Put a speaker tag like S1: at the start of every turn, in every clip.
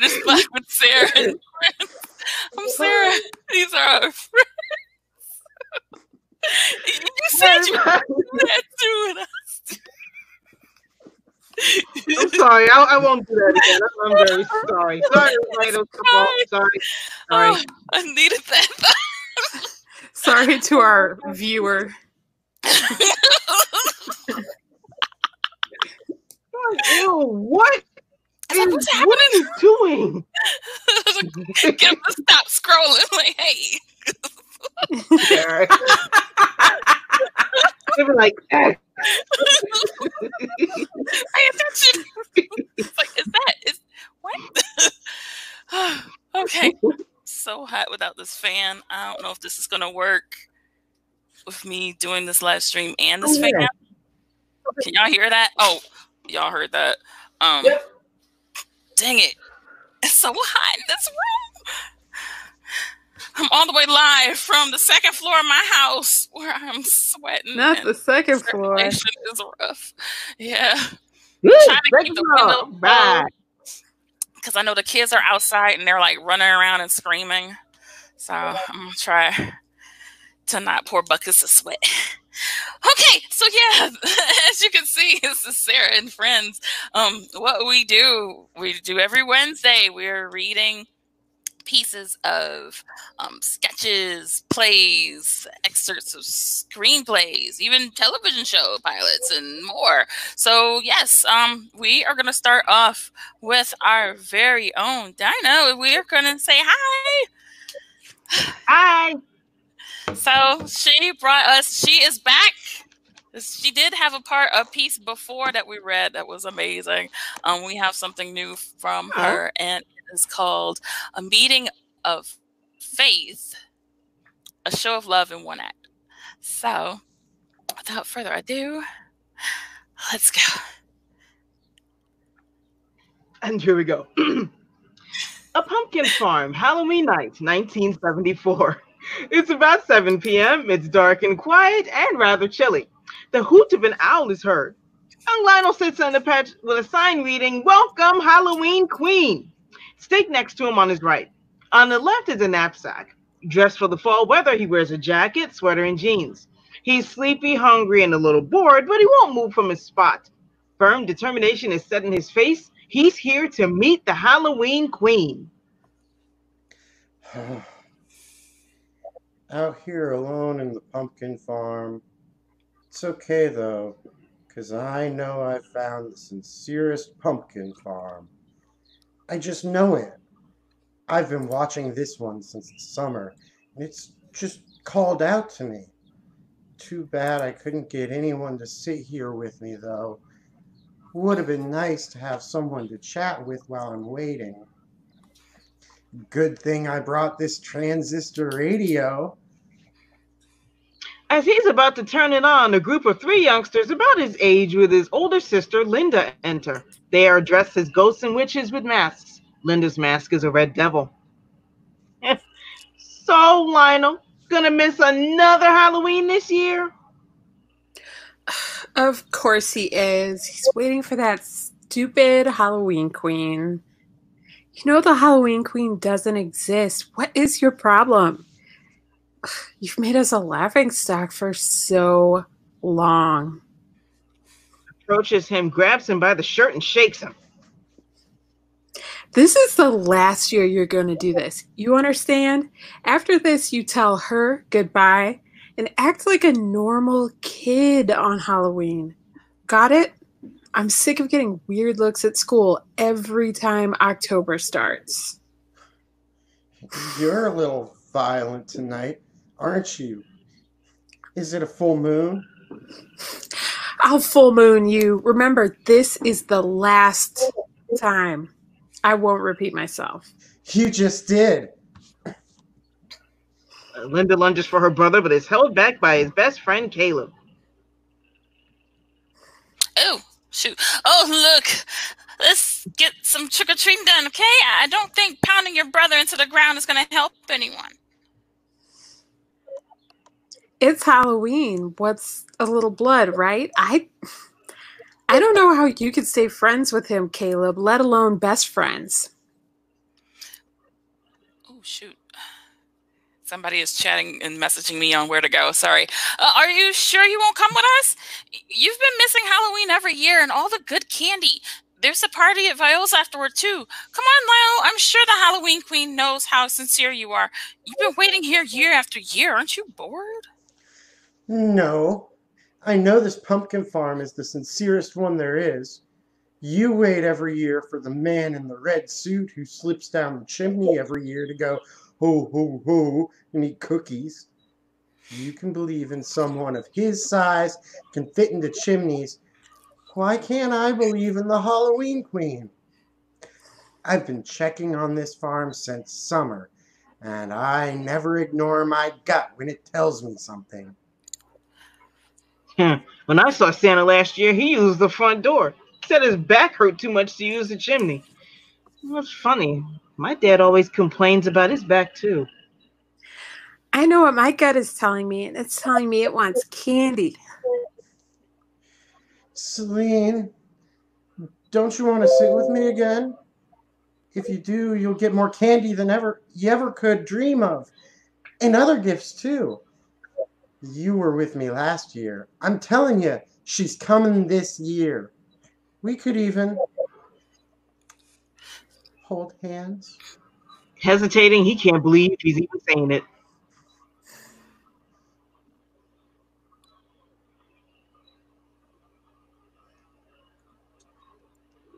S1: is Black with Sarah and friends. I'm Sarah. These are our friends. You said you would do that too, and
S2: I'm sorry. I won't do that again. I'm very sorry. Sorry, sorry.
S1: Oh, I needed that.
S3: Sorry to our viewer.
S2: Ew, what?
S1: What's happening?
S2: What are you doing?
S1: Get him to stop scrolling. Like, hey.
S2: They were like,
S1: pay attention. It's like, what? Okay. So hot without this fan. I don't know if this is gonna work with me doing this live stream and this fan. Can y'all hear that? Oh, y'all heard that.
S2: Yep.
S1: Dang it. It's so hot in this room. I'm all the way live from the second floor of my house where I'm sweating.
S3: Not the second floor.
S1: Is rough. Yeah.
S2: Woo,
S1: trying to keep the window
S2: back.
S1: Because I know the kids are outside and they're like running around and screaming. So I'm going to try to not pour buckets of sweat. Okay, so yeah, as you can see, this is Sarah and Friends. What we do every Wednesday, we're reading pieces of sketches, plays, excerpts of screenplays, even television show pilots and more. So yes, we are going to start off with our very own Dinah. We're going to say hi.
S2: Hi.
S1: So she is back. She did have a piece before that we read that was amazing. We have something new from her, and it is called A Meeting of Faith, a show of love in one act. So without further ado, let's go.
S2: And here we go. A Pumpkin Farm, Halloween night, 1974. It's about 7 p.m. It's dark and quiet and rather chilly. The hoot of an owl is heard. Young Lionel sits on the patch with a sign reading, "Welcome, Halloween Queen." Stake next to him on his right. On the left is a knapsack. Dressed for the fall weather, he wears a jacket, sweater, and jeans. He's sleepy, hungry, and a little bored, but he won't move from his spot. Firm determination is set in his face. He's here to meet the Halloween Queen.
S4: Out here alone in the pumpkin farm. It's okay, though, because I know I found the sincerest pumpkin farm. I just know it. I've been watching this one since the summer, and it's just called out to me. Too bad I couldn't get anyone to sit here with me, though. Would have been nice to have someone to chat with while I'm waiting. Good thing I brought this transistor radio.
S2: As he's about to turn it on, a group of 3 youngsters about his age with his older sister, Linda, enter. They are dressed as ghosts and witches with masks. Linda's mask is a red devil. So, Lionel, gonna miss another Halloween this year?
S3: Of course he is. He's waiting for that stupid Halloween Queen. You know the Halloween Queen doesn't exist. What is your problem? You've made us a laughingstock for so long.
S2: Approaches him, grabs him by the shirt, and shakes him.
S3: This is the last year you're going to do this. You understand? After this, you tell her goodbye and act like a normal kid on Halloween. Got it? I'm sick of getting weird looks at school every time October starts.
S4: You're a little violent tonight, aren't you? Is it a full moon?
S3: I'll full moon you. Remember, this is the last time. I won't repeat myself.
S4: You just did.
S2: Linda lunges for her brother, but is held back by his best friend, Caleb.
S1: Oh, shoot. Oh, look. Let's get some trick-or-treating done, okay? I don't think pounding your brother into the ground is going to help anyone.
S3: It's Halloween. What's a little blood, right? I don't know how you could stay friends with him, Caleb, let alone best friends.
S1: shoot. Somebody is chatting and messaging me on where to go. Sorry. Are you sure you won't come with us? You've been missing Halloween every year and all the good candy. There's a party at Viola's afterward, too. Come on, Lionel. I'm sure the Halloween queen knows how sincere you are. You've been waiting here year after year. Aren't you bored?
S4: No. I know this pumpkin farm is the sincerest one there is. You wait every year for the man in the red suit who slips down the chimney every year to go, ho, ho, ho, and eat cookies. You can believe in someone of his size can fit into chimneys. Why can't I believe in the Halloween Queen? I've been checking on this farm since summer, and I never ignore my gut when it tells me something.
S2: When I saw Santa last year, he used the front door. Said his back hurt too much to use the chimney. That's funny. My dad always complains about his back, too.
S3: I know what my gut is telling me, and it's telling me it wants candy.
S4: Celine, don't you want to sit with me again? If you do, you'll get more candy than you ever could dream of. And other gifts, too. You were with me last year. I'm telling you, she's coming this year. We could even hold hands.
S2: Hesitating, he can't believe he's even saying it.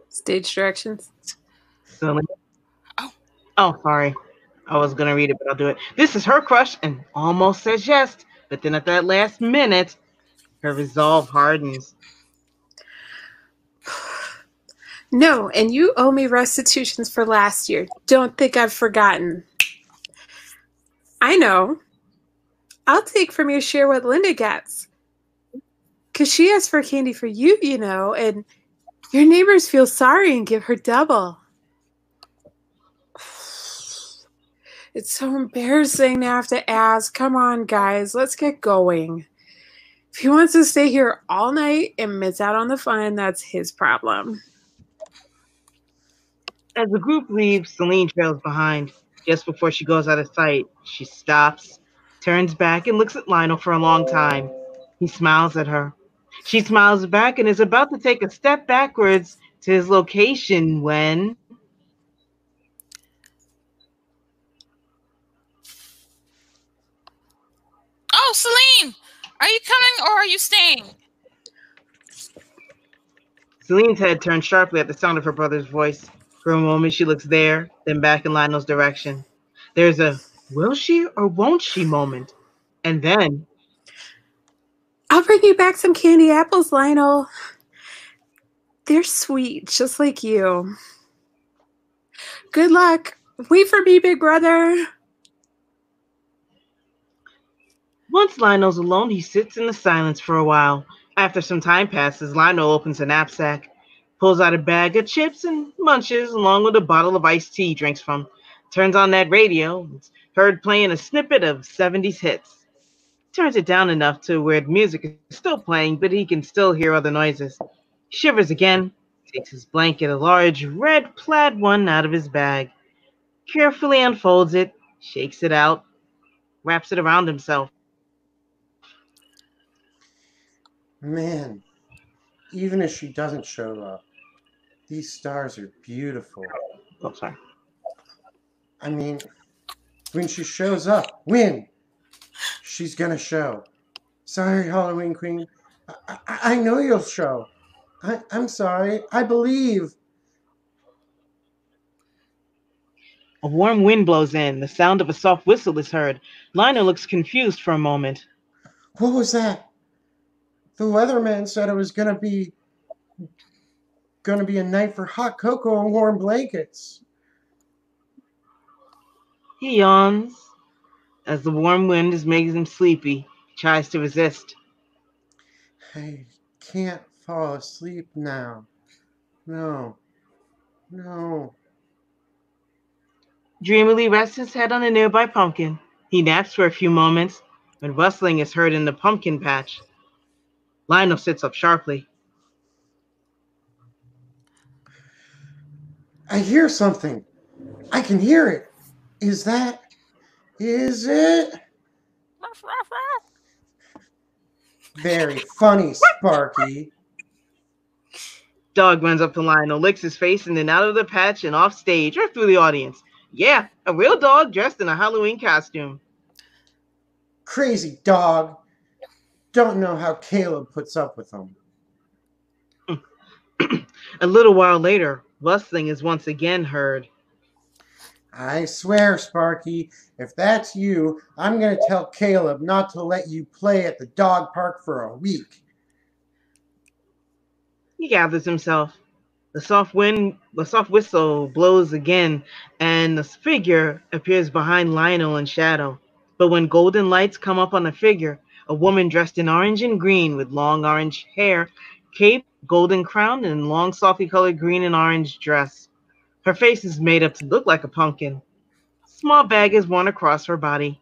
S3: Stage directions.
S2: Celine.
S1: Oh.
S2: Oh, sorry. I was going to read it, but I'll do it. This is her crush and almost says yes. But then at that last minute, her resolve hardens.
S3: No, and you owe me restitutions for last year. Don't think I've forgotten. I know. I'll take from your share what Linda gets. Because she asked for candy for you, you know, and your neighbors feel sorry and give her double. It's so embarrassing to have to ask. Come on, guys, let's get going. If he wants to stay here all night and miss out on the fun, that's his problem.
S2: As the group leaves, Celine trails behind. Just before she goes out of sight, she stops, turns back, and looks at Lionel for a long time. He smiles at her. She smiles back and is about to take a step backwards to his location when...
S1: Oh, Celine! Are you coming or are you staying?
S2: Celine's head turns sharply at the sound of her brother's voice. For a moment, she looks there, then back in Lionel's direction. There's a will she or won't she moment. And then...
S3: I'll bring you back some candy apples, Lionel. They're sweet, just like you. Good luck. Wait for me, big brother.
S2: Once Lionel's alone, he sits in the silence for a while. After some time passes, Lionel opens a knapsack, pulls out a bag of chips and munches along with a bottle of iced tea he drinks from. Turns on that radio. It's heard playing a snippet of 70s hits. Turns it down enough to where the music is still playing, but he can still hear other noises. Shivers again, takes his blanket, a large red plaid one, out of his bag. Carefully unfolds it, shakes it out, wraps it around himself.
S4: Man, even if she doesn't show up, these stars are beautiful.
S2: Oh, sorry.
S4: I mean, when she shows up, when she's gonna show. Sorry, Halloween Queen. I know you'll show. I'm sorry. I believe.
S2: A warm wind blows in. The sound of a soft whistle is heard. Lionel looks confused for a moment.
S4: What was that? The weatherman said it was gonna be a night for hot cocoa and warm blankets.
S2: He yawns. As the warm wind is making him sleepy, he tries to resist.
S4: I can't fall asleep now. No.
S2: Dreamily rests his head on a nearby pumpkin. He naps for a few moments when rustling is heard in the pumpkin patch. Lionel sits up sharply.
S4: I hear something. I can hear it. Is it?
S1: Ruff, ruff, ruff.
S4: Very funny, Sparky.
S2: Dog runs up to Lionel, licks his face, and then out of the patch and off stage or through the audience. Yeah, a real dog dressed in a Halloween costume.
S4: Crazy dog. Don't know how Caleb puts up with them.
S2: A little while later, rustling is once again heard.
S4: I swear, Sparky, if that's you, I'm going to tell Caleb not to let you play at the dog park for a week.
S2: He gathers himself. The soft whistle blows again, and the figure appears behind Lionel in shadow. But when golden lights come up on the figure, a woman dressed in orange and green with long orange hair, cape, golden crown, and long softly colored green and orange dress. Her face is made up to look like a pumpkin. Small bag is worn across her body.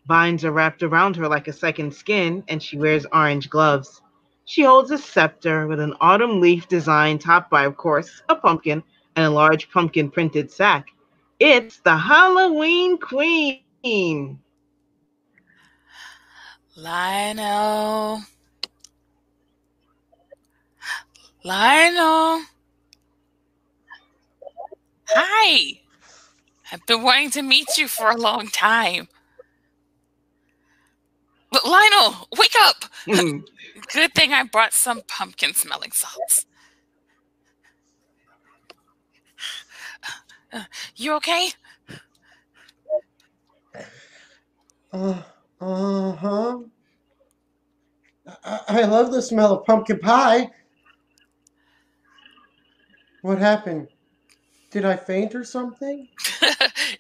S2: Vines are wrapped around her like a second skin, and she wears orange gloves. She holds a scepter with an autumn leaf design topped by, of course, a pumpkin and a large pumpkin printed sack. It's the Halloween Queen.
S1: Lionel. Lionel. Hi. I've been wanting to meet you for a long time. But Lionel, wake up! Good thing I brought some pumpkin smelling salts. You okay?
S4: Uh-huh. I love the smell of pumpkin pie. What happened? Did I faint or something?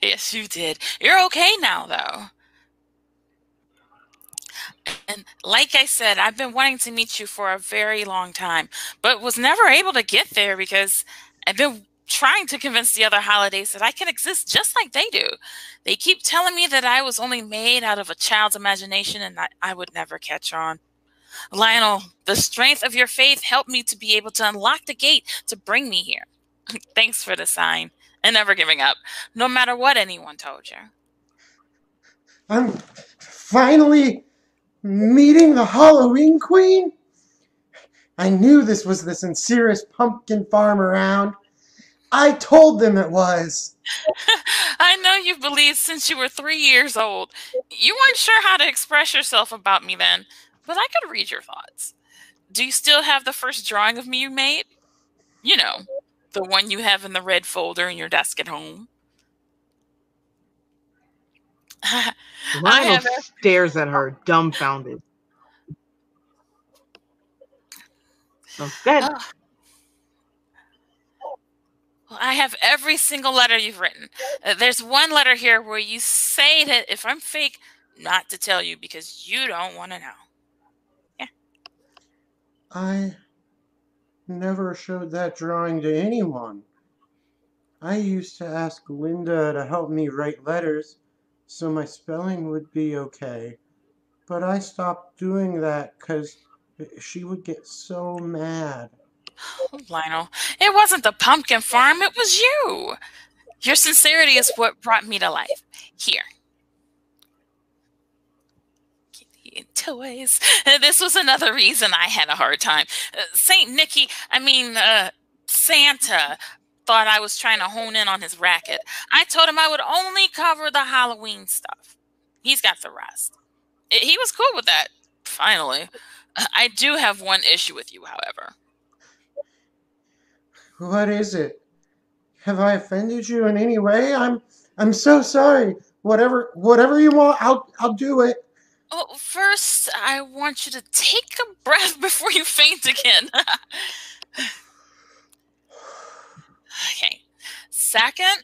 S1: Yes, you did. You're okay now, though. And like I said, I've been wanting to meet you for a very long time, but was never able to get there because I've been trying to convince the other holidays that I can exist just like they do. They keep telling me that I was only made out of a child's imagination and that I would never catch on. Lionel, the strength of your faith helped me to be able to unlock the gate to bring me here. Thanks for the sign and never giving up, no matter what anyone told you.
S4: I'm finally meeting the Halloween Queen? I knew this was the sincerest pumpkin farm around. I told them it was.
S1: I know you've believed since you were 3 years old. You weren't sure how to express yourself about me then, but I could read your thoughts. Do you still have the first drawing of me you made? You know, the one you have in the red folder in your desk at home.
S2: Lionel stares at her, dumbfounded. So good.
S1: Well, I have every single letter you've written. There's one letter here where you say that if I'm fake, not to tell you because you don't want to know. Yeah.
S4: I never showed that drawing to anyone. I used to ask Linda to help me write letters so my spelling would be okay. But I stopped doing that because she would get so mad.
S1: Oh, Lionel, it wasn't the pumpkin farm, it was you. Your sincerity is what brought me to life. Here. Kitty and toys. This was another reason I had a hard time. Santa thought I was trying to hone in on his racket. I told him I would only cover the Halloween stuff. He's got the rest. He was cool with that, finally. I do have one issue with you, however.
S4: What is it? Have I offended you in any way? I'm so sorry. Whatever you want, I'll do it.
S1: Well, first, I want you to take a breath before you faint again. Okay. Second,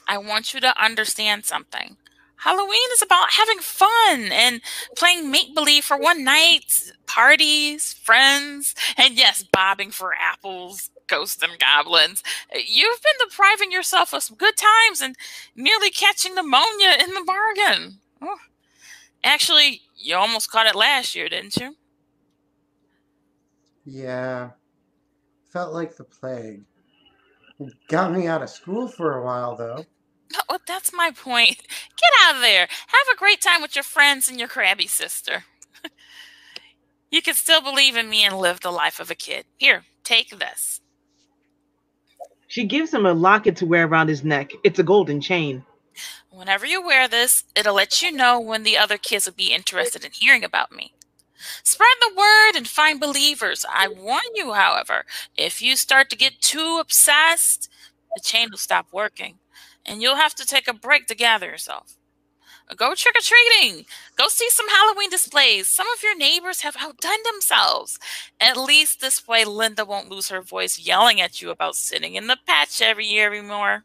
S1: I want you to understand something. Halloween is about having fun and playing make-believe for one night, parties, friends, and yes, bobbing for apples, ghosts, and goblins. You've been depriving yourself of some good times and nearly catching pneumonia in the bargain. Oh. Actually, you almost caught it last year, didn't you?
S4: Yeah. Felt like the plague. Got me out of school for a while, though.
S1: Oh, that's my point. Get out of there. Have a great time with your friends and your crabby sister. You can still believe in me and live the life of a kid. Here, take this.
S2: She gives him a locket to wear around his neck. It's a golden chain.
S1: Whenever you wear this, it'll let you know when the other kids will be interested in hearing about me. Spread the word and find believers. I warn you, however, if you start to get too obsessed, the chain will stop working, and you'll have to take a break to gather yourself. Go trick-or-treating. Go see some Halloween displays. Some of your neighbors have outdone themselves. At least this way Linda won't lose her voice yelling at you about sitting in the patch every year anymore.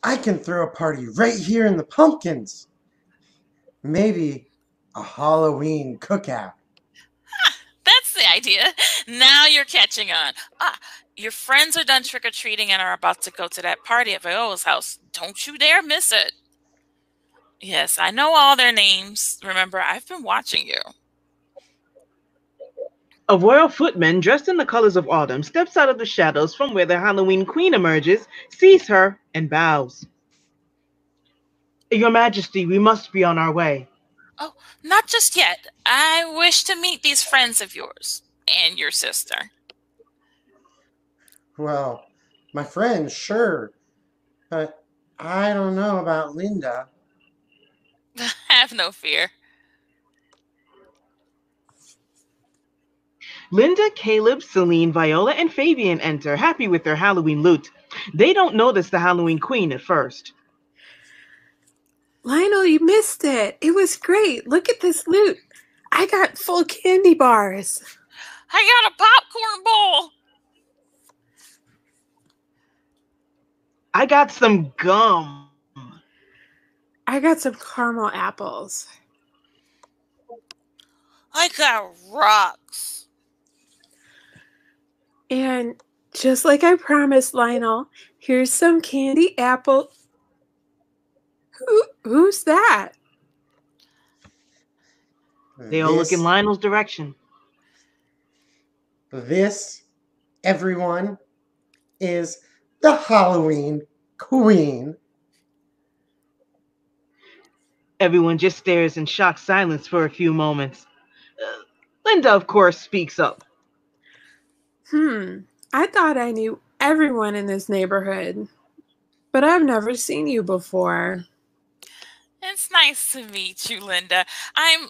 S4: I can throw a party right here in the pumpkins. Maybe a Halloween cookout.
S1: That's the idea. Now you're catching on. Your friends are done trick-or-treating and are about to go to that party at Viola's house. Don't you dare miss it. Yes, I know all their names. Remember, I've been watching you.
S2: A royal footman dressed in the colors of autumn steps out of the shadows from where the Halloween queen emerges, sees her, and bows. Your Majesty, we must be on our way.
S1: Oh, not just yet. I wish to meet these friends of yours and your sister.
S4: Well, my friend, sure, but I don't know about Linda.
S1: Have no fear.
S2: Linda, Caleb, Celine, Viola, and Fabian enter, happy with their Halloween loot. They don't notice the Halloween queen at first.
S3: Lionel, you missed it. It was great. Look at this loot. I got full candy bars.
S1: I got a popcorn bowl.
S2: I got some gum.
S3: I got some caramel apples.
S1: I got rocks.
S3: And just like I promised, Lionel, here's some candy apple. Who's that?
S2: They all look in Lionel's direction.
S4: This, everyone, is the Halloween queen.
S2: Everyone just stares in shocked silence for a few moments. Linda, of course, speaks up.
S3: I thought I knew everyone in this neighborhood, but I've never seen you before.
S1: It's nice to meet you, Linda. I'm,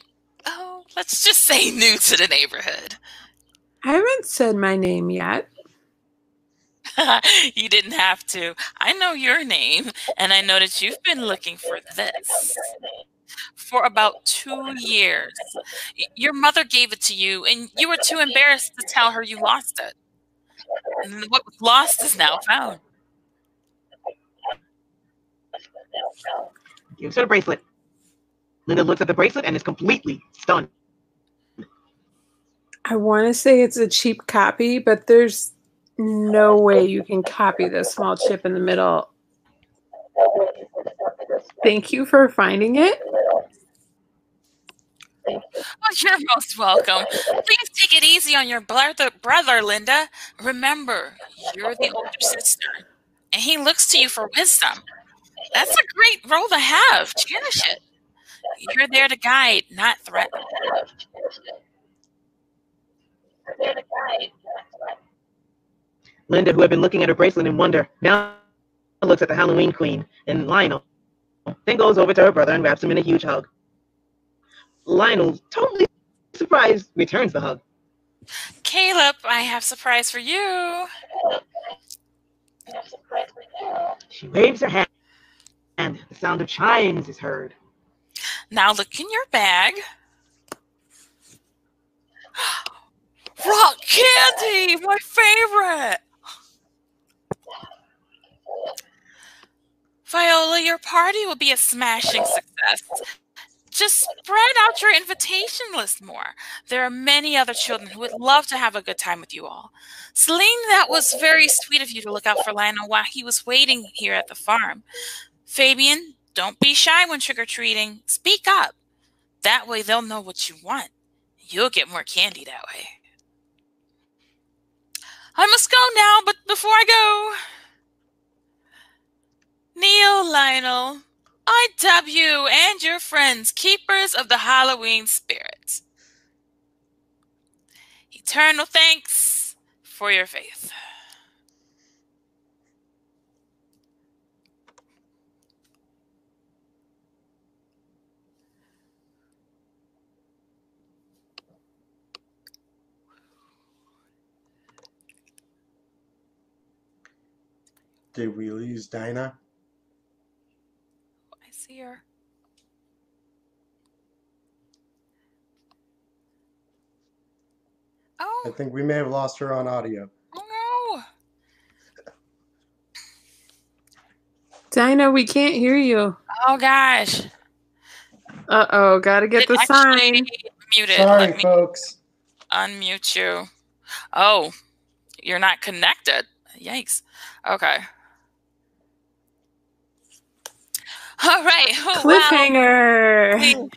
S1: let's just say new to the neighborhood.
S3: I haven't said my name yet.
S1: You didn't have to. I know your name, and I know that you've been looking for this for about 2 years. Your mother gave it to you, and you were too embarrassed to tell her you lost it. And what was lost is now found.
S2: Gives her the bracelet. Linda looks at the bracelet and is completely stunned.
S3: I want to say it's a cheap copy, but there's no way you can copy the small chip in the middle. Thank you for finding it.
S1: Oh, you're most welcome. Please take it easy on your brother, Linda. Remember, you're the older sister, and he looks to you for wisdom. That's a great role to have. Cherish it. You're there to guide, not threaten.
S2: Linda, who had been looking at her bracelet in wonder, now looks at the Halloween queen and Lionel, then goes over to her brother and wraps him in a huge hug. Lionel, totally surprised, returns the hug.
S1: Caleb, I have a surprise for you.
S2: She waves her hand, and the sound of chimes is heard.
S1: Now look in your bag. Rock candy, my favorite. Viola, your party will be a smashing success. Just spread out your invitation list more. There are many other children who would love to have a good time with you all. Celine, that was very sweet of you to look out for Lionel while he was waiting here at the farm. Fabian, don't be shy when trick-or-treating. Speak up. That way they'll know what you want. You'll get more candy that way. I must go now, but before I go... Neil, Lionel, IW, and your friends, keepers of the Halloween spirit. Eternal thanks for your faith.
S4: Did we lose Dinah?
S1: I see her.
S4: I
S1: Oh,
S4: think we may have lost her on audio.
S1: oh no.
S3: Dinah, we can't hear you.
S1: Oh gosh.
S3: Uh-oh, gotta get the sign.
S1: Muted.
S4: Sorry,
S1: Let me
S4: folks.
S1: unmute you. Oh, you're not connected. Yikes. Okay. All right. Oh,
S3: Cliffhanger.
S1: wow.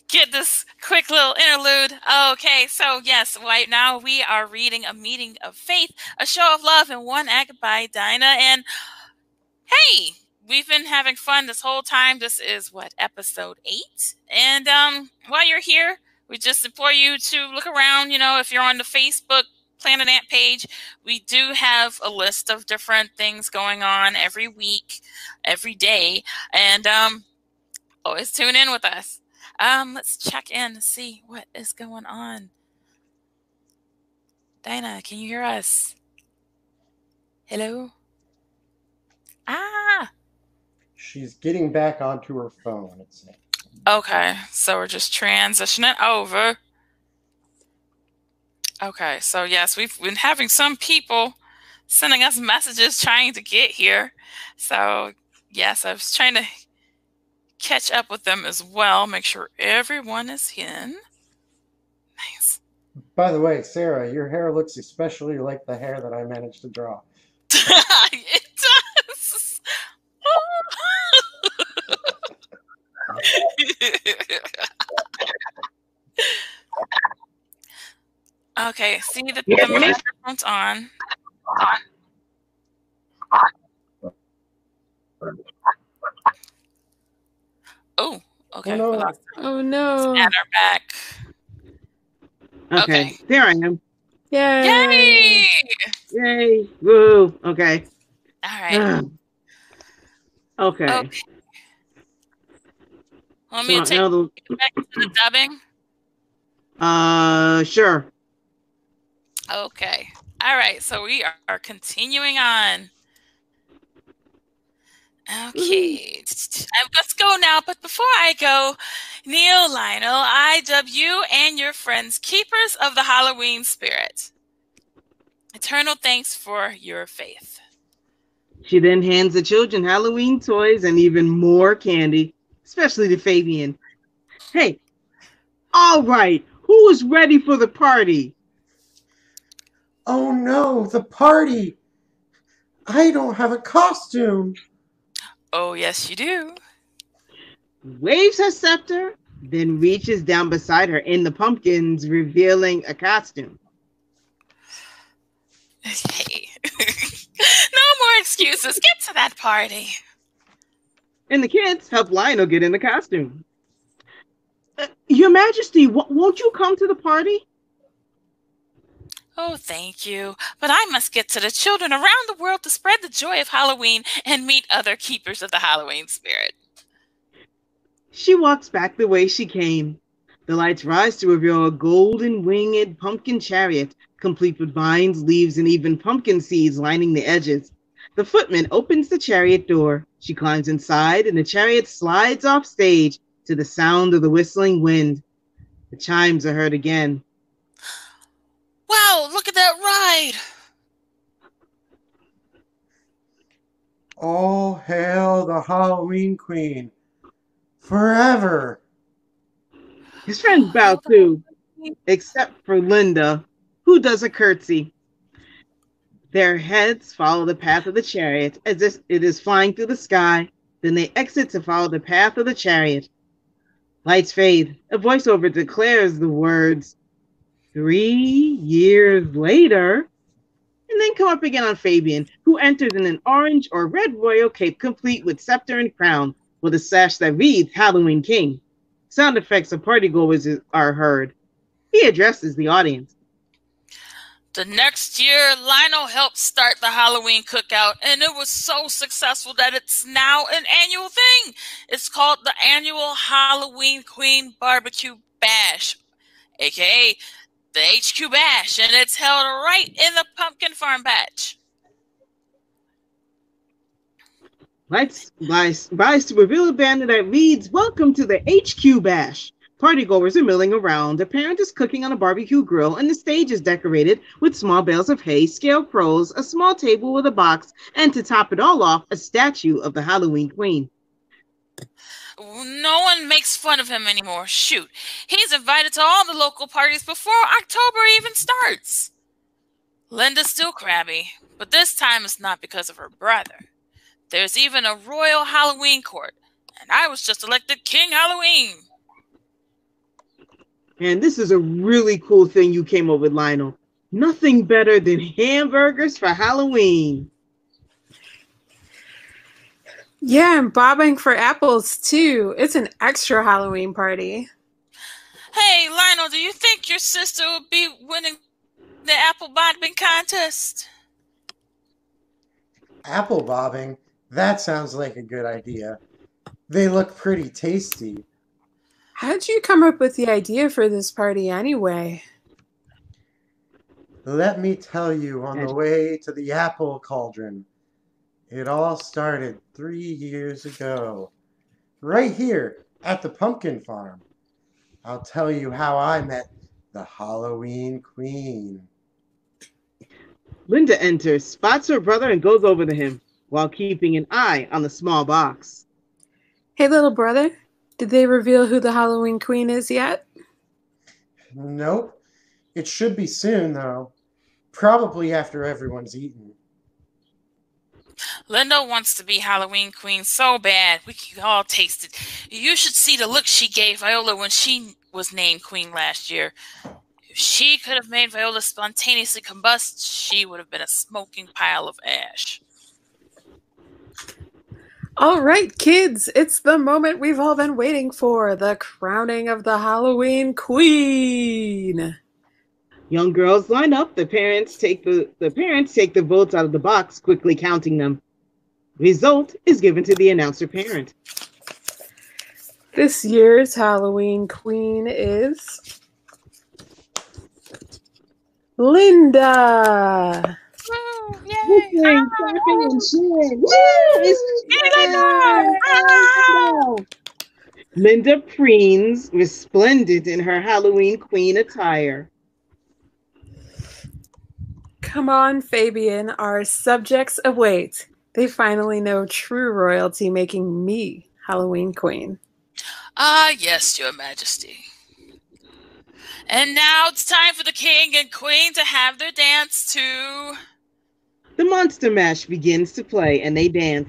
S1: Get this quick little interlude. Okay, so yes, right now we are reading A Meeting of Faith, a show of love in one act by Dinah. And hey, we've been having fun this whole time. This is what, episode 8? And while you're here, we just implore you to look around. You know, if you're on the Facebook Planet Ant page, we do have a list of different things going on every week, every day, and always tune in with us. Let's check in to see what is going on. Dinah, can you hear us? Hello? Ah!
S4: She's getting back onto her phone, it seems.
S1: Okay, so we're just transitioning over. Okay, so yes, we've been having some people sending us messages trying to get here. So yes, I was trying to catch up with them as well, make sure everyone is in. Nice.
S4: By the way, Sarah, your hair looks especially like the hair that I managed to draw.
S1: It does. Okay, see the microphone's on. Oh, okay.
S4: Oh, no.
S3: Oh no.
S1: Add her back.
S2: Okay, there I am.
S3: Yay.
S2: Yay! Woo! Okay.
S1: All right.
S2: Okay.
S1: Want me to take it back to the dubbing?
S2: Sure.
S1: Okay. All right. So we are continuing on. Okay. Let's go now. But before I go, Neil, Lionel, IW, and your friends, keepers of the Halloween spirit. Eternal thanks for your faith.
S2: She then hands the children Halloween toys and even more candy, especially to Fabian. Hey, all right, who is ready for the party?
S4: Oh no, the party! I don't have a costume.
S1: Oh, yes, you do.
S2: Waves her scepter, then reaches down beside her in the pumpkins, revealing a costume.
S1: Hey. No more excuses. Get to that party.
S2: And the kids help Lionel get in the costume. Your Majesty, won't you come to the party?
S1: Oh, thank you. But I must get to the children around the world to spread the joy of Halloween and meet other keepers of the Halloween spirit.
S2: She walks back the way she came. The lights rise to reveal a golden winged pumpkin chariot, complete with vines, leaves, and even pumpkin seeds lining the edges. The footman opens the chariot door. She climbs inside, and the chariot slides off stage to the sound of the whistling wind. The chimes are heard again.
S1: Wow, look at that ride!
S4: All hail the Halloween Queen. Forever.
S2: His friends bow too, except for Linda, who does a curtsy. Their heads follow the path of the chariot as if it is flying through the sky. Then they exit to follow the path of the chariot. Lights fade. A voiceover declares the words, 3 years later, and and then come up again on Fabian, who enters in an orange or red royal cape complete with scepter and crown, with a sash that reads Halloween King. Sound effects of partygoers are heard. He addresses the audience.
S1: The next year, Lionel helped start the Halloween cookout, and it was so successful that it's now an annual thing. It's called the annual Halloween Queen Barbecue Bash, aka the HQ Bash, and it's held right in the Pumpkin Farm Batch.
S2: Lights to reveal a banner that reads, "Welcome to the HQ Bash." Partygoers are milling around. A parent is cooking on a barbecue grill, and the stage is decorated with small bales of hay, scarecrows, a small table with a box, and to top it all off, a statue of the Halloween Queen.
S1: No one makes fun of him anymore. Shoot. He's invited to all the local parties before October even starts. Linda's still crabby, but this time it's not because of her brother. There's even a royal Halloween court, and I was just elected King Halloween.
S2: And this is a really cool thing you came up with, Lionel. Nothing better than hamburgers for Halloween.
S3: Yeah, and bobbing for apples, too. It's an extra Halloween party.
S1: Hey, Lionel, do you think your sister will be winning the apple bobbing contest?
S4: Apple bobbing? That sounds like a good idea. They look pretty tasty.
S3: How'd you come up with the idea for this party anyway?
S4: Let me tell you, on the way to the apple cauldron, it all started 3 years ago, right here at the pumpkin farm. I'll tell you how I met the Halloween Queen.
S2: Linda enters, spots her brother, and goes over to him, while keeping an eye on the small box.
S3: Hey, little brother. Did they reveal who the Halloween Queen is yet?
S4: Nope. It should be soon, though. Probably after everyone's eaten.
S1: Linda wants to be Halloween Queen so bad. We can all taste it. You should see the look she gave Viola when she was named Queen last year. If she could have made Viola spontaneously combust, she would have been a smoking pile of ash.
S3: All right, kids, it's the moment we've all been waiting for, the crowning of the Halloween Queen.
S2: Young girls line up. The parents take the votes out of the box, quickly counting them. Result is given to the announcer parent.
S3: This year's Halloween Queen is Linda.
S1: Woo, yay!
S2: Clapping and cheering. Linda preens, resplendent in her Halloween Queen attire.
S3: Come on, Fabian. Our subjects await. They finally know true royalty, making me Halloween Queen.
S1: Ah, yes, Your Majesty. And now it's time for the King and Queen to have their dance too.
S2: The Monster Mash begins to play, and they dance.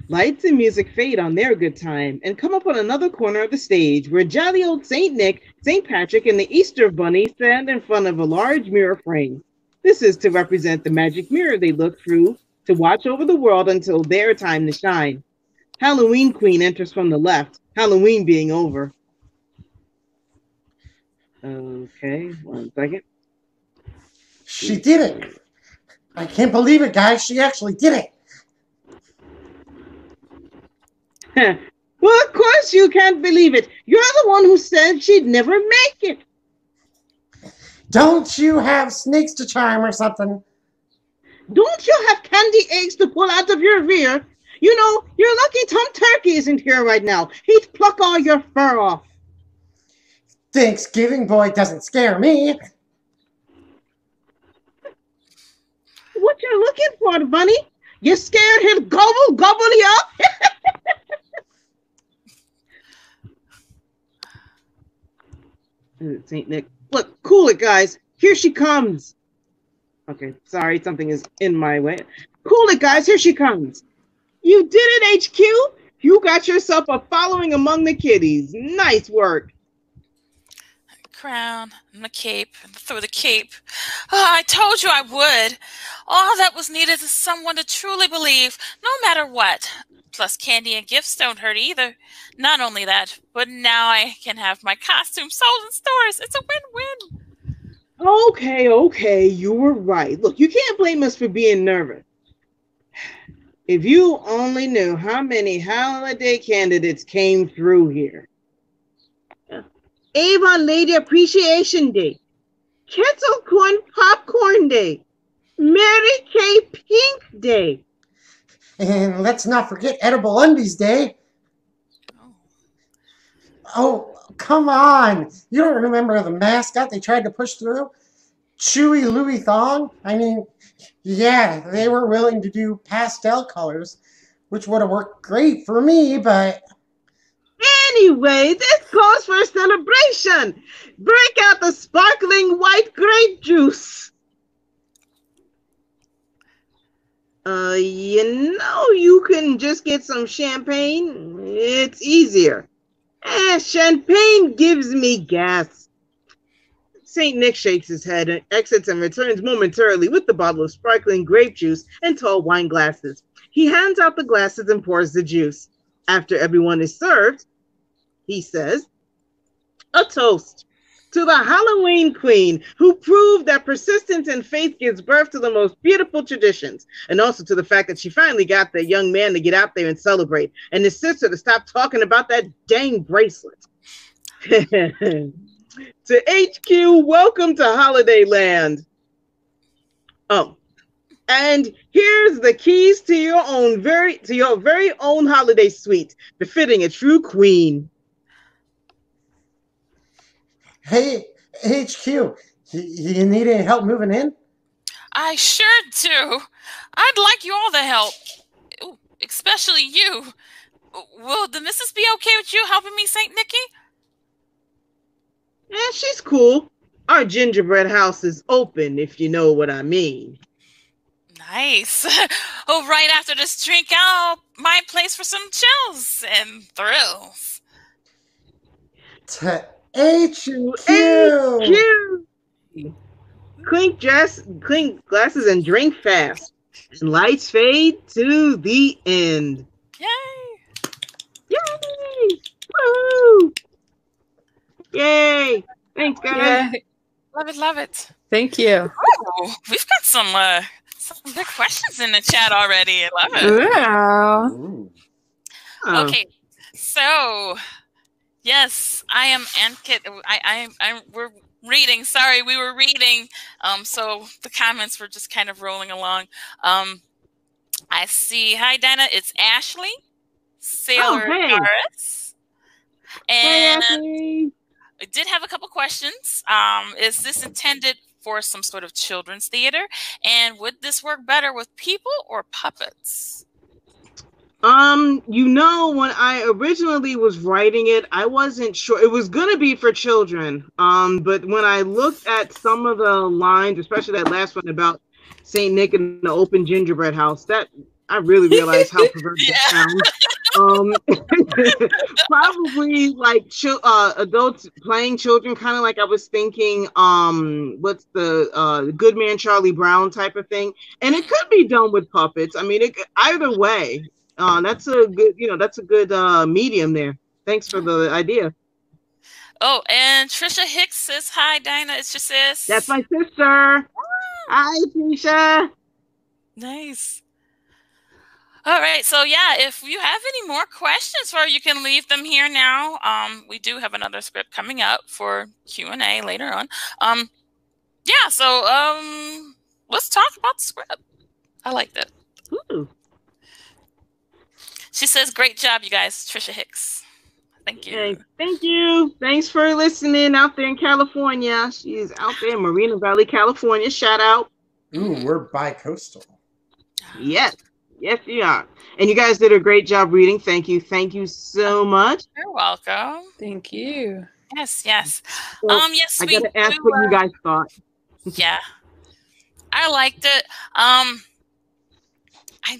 S2: Lights and music fade on their good time and come up on another corner of the stage where jolly old Saint Nick, Saint Patrick, and the Easter Bunny stand in front of a large mirror frame. This is to represent the magic mirror they look through to watch over the world until their time to shine. Halloween Queen enters from the left, Halloween being over. Okay, 1 second.
S4: She did it! I can't believe it, guys. She actually did it.
S2: Well, of course you can't believe it. You're the one who said she'd never make it.
S4: Don't you have snakes to charm or something?
S2: Don't you have candy eggs to pull out of your rear? You know, you're lucky Tom Turkey isn't here right now. He'd pluck all your fur off.
S4: Thanksgiving boy doesn't scare me.
S2: What you looking for, Bunny? You scared he'll gobble you up? St. Nick. Look, cool it, guys. Here she comes. Okay, sorry, something is in my way. Cool it, guys. Here she comes. You did it, HQ. You got yourself a following among the kiddies. Nice work.
S1: Crown and the cape, and throw the cape. Oh, I told you I would. All that was needed is someone to truly believe, no matter what. Plus, candy and gifts don't hurt either. Not only that, but now I can have my costume sold in stores. It's a win-win.
S2: Okay, you were right. Look, you can't blame us for being nervous. If you only knew how many holiday candidates came through here. Avon Lady Appreciation Day, Kettle Corn Popcorn Day, Mary Kay Pink Day.
S4: And let's not forget Edible Undies Day. Oh, come on. You don't remember the mascot they tried to push through? Chewy Louie Thong? I mean, yeah, they were willing to do pastel colors, which would have worked great for me, but...
S2: Anyway, this calls for a celebration. Break out the sparkling white grape juice. You can just get some champagne. It's easier. Champagne gives me gas. St. Nick shakes his head and exits and returns momentarily with the bottle of sparkling grape juice and tall wine glasses. He hands out the glasses and pours the juice. After everyone is served, he says, a toast to the Halloween queen who proved that persistence and faith gives birth to the most beautiful traditions, and also to the fact that she finally got the young man to get out there and celebrate, and his sister to stop talking about that dang bracelet. To HQ, welcome to Holiday Land. Oh, and here's the keys to your very own holiday suite, befitting a true queen.
S4: Hey, HQ, you need any help moving in?
S1: I sure do. I'd like you all to help. Ooh, especially you. Will the missus be okay with you helping me, St. Nicky?
S2: Yeah, she's cool. Our gingerbread house is open, if you know what I mean.
S1: Nice. Oh, right after this drink, I'll my place for some chills and thrills.
S4: To HQ!
S2: Clink glasses and drink fast. And lights fade to the end.
S1: Yay!
S2: Yay! Woo! Yay! Thanks, guys.
S3: Yay.
S1: Love it.
S3: Thank you.
S1: Oh, we've got some good questions in the chat already. I love it.
S3: Wow.
S4: Ooh.
S1: Okay, so yes, I am Ankit. We're reading. Sorry, we were reading. So the comments were just kind of rolling along. I see. Hi, Dinah. It's Ashley, Sailor Doris, and I did have a couple questions. Is this intended for some sort of children's theater? And would this work better with people or puppets?
S2: When I originally was writing it, I wasn't sure. It was gonna be for children. But when I looked at some of the lines, especially that last one about Saint Nick and the open gingerbread house, that I really realized how perverted it sounds. Probably like adults playing children, kind of like I was thinking. What's the Good Man Charlie Brown type of thing, and it could be done with puppets. I mean, either way. That's a good medium there. Thanks for the idea.
S1: Oh, and Trisha Hicks says, hi, Dinah. It's your sis.
S2: That's my sister. Hi, Trisha.
S1: Nice. All right. So, yeah, if you have any more questions for her, you can leave them here now. We do have another script coming up for Q&A later on. Yeah, so let's talk about the script. I liked it.
S2: Ooh.
S1: She says, great job, you guys. Trisha Hicks. Thank you.
S2: Hey, thank you. Thanks for listening out there in California. She's out there in Moreno Valley, California. Shout out.
S4: Ooh, we're bi-coastal.
S2: Yes. Yes, you are. And you guys did a great job reading. Thank you. Thank you so much.
S1: You're welcome.
S3: Thank you.
S1: Yes, yes.
S2: Well,
S1: Yes,
S2: I gotta ask what you guys thought.
S1: Yeah. I liked it. I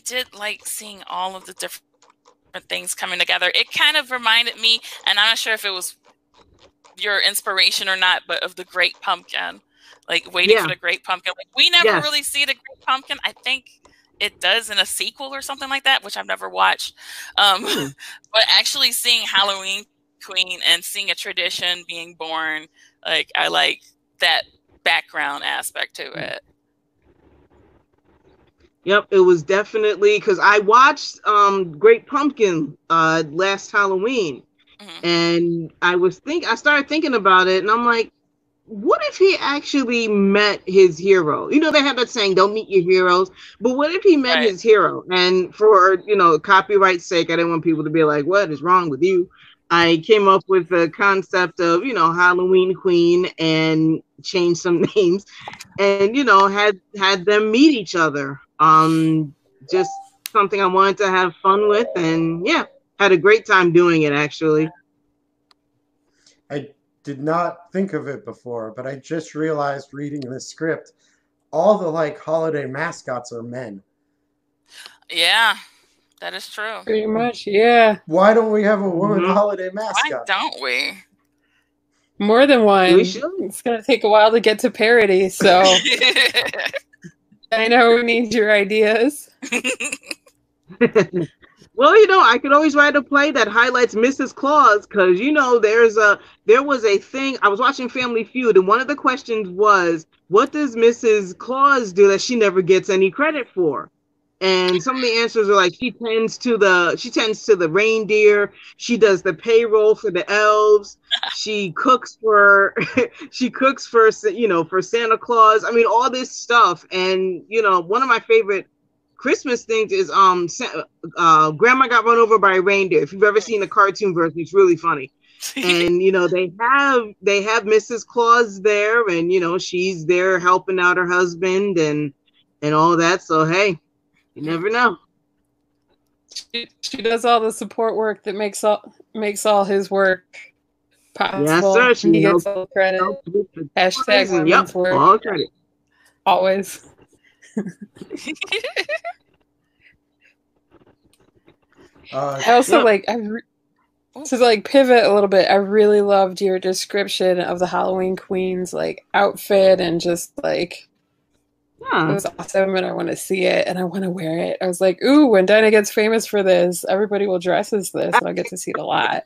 S1: did like seeing all of the different things coming together. It kind of reminded me, and I'm not sure if it was your inspiration or not, but of The Great Pumpkin. like waiting
S2: Yeah.
S1: for the Great Pumpkin. Like, we never
S2: Yes.
S1: really see the Great Pumpkin. I think it does in a sequel or something like that, which I've never watched. But actually seeing Halloween Queen and seeing a tradition being born, like I like that background aspect to it.
S2: Yep, it was definitely because I watched Great Pumpkin last Halloween, and I started thinking about it, and I'm like, what if he actually met his hero? You know, they have that saying, don't meet your heroes, but what if he met his hero? And for, copyright's sake, I didn't want people to be like, what is wrong with you? I came up with the concept of, Halloween Queen and changed some names and, had them meet each other. Just something I wanted to have fun with, and yeah, had a great time doing it, actually.
S4: I did not think of it before, but I just realized reading the script, all the holiday mascots are men.
S1: Yeah, that is true.
S3: Pretty much, yeah.
S4: Why don't we have a woman holiday mascot?
S1: Why don't we?
S3: More than one.
S2: We should.
S3: It's going to take a while to get to parody, so I know we need your ideas.
S2: Well, I could always write a play that highlights Mrs. Claus because, there was a thing. I was watching Family Feud, and one of the questions was, what does Mrs. Claus do that she never gets any credit for? And some of the answers are like, she tends to the reindeer. She does the payroll for the elves. She cooks for for Santa Claus. I mean, all this stuff. And, one of my favorite Christmas things is Grandma got run over by a reindeer. If you've ever seen the cartoon version, it's really funny. And they have Mrs. Claus there, and she's there helping out her husband and all that. So hey, you never know.
S3: She does all the support work that makes all his work possible.
S2: Yes, sir. She
S3: gets all the credit. Hashtag women's work.
S2: All credit.
S3: Always. I also to pivot a little bit. I really loved your description of the Halloween Queen's outfit and just it was awesome, and I want to see it and I want to wear it. I was like, ooh, when Dinah gets famous for this, everybody will dress as this, and I'll get to see it a lot.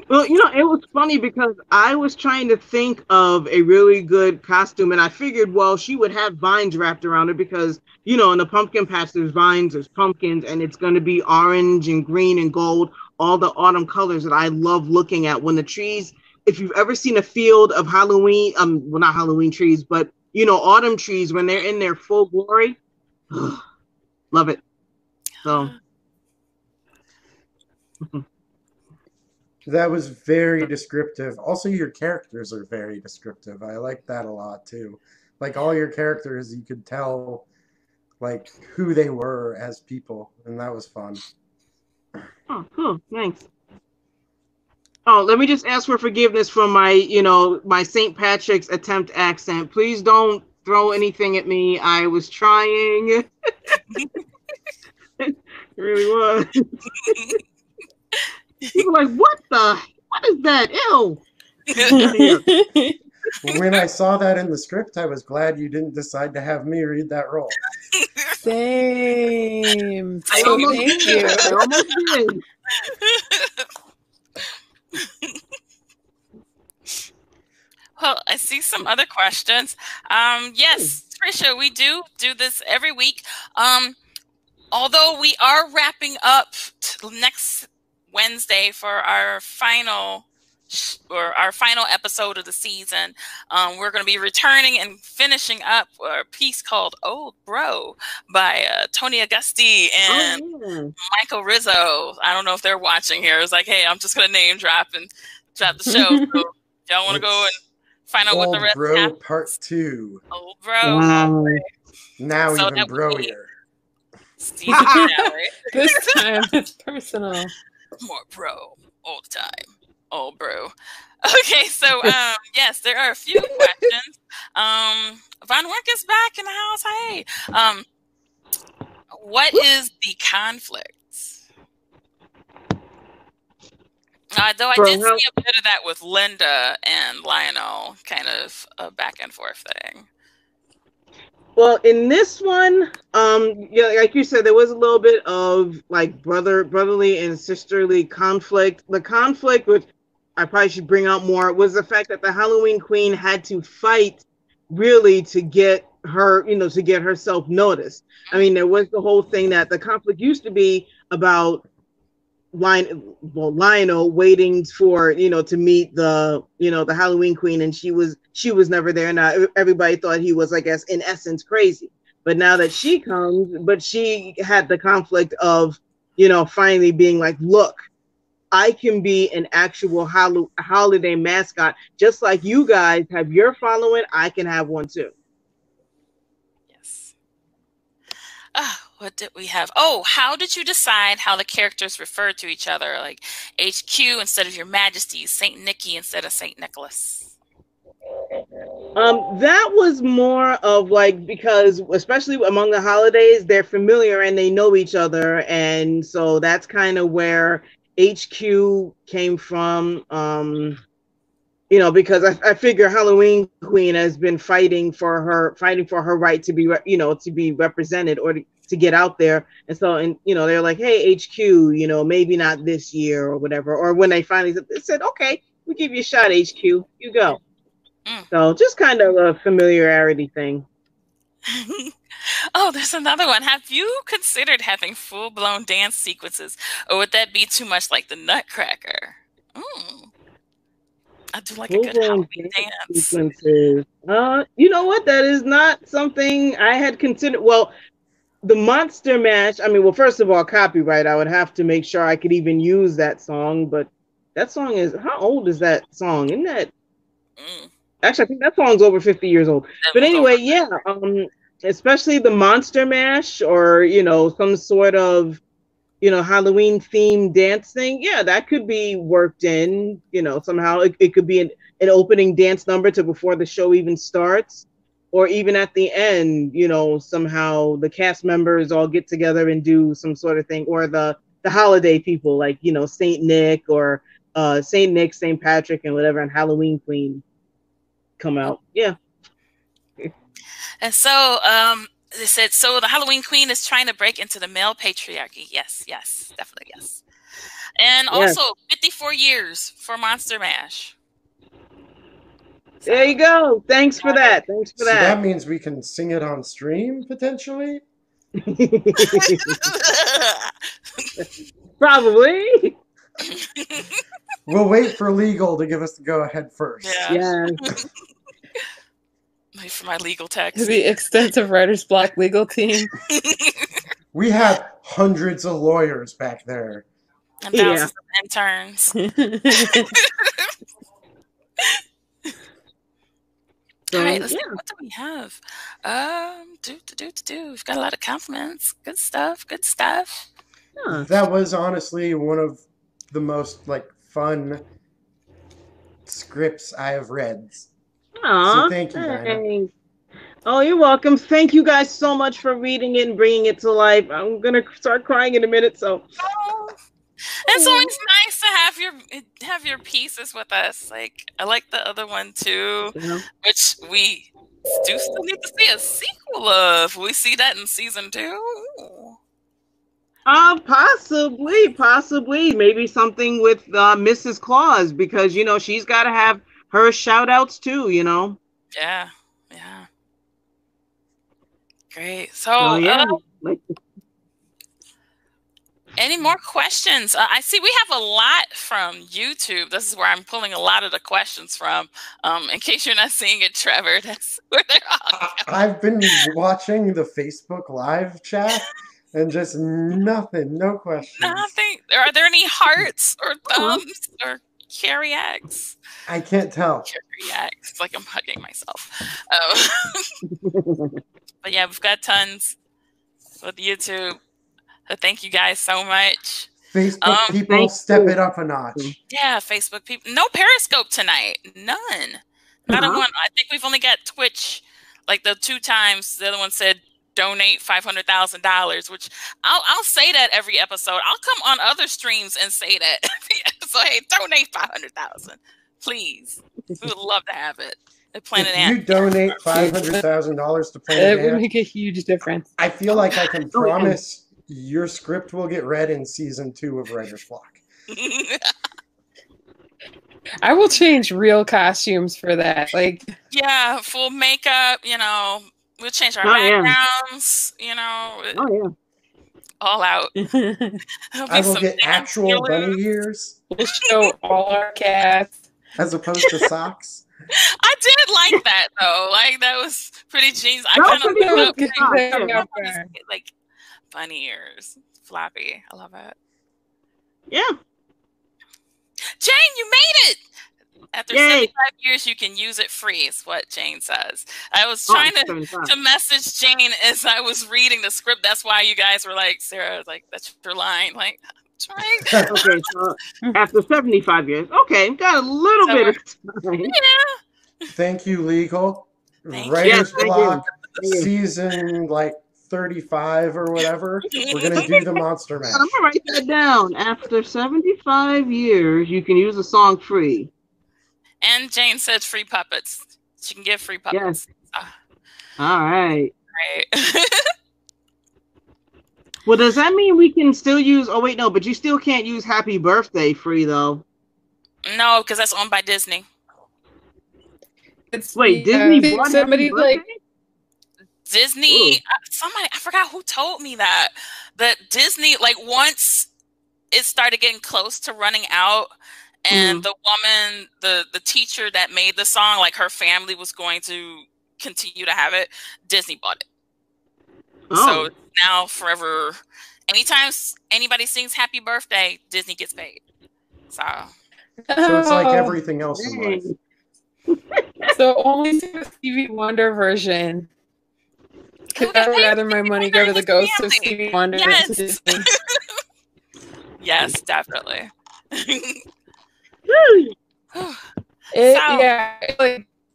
S2: Well, it was funny because I was trying to think of a really good costume, and I figured, well, she would have vines wrapped around her because, in the pumpkin patch, there's vines, there's pumpkins, and it's going to be orange and green and gold, all the autumn colors that I love looking at. When the trees, if you've ever seen a field of Halloween, well, not Halloween trees, but, autumn trees, when they're in their full glory, love it. So.
S4: That was very descriptive. Also, your characters are very descriptive. I like that a lot, too. All your characters, you could tell, who they were as people, and that was fun.
S2: Oh, cool. Thanks. Oh, let me just ask for forgiveness for my, my St. Patrick's attempt accent. Please don't throw anything at me. I was trying. It really was. People are like, what is that? Ew.
S4: When I saw that in the script, I was glad you didn't decide to have me read that role.
S3: Same.
S2: I almost did.
S1: Well, I see some other questions. Yes, Trisha, we do this every week. Although we are wrapping up next Wednesday for our final episode of the season. We're going to be returning and finishing up a piece called Old Bro by Tony Augusti and Michael Rizzo. I don't know if they're watching here. It's like, hey, I'm just going to name drop the show. So y'all want to go and find out what the rest
S4: Bro
S1: happens?
S4: Part 2.
S1: Old Bro.
S2: Wow.
S4: Now so even broier.
S3: This time it's personal.
S1: More bro all the time. Oh, bro. Okay, so yes, there are a few questions. Von Werk is back in the house. Hey, what is the conflict? Though I
S2: For
S1: did
S2: how-
S1: see a bit of that with Linda and Lionel, kind of a back and forth thing.
S2: Well, in this one, yeah, like you said, there was a little bit of like brotherly and sisterly conflict. The conflict, which I probably should bring out more, was the fact that the Halloween Queen had to fight really to get her, to get herself noticed. I mean, there was the whole thing that the conflict used to be about Lionel waiting for to meet the Halloween Queen, and she was never there. Now everybody thought he was, I guess, in essence crazy. But now that she comes, but she had the conflict of finally being like, look, I can be an actual holiday mascot, just like you guys have your following. I can have one too.
S1: Yes. What did we have? Oh, how did you decide how the characters refer to each other? Like HQ instead of Your Majesty, Saint Nicky instead of Saint Nicholas.
S2: That was more of like, because especially among the holidays, they're familiar and they know each other, and so that's kind of where HQ came from. Because I figure Halloween Queen has been fighting for her right to be to be represented, or to get out there. And so, they're like, hey, HQ, maybe not this year or whatever. Or when they finally said, okay, we'll give you a shot, HQ, you go. So just kind of a familiarity thing.
S1: Oh, there's another one. Have you considered having full-blown dance sequences, or would that be too much like the Nutcracker? I do like a good Halloween dance.
S2: Sequences. You know what? That is not something I had considered. Well, the Monster Mash, well, first of all, copyright. I would have to make sure I could even use that song, but that song is, how old is that song? Isn't that... Actually, I think that song's over 50 years old. But anyway, yeah, especially the Monster Mash, or, some sort of, Halloween themed dance thing. Yeah, that could be worked in, somehow. It could be an opening dance number to before the show even starts, or even at the end, somehow the cast members all get together and do some sort of thing, or the holiday people, like, Saint Nick, or Saint Nick, Saint Patrick, and whatever, and Halloween Queen come out. Yeah.
S1: And so they said, so the Halloween Queen is trying to break into the male patriarchy. Yes, definitely yes. And also 54 years for Monster Mash.
S2: So, there you go. Thanks for that. So
S4: that means we can sing it on stream, potentially?
S2: Probably.
S4: We'll wait for legal to give us the go-ahead first.
S2: Yeah.
S1: Wait for my legal text.
S3: The extensive writer's block legal team.
S4: We have hundreds of lawyers back there.
S1: And thousands of interns. All right, let's see. What do we have? We've got a lot of compliments. Good stuff.
S2: Huh.
S4: That was honestly one of the most fun scripts I have read. So thank you, Dinah.
S2: Oh, you're welcome. Thank you guys so much for reading it and bringing it to life. I'm gonna start crying in a minute. So
S1: it's always nice to have your pieces with us. Like, I like the other one too, which we do still need to see a sequel of. Will we see that in season 2?
S2: Possibly. Maybe something with Mrs. Claus, because she's got to have her shout outs too.
S1: Yeah. Great. So, any more questions? I see we have a lot from YouTube. This is where I'm pulling a lot of the questions from. In case you're not seeing it, Trevor, that's where they're all.
S4: I've been watching the Facebook live chat and just nothing, no questions.
S1: Nothing. Are there any hearts or thumbs or carry-acts?
S4: I can't tell.
S1: Carry-acts. It's like I'm hugging myself. But yeah, we've got tons with YouTube. So thank you guys so much.
S4: Facebook people, step it up a notch.
S1: Yeah, Facebook people. No Periscope tonight. None. Not a one. I think we've only got Twitch, like the 2 times. The other one said donate $500,000, which I'll say that every episode. I'll come on other streams and say that every episode. Hey, donate $500,000, please. We would love to have it at Planet Ant.
S4: If you donate $500,000 to Planet Ant,
S3: it would make a huge difference.
S4: I feel like I can promise your script will get read in season 2 of Writer's Block.
S3: I will change real costumes for that. Like,
S1: yeah, full makeup. We'll change our backgrounds. All out.
S4: I will get actual bunny ears.
S3: We'll show all our cats
S4: as opposed to socks.
S1: I did like that though. Like that was pretty genius. I kind of like bunny ears, floppy. I love it.
S2: Yeah.
S1: Jane, you made it! After 75 years, you can use it free, is what Jane says. I was trying to message Jane as I was reading the script. That's why you guys were like, Sarah, like, that's your line. Like, I'm trying.
S2: Okay, so after 75 years. Okay, got a little bit of time.
S1: Yeah.
S4: Thank you, Legal.
S1: Thank
S4: Writer's Block, season, 35 or whatever. We're going to do the Monster Mash.
S2: I'm going to write that down. After 75 years, you can use a song free.
S1: And Jane said free puppets. She can give free puppets.
S2: Yes. All right.
S1: Right.
S2: Well, does that mean we can still use... Oh, wait, no, but you still can't use Happy Birthday free, though.
S1: No, because that's owned by Disney.
S2: Wait, Disney bought
S3: somebody like...
S1: Disney, somebody, I forgot who told me that Disney, once it started getting close to running out and the woman, the teacher that made the song, her family was going to continue to have it, Disney bought it. So it's now forever, anytime anybody sings Happy Birthday, Disney gets paid. So
S4: it's like everything else in life.
S3: So only the Stevie Wonder version. Because I would rather my money go to the ghost of Stevie Wonder than to Disney.
S1: Yes, definitely.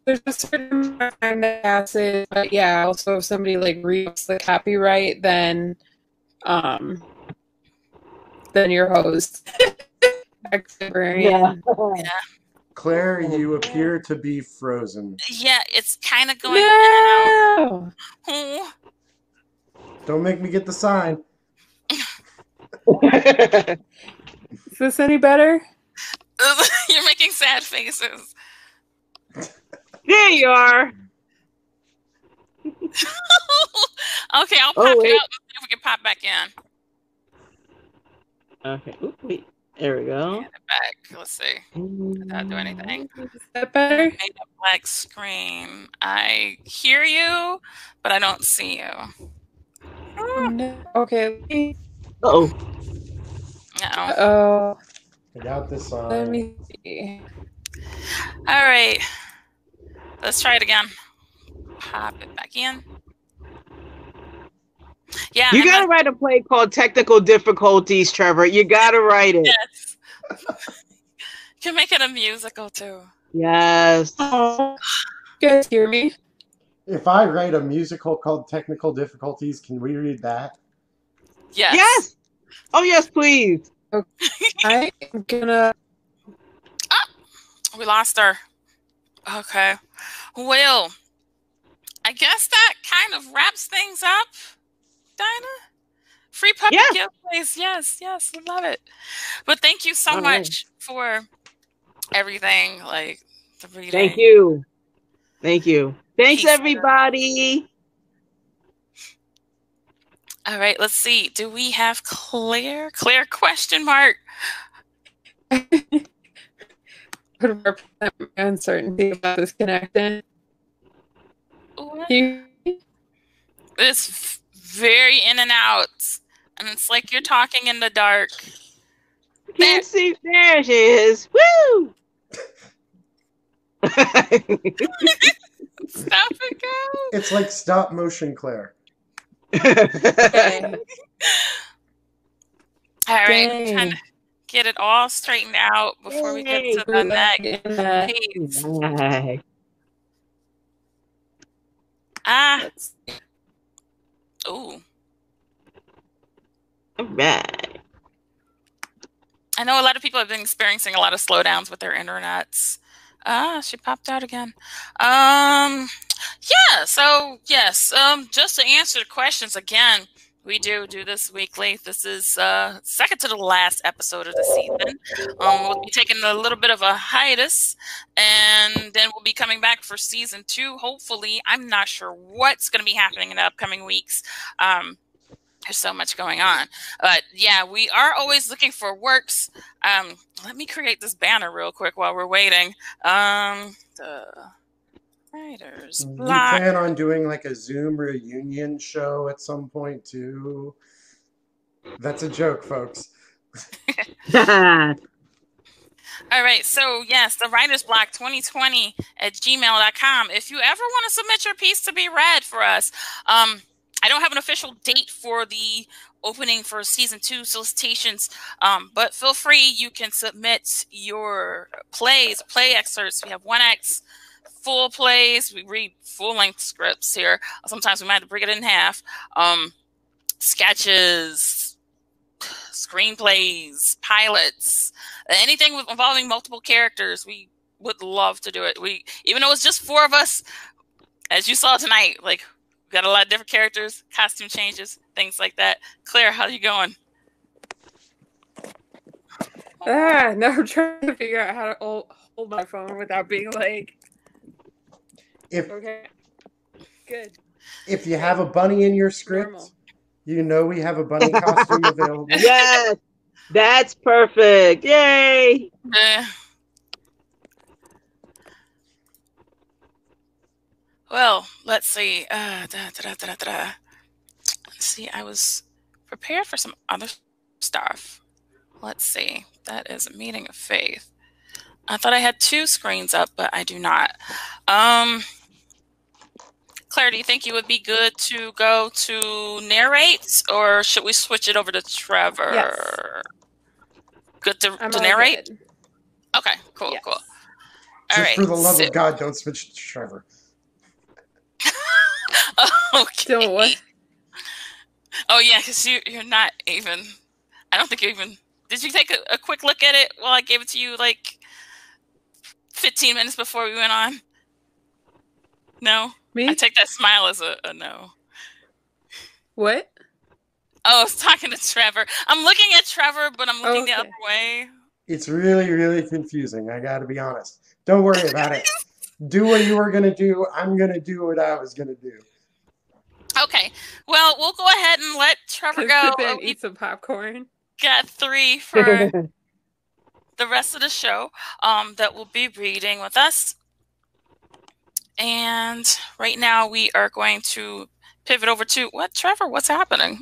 S3: There's a certain amount of time that passes, but yeah, also if somebody re-ups the copyright, then your host.
S1: Yeah.
S4: Claire, you appear to be frozen.
S1: Yeah, it's kind of going in and out. Oh.
S4: Don't make me get the sign.
S3: Is this any better?
S1: You're making sad faces.
S2: There you are.
S1: Okay, I'll pop it out and see if we can pop back in.
S2: Okay. Oop, wait. There we go.
S1: Get it back. Let's see. Did that do anything?
S3: Is that better?
S1: Made a black screen. I hear you, but I don't see you.
S3: No. Okay.
S2: Uh-oh.
S3: Uh-oh.
S4: I got this on.
S3: Let me see.
S1: All right. Let's try it again. Pop it back in. Yeah.
S2: You gotta write a play called Technical Difficulties, Trevor. You gotta write it.
S1: Yes. You can make it a musical too.
S2: Yes.
S3: Oh, you guys hear me?
S4: If I write a musical called Technical Difficulties, can we read that?
S1: Yes.
S2: Yes. Oh yes, please.
S3: Okay. I am gonna.
S1: We lost her. Okay. Well, I guess that kind of wraps things up. Dinah? Free puppy giveaways. Yes, I love it. But thank you so much for everything, the reading.
S2: Thank you. Thanks, everybody.
S1: All right, let's see. Do we have Claire? Claire, question mark.
S3: Could represent my uncertainty about this connection.
S1: It's very in and out, and it's like you're talking in the dark.
S2: Can't see. There she is. Woo!
S1: Stop it, girl.
S4: It's like stop motion, Claire.
S1: All right, I'm trying to get it all straightened out before we get to the next piece. Ooh.
S2: All right.
S1: I know a lot of people have been experiencing a lot of slowdowns with their internets. She popped out again. Yeah, so yes, just to answer the questions again, we do this weekly. This is second to the last episode of the season. We'll be taking a little bit of a hiatus, and then we'll be coming back for season 2. Hopefully, I'm not sure what's going to be happening in the upcoming weeks. There's so much going on. But yeah, we are always looking for works. Let me create this banner real quick while we're waiting. The writers
S4: We
S1: block.
S4: plan on doing like a Zoom reunion show at some point too. That's a joke, folks.
S1: All right, so yes, the writer's block 2020 at gmail.com. If you ever want to submit your piece to be read for us, I don't have an official date for the opening for season 2 solicitations, but feel free. You can submit your plays, play excerpts. We have 1X full plays. We read full-length scripts here. Sometimes we might have to break it in half. Sketches, screenplays, pilots, anything involving multiple characters. We would love to do it. Even though it's just 4 of us, as you saw tonight, like, we got a lot of different characters, costume changes, things like that. Claire, how you going?
S3: No, I'm trying to figure out how to hold my phone without being like, okay, good.
S4: If you have a bunny in your script,
S3: Normal.
S4: you know we have a bunny costume available.
S2: Yes, that's perfect. Yay!
S1: Well, let's see. Let's see, I was prepared for some other stuff. Let's see. That is a meeting of faith. I thought I had 2 screens up, but I do not. Claire, do you think you would be good to go to narrate, or should we switch it over to Trevor?
S3: Yes.
S1: Good to narrate?
S3: Good.
S1: Okay, cool,
S3: Yes.
S1: cool.
S4: Just
S1: All right,
S4: for the love of God, don't switch to Trevor.
S1: Okay.
S3: Don't what?
S1: Oh yeah, because you're not even. I don't think you even. Did you take a quick look at it while I gave it to you like 15 minutes before we went on? No.
S3: Me?
S1: I take that smile as a no.
S3: What?
S1: Oh, I was talking to Trevor. I'm looking at Trevor, but I'm looking the other way.
S4: It's really, really confusing. I got to be honest. Don't worry about it. Do what you were going to do. I'm going to do what I was going to do.
S1: Okay. Well, we'll go ahead and let Trevor go.
S3: Sit there and eat some popcorn.
S1: Got 3 for the rest of the show that will be reading with us. And right now we are going to pivot over to what, Trevor? What's happening?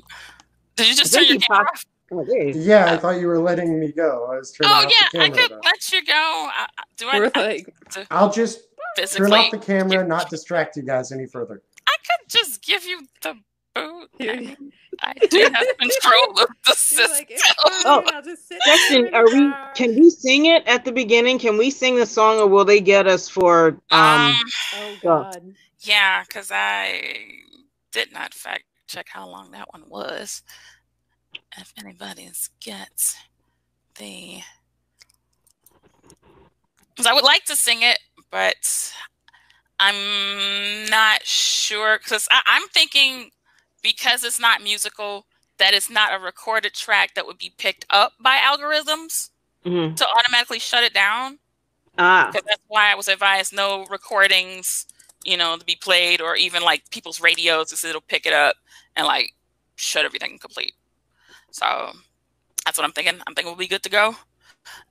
S1: Did you just turn your camera off?
S4: Yeah, I thought you were letting me go. I was turning off the camera.
S1: I could let you go.
S4: I'll just
S1: physically
S4: turn off the camera, not distract you guys any further.
S1: I could just give you the boot. I do have control of the system.
S2: Question: can we sing it at the beginning? Can we sing the song, or will they get us for?
S3: Oh God.
S1: Yeah, because I did not fact check how long that one was. If anybody's gets the, because I would like to sing it, but I'm not sure, because I'm thinking, because it's not musical, that it's not a recorded track that would be picked up by algorithms to automatically shut it down. Because that's why I was advised no recordings, to be played, or even like people's radios, because it'll pick it up and like shut everything complete. So that's what I'm thinking. I'm thinking we'll be good to go.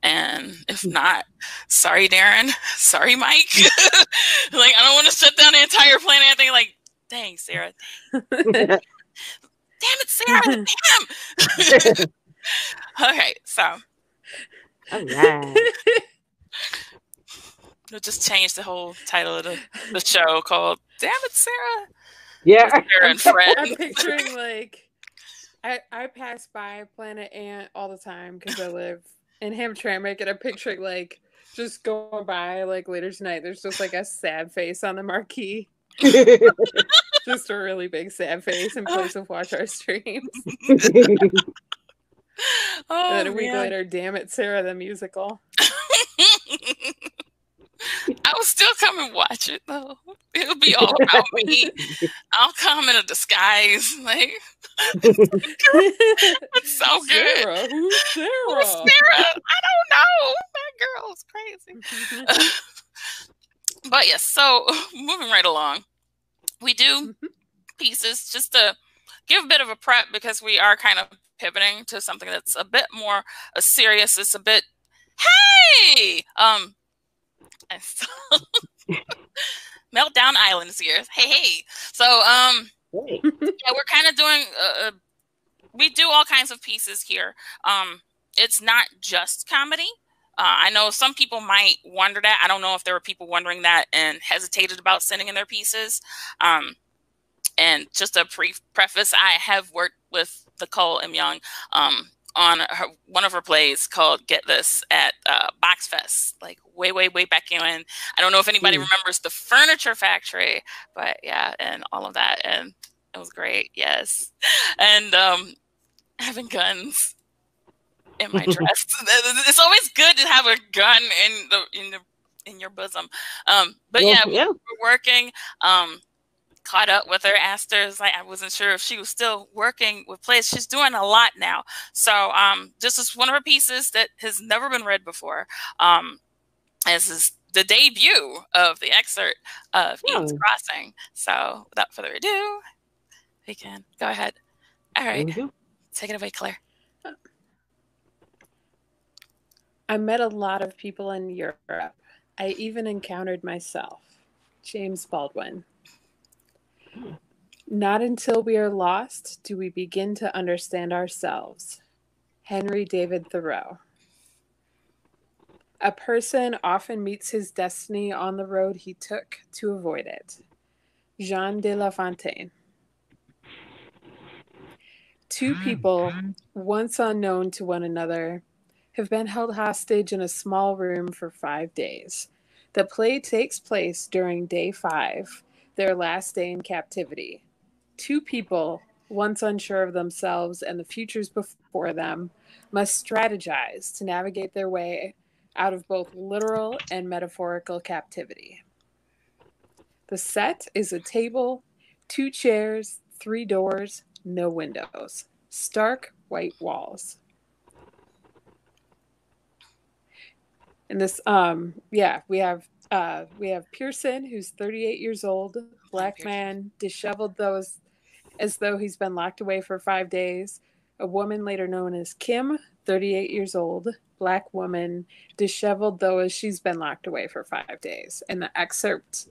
S1: And if not, sorry, Darren. Sorry, Mike. Like, I don't want to shut down the entire Planet Ant thing. Like, dang, Sarah. Damn it, Sarah. Damn. Okay, so.
S2: All right.
S1: We'll just change the whole title of the show called Damn It, Sarah.
S2: Yeah.
S1: Sarah and Fred.
S3: I'm picturing like I pass by Planet Ant all the time because I live in Hamtramck, and I'm picturing like just going by like later tonight. There's just like a sad face on the marquee. Just a really big sad face in place of watch our streams.
S1: Oh,
S3: And then a week
S1: man.
S3: later, damn it, Sarah the musical.
S1: I will still come and watch it though. It'll be all about me. I'll come in a disguise. Like it's so good.
S3: Sarah, who's Sarah?
S1: Who's Sarah? I don't know. That girl is crazy. But yes, so moving right along. We do pieces just to give a bit of a prep because we are kind of pivoting to something that's a bit more serious. It's a bit hey! And so Meltdown Island is here. Hey. So
S2: Hey.
S1: yeah, we're kind of doing we do all kinds of pieces here. It's not just comedy. I know some people might wonder that. I don't know if there were people wondering that and hesitated about sending in their pieces. And just a preface, I have worked with Nicole Young on one of her plays called Get This at Box Fest, like way back in. I don't know if anybody remembers the Furniture Factory, but yeah, and all of that. And it was great. Yes. And having guns in my dress. It's always good to have a gun in your bosom. But yeah, we're working. Caught up with her, asked her, like, I wasn't sure if she was still working with plays. She's doing a lot now. So this is one of her pieces that has never been read before. This is the debut of the excerpt of Eden's Crossing. So without further ado, we can go ahead. All right. Take it away, Claire.
S3: I met a lot of people in Europe. I even encountered myself. James Baldwin. Not until we are lost do we begin to understand ourselves. Henry David Thoreau. A person often meets his destiny on the road he took to avoid it. Jean de La Fontaine. Two people, once unknown to one another, have been held hostage in a small room for 5 days. The play takes place during day 5, their last day in captivity. Two people, once unsure of themselves and the futures before them, must strategize to navigate their way out of both literal and metaphorical captivity. The set is a table, 2 chairs, 3 doors, no windows, stark white walls. And this, we have Pearson, who's 38 years old, black man, disheveled as though he's been locked away for 5 days. A woman later known as Kim, 38 years old, black woman, disheveled though as she's been locked away for 5 days. And the excerpt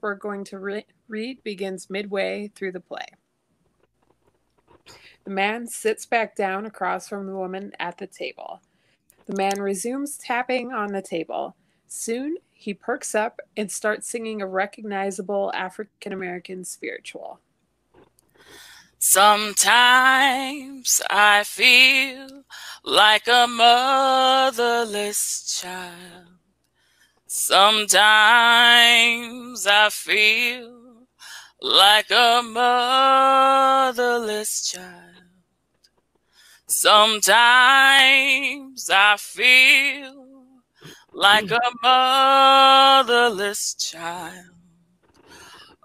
S3: we're going to read begins midway through the play. The man sits back down across from the woman at the table. The man resumes tapping on the table. Soon, he perks up and starts singing a recognizable African-American spiritual.
S1: Sometimes I feel like a motherless child. Sometimes I feel like a motherless child. Sometimes I feel like a motherless child.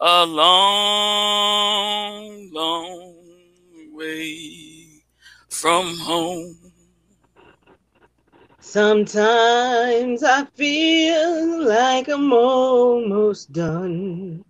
S1: A long, long way from home.
S2: Sometimes I feel like I'm almost done.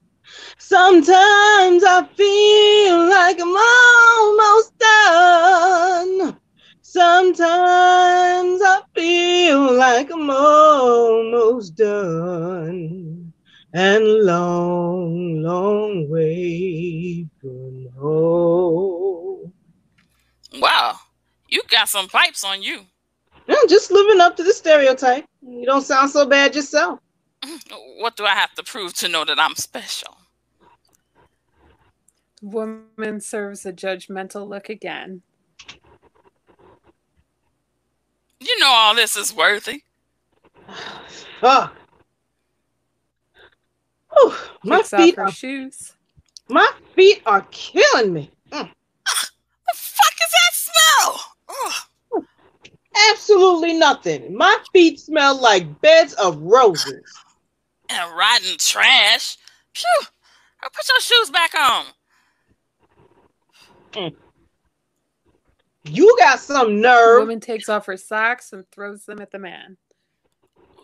S2: Sometimes I feel like I'm almost done. Sometimes I feel like I'm almost done. And long, long way from home.
S1: Wow, you got some pipes on you.
S2: I'm just living up to the stereotype. You don't sound so bad yourself.
S1: What do I have to prove to know that I'm special?
S3: The woman serves a judgmental look again.
S1: You know all this is worthy.
S2: Fuck. My
S3: Kicks off
S2: feet
S3: her
S2: are
S3: shoes.
S2: My feet are killing me.
S1: The fuck is that smell? Ugh.
S2: Absolutely nothing. My feet smell like beds of roses.
S1: And rotten trash. Phew. Put your shoes back on.
S2: You got some
S3: The
S2: nerve.
S3: woman takes off her socks and throws them at the man.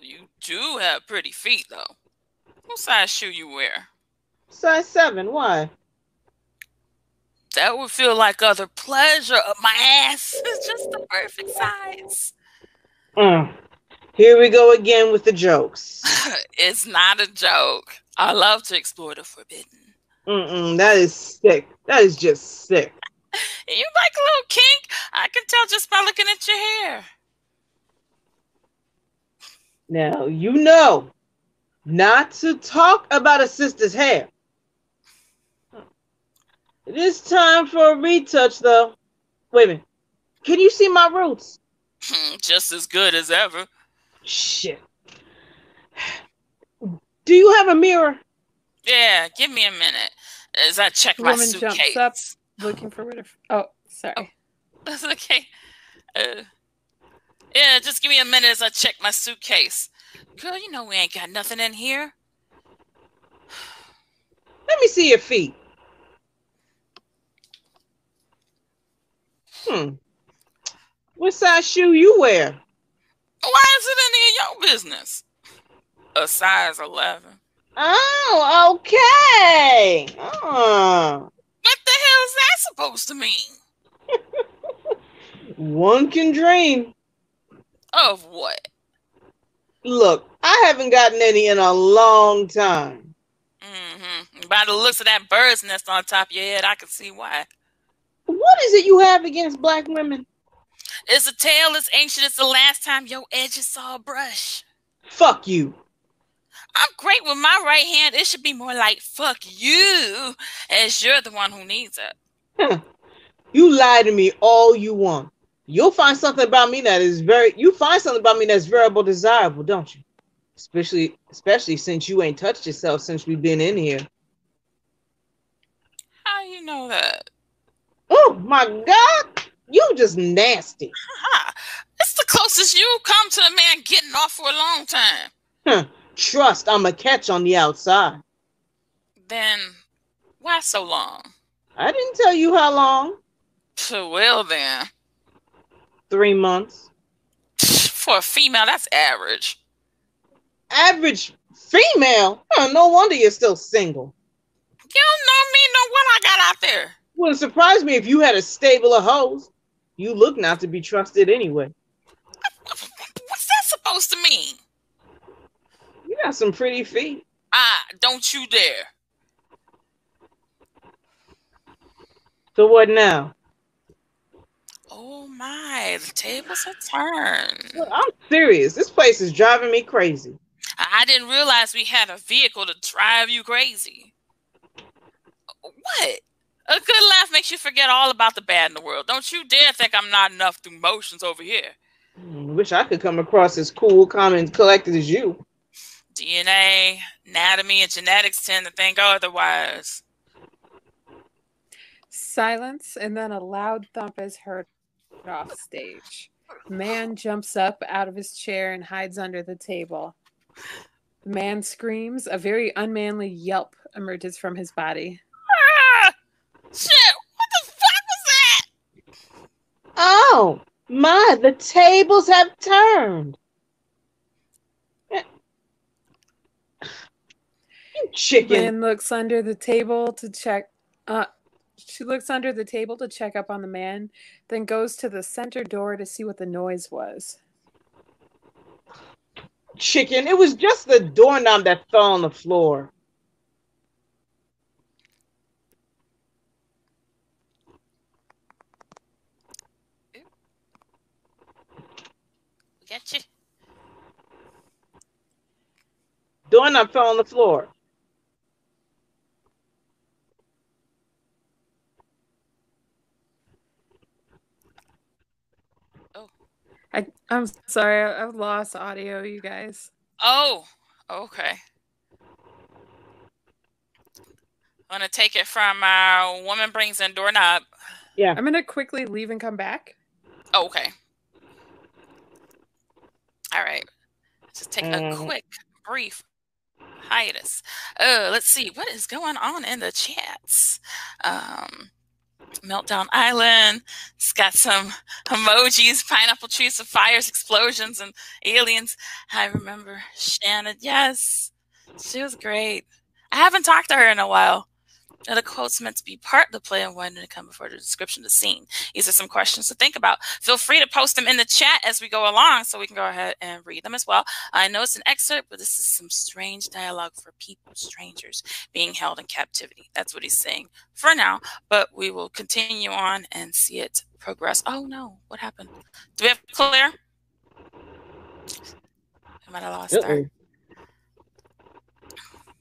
S1: You do have pretty feet, though. What size shoe you wear?
S2: Size 7. Why?
S1: That would feel like other pleasure up my ass. It's just the perfect size.
S2: Here we go again with the jokes.
S1: It's not a joke. I love to explore the forbidden.
S2: That is sick. That is just sick.
S1: You like a little kink? I can tell just by looking at your hair.
S2: Now, you know not to talk about a sister's hair. It is time for a retouch, though. Wait a minute. Can you see my roots?
S1: Just as good as ever.
S2: Shit. Do you have a mirror?
S1: Yeah, give me a minute as I check
S3: The
S1: my
S3: woman
S1: suitcase.
S3: jumps up, looking for where to... Oh, sorry.
S1: Oh, that's okay. Yeah, just give me a minute as I check my suitcase. Girl, you know we ain't got nothing in here.
S2: Let me see your feet. What size shoe you wear?
S1: Why is it any of your business? A size 11.
S2: Oh, okay. Oh.
S1: What the hell is that supposed to mean?
S2: One can dream.
S1: Of what?
S2: Look, I haven't gotten any in a long time.
S1: By the looks of that bird's nest on top of your head, I can see why.
S2: What is it you have against black women?
S1: It's a tale as ancient as the last time your edges saw a brush.
S2: Fuck you.
S1: I'm great with my right hand. It should be more like fuck you, as you're the one who needs it.
S2: You lie to me all you want. You'll find something about me that is variable desirable, don't you? Especially since you ain't touched yourself since we've been in here.
S1: How you know that?
S2: Oh my God, you just nasty.
S1: It's the closest you come to a man getting off for a long time.
S2: Trust I'm a catch on the outside.
S1: Then why so long?
S2: I didn't tell you how long.
S1: Well then.
S2: 3 months.
S1: For a female, that's average.
S2: Average female? No wonder you're still single.
S1: You don't know me, know what I got out there.
S2: Wouldn't surprise me if you had a stable of hoes. You look not to be trusted anyway.
S1: What's that supposed to mean?
S2: You got some pretty feet.
S1: Don't you dare.
S2: So what now?
S1: Oh my, the tables are turned.
S2: Look, I'm serious. This place is driving me crazy.
S1: I didn't realize we had a vehicle to drive you crazy. What? A good laugh makes you forget all about the bad in the world. Don't you dare think I'm not enough through motions over here.
S2: Wish I could come across as cool, calm, and collected as you.
S1: DNA, anatomy, and genetics tend to think otherwise.
S3: Silence, and then a loud thump is heard off stage. The man jumps up out of his chair and hides under the table. The man screams. A very unmanly yelp emerges from his body.
S1: Shit, what the fuck was that?
S2: Oh, my, the tables have turned. You chicken.
S3: Lynn looks under the table to check. She looks under the table to check up on the man, then goes to the center door to see what the noise was.
S2: Chicken, it was just the doorknob that fell on the floor.
S1: Get you.
S2: Doorknob fell on the floor.
S3: I'm sorry, I've lost audio, you guys.
S1: Oh, okay. want to take it from Woman Brings in Doorknob?
S2: Yeah.
S3: I'm going to quickly leave and come back.
S1: Oh, okay. All right. Just take a quick, brief hiatus. Let's see. What is going on in the chats? Meltdown Island. It's got some emojis, pineapple trees of fires, explosions, and aliens. I remember Shannon. Yes, she was great. I haven't talked to her in a while. Are the quotes meant to be part of the play, and why did it come before the description of the scene? These are some questions to think about. Feel free to post them in the chat as we go along so we can go ahead and read them as well. I know it's an excerpt, but this is some strange dialogue for people, strangers, being held in captivity. That's what he's saying for now, but we will continue on and see it progress. Oh, no. What happened? Do we have Claire? I might have lost her.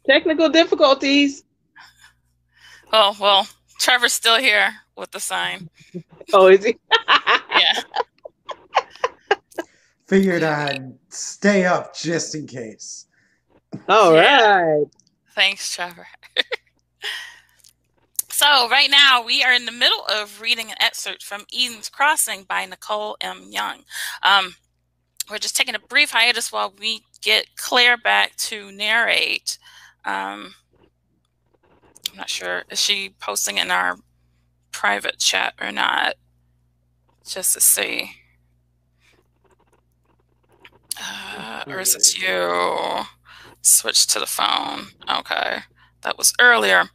S2: Technical difficulties.
S1: Oh, well, Trevor's still here with the sign.
S2: Oh, is he?
S1: Yeah.
S4: Figured I'd stay up just in case.
S2: All right.
S1: Thanks, Trevor. So right now we are in the middle of reading an excerpt from Eden's Crossing by Nicole Young. We're just taking a brief hiatus while we get Claire back to narrate. I'm not sure. Is she posting in our private chat or not? Just to see. Or is it you? Switch to the phone. Okay. That was earlier.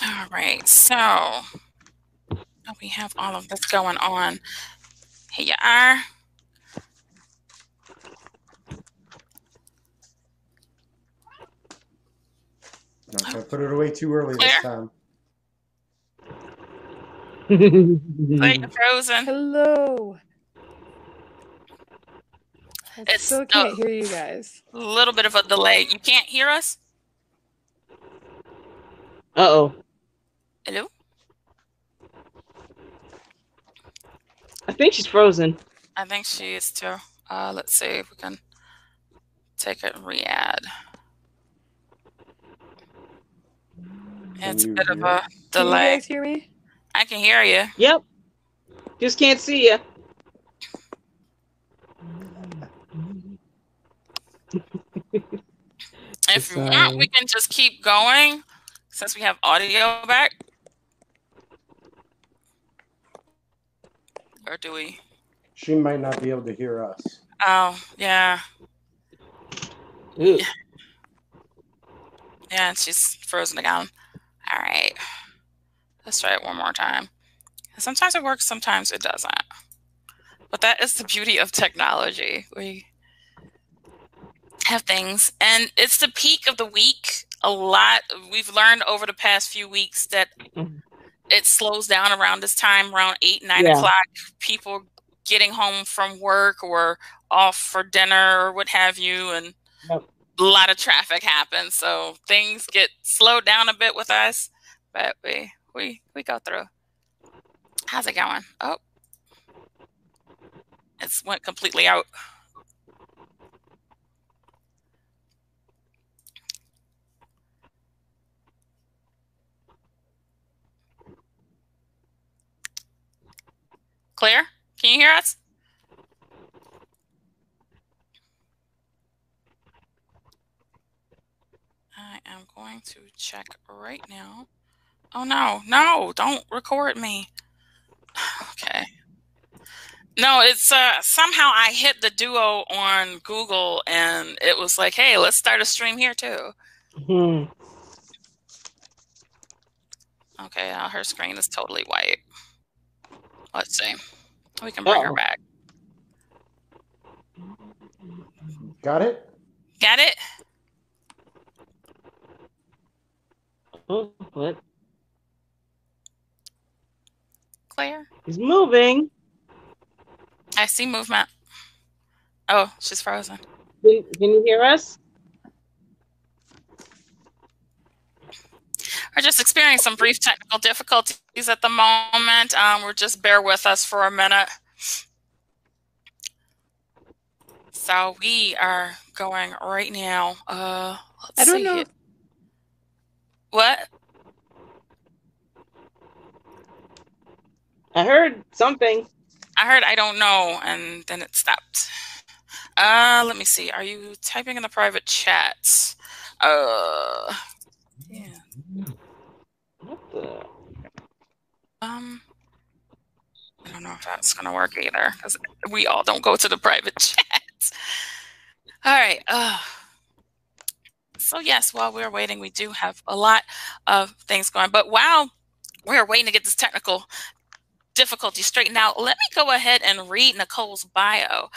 S1: All right. So we have all of this going on. Here you are.
S4: Not gonna put it away too early
S1: Claire?
S4: this time.
S1: Claire, frozen.
S3: Hello. I
S1: It's
S3: still can't hear you guys.
S1: A little bit of a delay. You can't hear us?
S2: Uh-oh.
S1: Hello?
S2: I think she's frozen.
S1: I think she is too. Let's see if we can take it and re-add. It's a bit of a delay.
S3: Can you guys hear me?
S1: I can hear you.
S2: Yep. Just can't see you.
S1: If you want, we can just keep going since we have audio back. Or do we?
S4: She might not be able to hear us.
S1: Oh, yeah.
S2: Ooh.
S1: Yeah, and she's frozen again. All right. Let's try it one more time. Sometimes it works, sometimes it doesn't. But that is the beauty of technology. We have things, and it's the peak of the week. We've learned over the past few weeks that it slows down around this time, around 8, 9 o'clock. People getting home from work or off for dinner or what have you, and a lot of traffic happens. So things get slowed down a bit with us, but we go through. How's it going? Oh, it's went completely out. Claire, can you hear us? I am going to check right now. Oh, no, don't record me. Okay. No, it's somehow I hit the duo on Google and it was like, hey, let's start a stream here too. Okay, now her screen is totally white. Let's see. We can bring her back.
S4: Got it?
S1: Got it?
S2: Oh, what?
S1: Claire?
S2: He's moving.
S1: I see movement. Oh, she's frozen.
S2: Can you hear us?
S1: We're just experiencing some brief technical difficulties at the moment. We're just bear with us for a minute. So we are going right now.
S3: I don't know.
S1: What?
S2: I heard something.
S1: I heard I don't know, and then it stopped. Let me see. Are you typing in the private chat? Yeah.
S2: What the?
S1: I don't know if that's gonna work either, because we all don't go to the private chats. All right. So yes, while we're waiting, we do have a lot of things going. But while we're waiting to get this technical difficulty straightened out, let me go ahead and read Nicole's bio.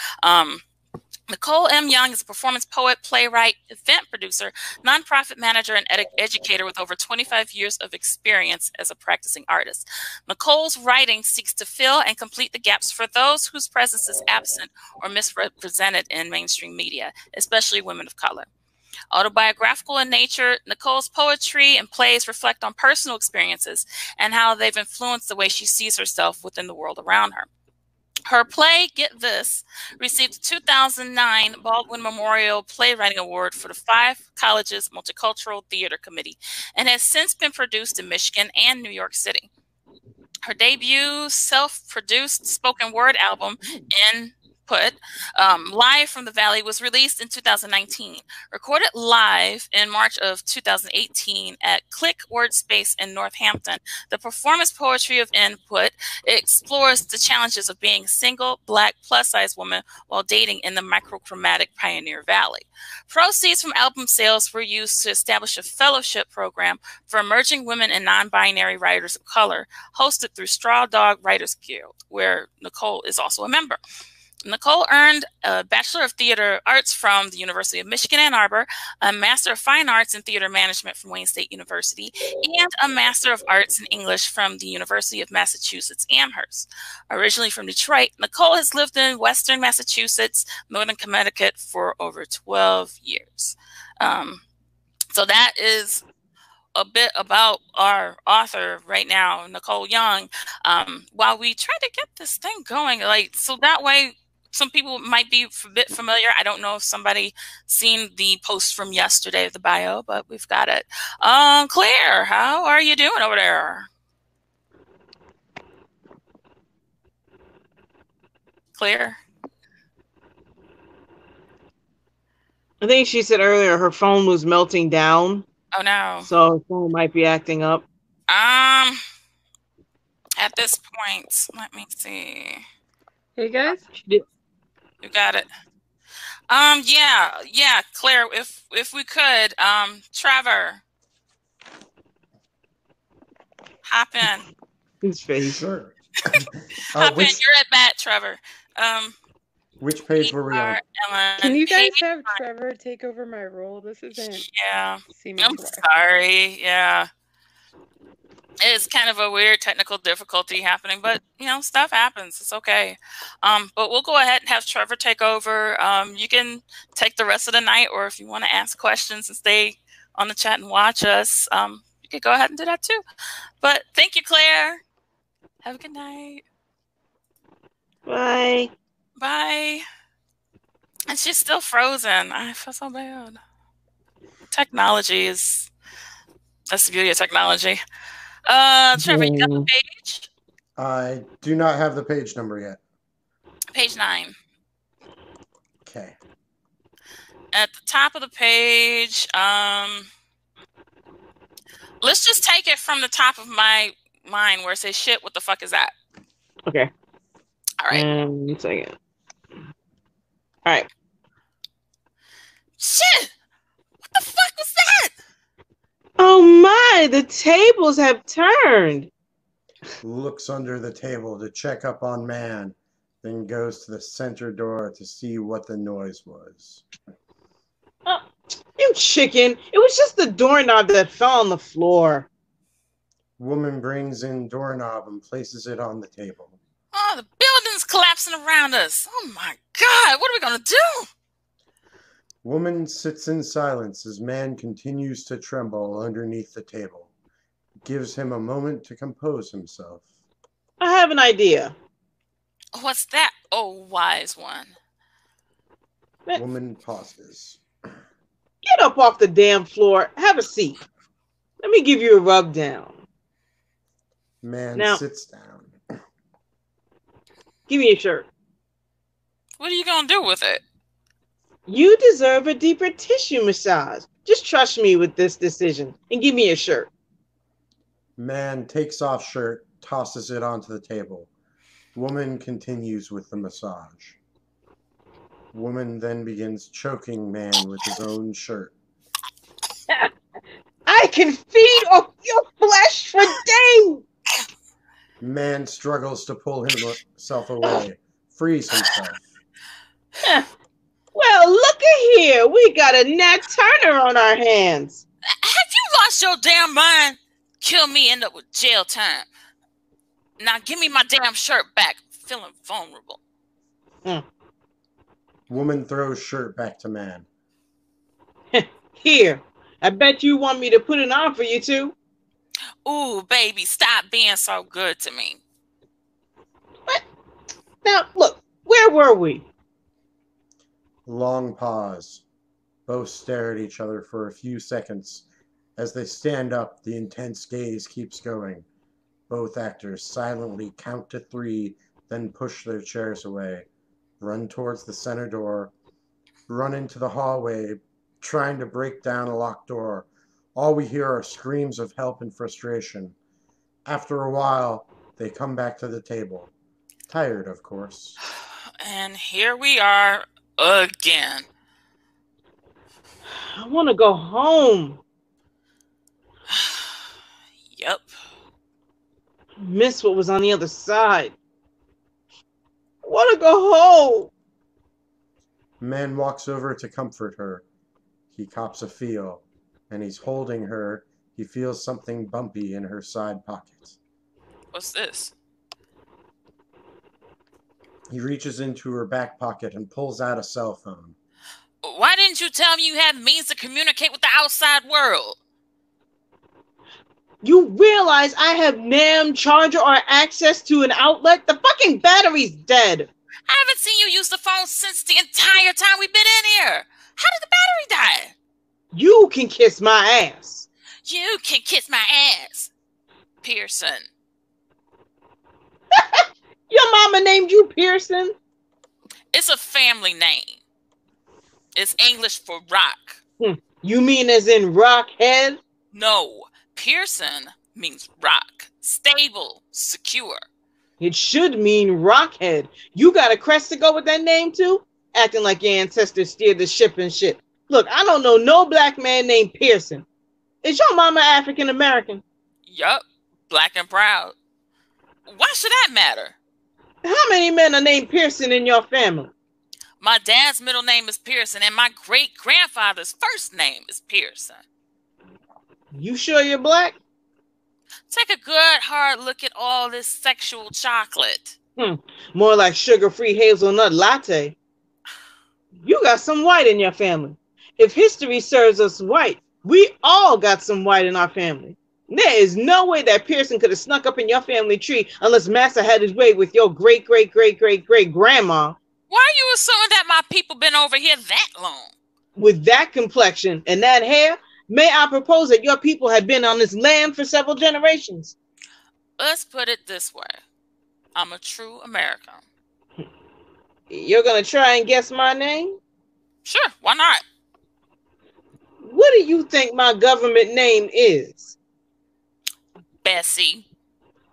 S1: Nicole M. Young is a performance poet, playwright, event producer, nonprofit manager, and educator with over 25 years of experience as a practicing artist. Nicole's writing seeks to fill and complete the gaps for those whose presence is absent or misrepresented in mainstream media, especially women of color. Autobiographical in nature, Nicole's poetry and plays reflect on personal experiences and how they've influenced the way she sees herself within the world around her. Her play, Get This, received the 2009 Baldwin Memorial Playwriting Award for the 5 Colleges Multicultural Theater Committee and has since been produced in Michigan and New York City. Her debut self-produced spoken word album, Input, Live from the Valley, was released in 2019. Recorded live in March of 2018 at Click Wordspace in Northampton, the performance poetry of Input explores the challenges of being a single, Black, plus-size woman while dating in the microchromatic Pioneer Valley. Proceeds from album sales were used to establish a fellowship program for emerging women and non-binary writers of color, hosted through Straw Dog Writers Guild, where Nicole is also a member. Nicole earned a Bachelor of Theater Arts from the University of Michigan, Ann Arbor, a Master of Fine Arts in Theater Management from Wayne State University, and a Master of Arts in English from the University of Massachusetts, Amherst. Originally from Detroit, Nicole has lived in Western Massachusetts, Northern Connecticut for over 12 years. So that is a bit about our author right now, Nicole Young. While we try to get this thing going, so that way some people might be a bit familiar. I don't know if somebody seen the post from yesterday of the bio, but we've got it. Claire, how are you doing over there? Claire?
S2: I think she said earlier her phone was melting down.
S1: Oh no.
S2: So her phone might be acting up.
S1: At this point, let me see.
S3: Hey guys?
S1: You got it. Yeah, Claire, if we could, Trevor, hop in.
S2: His face.
S4: Sure.
S1: Hop in. You're at bat, Trevor.
S4: Which page were we on?
S3: Can you guys have Trevor take over my role? This isn't.
S1: Yeah.
S3: I'm
S1: sorry. Yeah. It's kind of a weird technical difficulty happening, but stuff happens. It's okay. But we'll go ahead and have Trevor take over. You can take the rest of the night, or if you want to ask questions and stay on the chat and watch us, you could go ahead and do that too. But thank you, Claire. Have a good night.
S2: Bye.
S1: Bye. And she's still frozen. I feel so bad. Technology that's the beauty of technology. Trevor, you got the page?
S4: I do not have the page number yet.
S1: Page 9.
S4: Okay.
S1: At the top of the page, let's just take it from the top of mine where it says shit, what the fuck is that?
S2: Okay.
S1: All right.
S2: 1 second. All right.
S1: Shit! What the fuck was that?
S2: Oh my, the tables have turned.
S4: Looks under the table to check up on man, then goes to the center door to see what the noise was.
S2: Oh, you chicken. It was just the doorknob that fell on the floor.
S4: Woman brings in doorknob and places it on the table.
S1: Oh, the building's collapsing around us. Oh my God, what are we gonna do?
S4: Woman sits in silence as man continues to tremble underneath the table. Gives him a moment to compose himself.
S2: I have an idea.
S1: What's that, oh wise one?
S4: Woman pauses.
S2: Get up off the damn floor. Have a seat. Let me give you a rub down.
S4: Man
S2: Now,
S4: sits down.
S2: give me your shirt.
S1: What are you going to do with it?
S2: You deserve a deeper tissue massage. Just trust me with this decision and give me your shirt.
S4: Man takes off shirt, tosses it onto the table. Woman continues with the massage. Woman then begins choking man with his own shirt.
S2: I can feed off your flesh for days.
S4: Man struggles to pull himself away, frees himself.
S2: Well, look at here. We got a Nat Turner on our hands.
S1: Have you lost your damn mind? Kill me, end up with jail time. Now give me my damn shirt back. Feeling vulnerable.
S4: Woman throws shirt back to man.
S2: Here, I bet you want me to put it on for you too.
S1: Ooh, baby, stop being so good to me.
S2: What? Now, look, where were we?
S4: Long pause. Both stare at each other for a few seconds. As they stand up, the intense gaze keeps going. Both actors silently count to 3, then push their chairs away, run towards the center door, run into the hallway, trying to break down a locked door. All we hear are screams of help and frustration. After a while, they come back to the table. Tired, of course.
S1: And here we are again.
S2: I want to go home.
S1: Yep.
S2: Miss what was on the other side. I want to go home.
S4: Man walks over to comfort her. He cops a feel, and he's holding her. He feels something bumpy in her side pocket.
S1: What's this?
S4: He reaches into her back pocket and pulls out a cell phone.
S1: Why didn't you tell me you had means to communicate with the outside world?
S2: You realize I have NAM charger or access to an outlet? The fucking battery's dead.
S1: I haven't seen you use the phone since the entire time we've been in here. How did the battery die?
S2: You can kiss my ass.
S1: You can kiss my ass. Pearson.
S2: Your mama named you Pearson?
S1: It's a family name. It's English for rock.
S2: You mean as in Rockhead?
S1: No. Pearson means rock. Stable. Secure.
S2: It should mean Rockhead. You got a crest to go with that name too? Acting like your ancestors steered the ship and shit. Look, I don't know no black man named Pearson. Is your mama African American?
S1: Yup. Black and proud. Why should that matter?
S2: How many men are named Pearson in your family?
S1: My dad's middle name is Pearson, and my great-grandfather's first name is Pearson.
S2: You sure you're black?
S1: Take a good hard look at all this sexual chocolate.
S2: More like sugar-free hazelnut latte. You got some white in your family. If history serves us white, we all got some white in our family. There is no way that Pearson could have snuck up in your family tree unless Massa had his way with your great-great-great-great-great-grandma.
S1: Why are you assuming that my people been over here that long?
S2: With that complexion and that hair, may I propose that your people have been on this land for several generations?
S1: Let's put it this way. I'm a true American.
S2: You're going to try and guess my name?
S1: Sure, why not?
S2: What do you think my government name is?
S1: Bessie.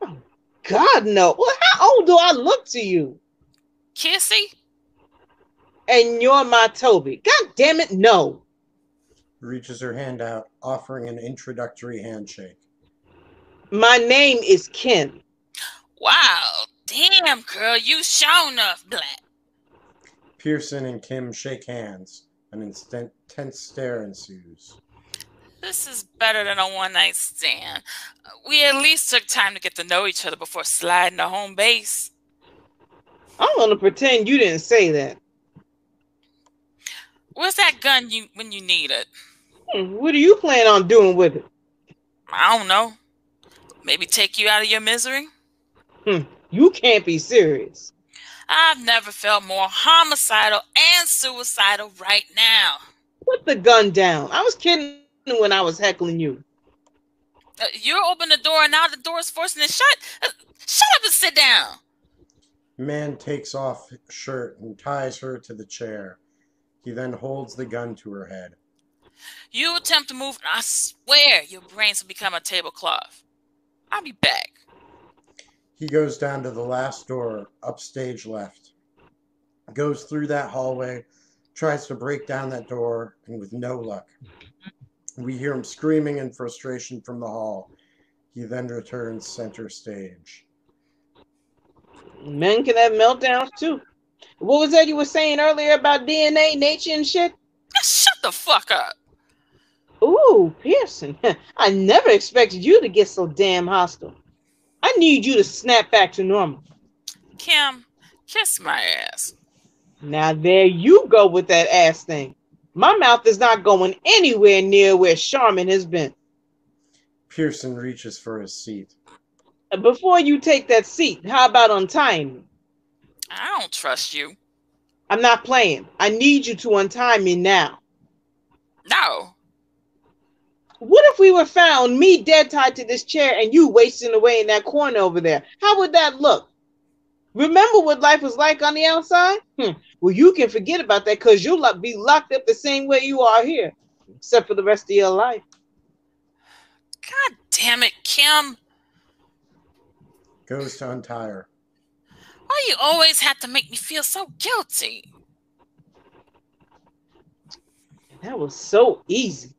S2: Oh, God, no. Well, how old do I look to you?
S1: Kissy?
S2: And you're my Toby. God damn it, no.
S4: Reaches her hand out, offering an introductory handshake.
S2: My name is Ken.
S1: Wow, damn, girl, you sure enough black.
S4: Pearson and Kim shake hands. An intense stare ensues.
S1: This is better than a one-night stand. We at least took time to get to know each other before sliding to home base.
S2: I'm going to pretend you didn't say that.
S1: Where's that gun when you need it?
S2: What do you plan on doing with it?
S1: I don't know. Maybe take you out of your misery?
S2: You can't be serious.
S1: I've never felt more homicidal and suicidal right now.
S2: Put the gun down. I was kidding when I was heckling you.
S1: You open the door and now the door is forcing it shut. Shut up and sit down.
S4: Man takes off his shirt and ties her to the chair. He then holds the gun to her head.
S1: You attempt to move, and I swear your brains will become a tablecloth. I'll be back.
S4: He goes down to the last door, upstage left. Goes through that hallway, tries to break down that door, and with no luck. We hear him screaming in frustration from the hall. He then returns center stage.
S2: Men can have meltdowns too. What was that you were saying earlier about DNA, nature, and shit?
S1: Shut the fuck up.
S2: Ooh, Pearson. I never expected you to get so damn hostile. I need you to snap back to normal.
S1: Kim, kiss my ass.
S2: Now there you go with that ass thing. My mouth is not going anywhere near where Charmin has been.
S4: Pearson reaches for his seat.
S2: Before you take that seat, how about untying me?
S1: I don't trust you.
S2: I'm not playing. I need you to untie me now.
S1: No.
S2: What if we were found, me dead tied to this chair and you wasting away in that corner over there? How would that look? Remember what life was like on the outside? Well, you can forget about that because you'll be locked up the same way you are here, except for the rest of your life.
S1: God damn it, Kim.
S4: Goes to untie her.
S1: Why you always have to make me feel so guilty?
S2: That was so easy.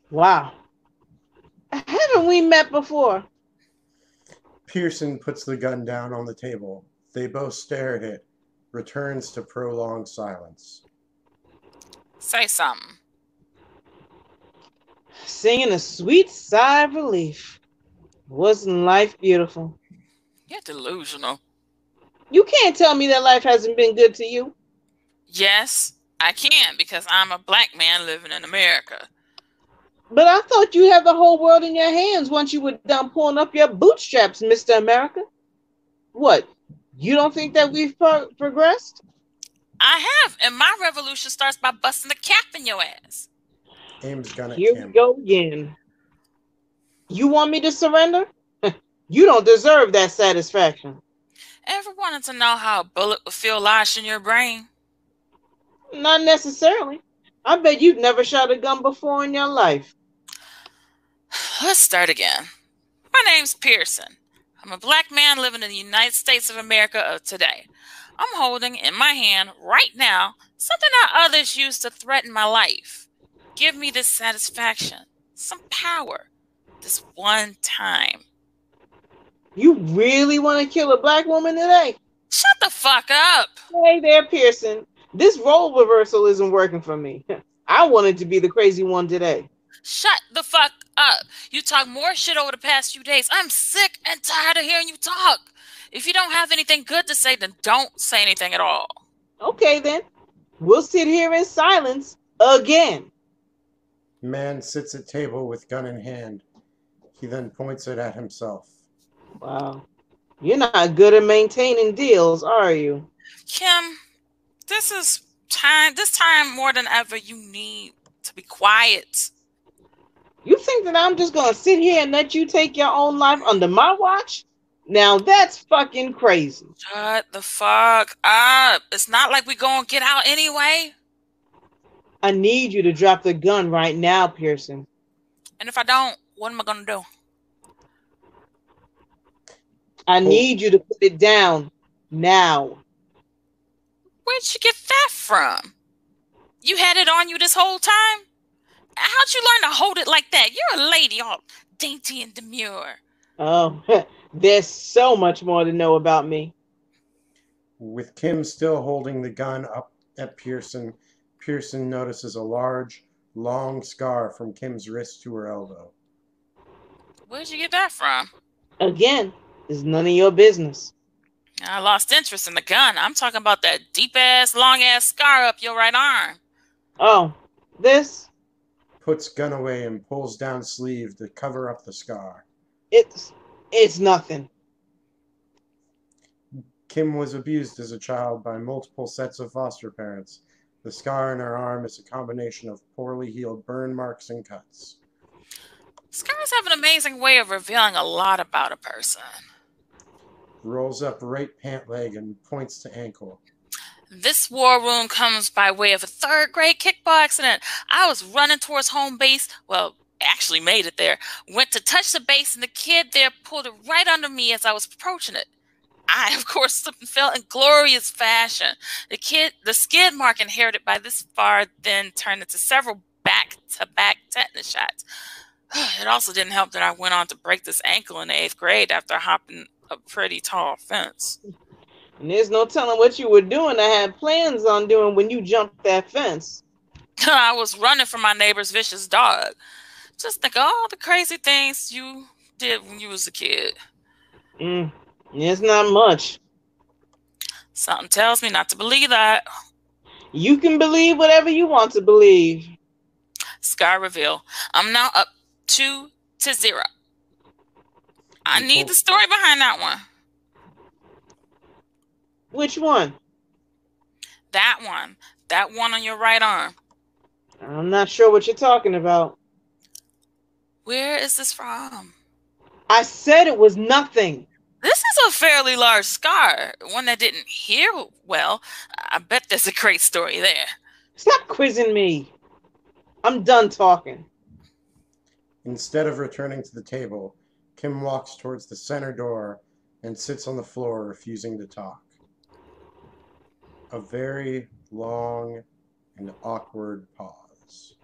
S2: Wow. Haven't we met before?
S4: Pearson puts the gun down on the table. They both stare at it. Returns to prolonged silence.
S1: Say something.
S2: Singing a sweet sigh of relief. Wasn't life beautiful?
S1: You're delusional.
S2: You can't tell me that life hasn't been good to you.
S1: Yes, I can because I'm a black man living in America.
S2: But I thought you had the whole world in your hands once you were done pulling up your bootstraps, Mr. America. What? You don't think that we've progressed?
S1: I have, and my revolution starts by busting the cap in your ass.
S4: Aims gun at
S2: Here
S4: Kim.
S2: we go again. You want me to surrender? You don't deserve that satisfaction.
S1: Ever wanted to know how a bullet would feel lodged in your brain?
S2: Not necessarily. I bet you've never shot a gun before in your life.
S1: Let's start again. My name's Pearson. I'm a black man living in the United States of America of today. I'm holding in my hand right now something that others use to threaten my life. Give me this satisfaction, some power, this one time.
S2: You really want to kill a black woman today?
S1: Shut the fuck up.
S2: Hey there, Pearson. This role reversal isn't working for me. I wanted to be the crazy one today.
S1: Shut the fuck up. You talk more shit over the past few days. I'm sick and tired of hearing you talk. If you don't have anything good to say, then don't say anything at all.
S2: Okay, then. We'll sit here in silence again.
S4: Man sits at table with gun in hand. He then points it at himself.
S2: Wow. You're not good at maintaining deals, are you?
S1: Kim, this time more than ever, you need to be quiet.
S2: You think that I'm just going to sit here and let you take your own life under my watch? Now that's fucking crazy.
S1: Shut the fuck up. It's not like we gonna get out anyway.
S2: I need you to drop the gun right now, Pearson.
S1: And if I don't, what am I gonna do?
S2: I need you to put it down now.
S1: Where'd you get that from? You had it on you this whole time? How'd you learn to hold it like that? You're a lady, all dainty and demure.
S2: Oh, there's so much more to know about me.
S4: With Kim still holding the gun up at Pearson, Pearson notices a large, long scar from Kim's wrist to her elbow.
S1: Where'd you get that from?
S2: Again, it's none of your business.
S1: I lost interest in the gun. I'm talking about that deep-ass, long-ass scar up your right arm.
S2: Oh, this?
S4: Puts gun away and pulls down sleeve to cover up the scar.
S2: It's nothing.
S4: Kim was abused as a child by multiple sets of foster parents. The scar on her arm is a combination of poorly healed burn marks and cuts.
S1: Scars have an amazing way of revealing a lot about a person.
S4: Rolls up right pant leg and points to ankle.
S1: This war wound comes by way of a third-grade kickball accident. I was running towards home base. Well, actually made it there. Went to touch the base, and the kid there pulled it right under me as I was approaching it. I, of course, slipped and fell in glorious fashion. The skid mark inherited by this far then turned into several back-to-back tetanus shots. It also didn't help that I went on to break this ankle in the 8th grade after hopping a pretty tall fence.
S2: And there's no telling what you were doing. I had plans on doing when you jumped that fence.
S1: I was running from my neighbor's vicious dog. Just think of all the crazy things you did when you was a kid.
S2: It's not much.
S1: Something tells me not to believe that.
S2: You can believe whatever you want to believe.
S1: Scar reveal. I'm now up 2-0. I need the story behind that one.
S2: Which one?
S1: That one. That one on your right arm.
S2: I'm not sure what you're talking about.
S1: Where is this from?
S2: I said it was nothing.
S1: This is a fairly large scar. One that didn't hear well. I bet there's a great story there.
S2: Stop quizzing me. I'm done talking.
S4: Instead of returning to the table, Kim walks towards the center door and sits on the floor, refusing to talk. A very long and awkward pause.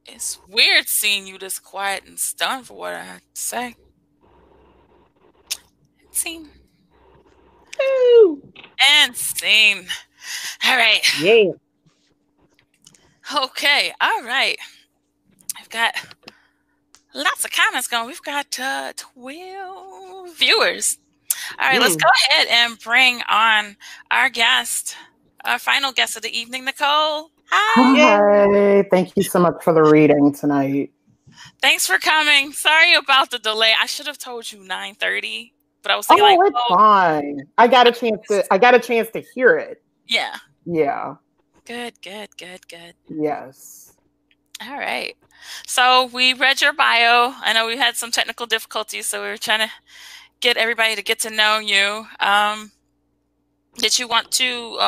S1: It's weird seeing you this quiet and stunned for what I had to say. Scene.
S2: Ooh.
S1: And scene. All right.
S2: Yeah.
S1: Okay. All right. I've got lots of comments going. We've got 12 viewers. All right. Let's go ahead and bring on our guest, our final guest of the evening, Nicole.
S5: Hi. Thank you so much for the reading tonight.
S1: Thanks for coming. Sorry about the delay. I should have told you 9:30, but I was thinking
S5: it's fine. I got a chance to hear it.
S1: Yeah.
S5: Yeah.
S1: Good.
S5: Yes.
S1: All right. So we read your bio. I know we had some technical difficulties, so we were trying to get everybody to get to know you. Did you want to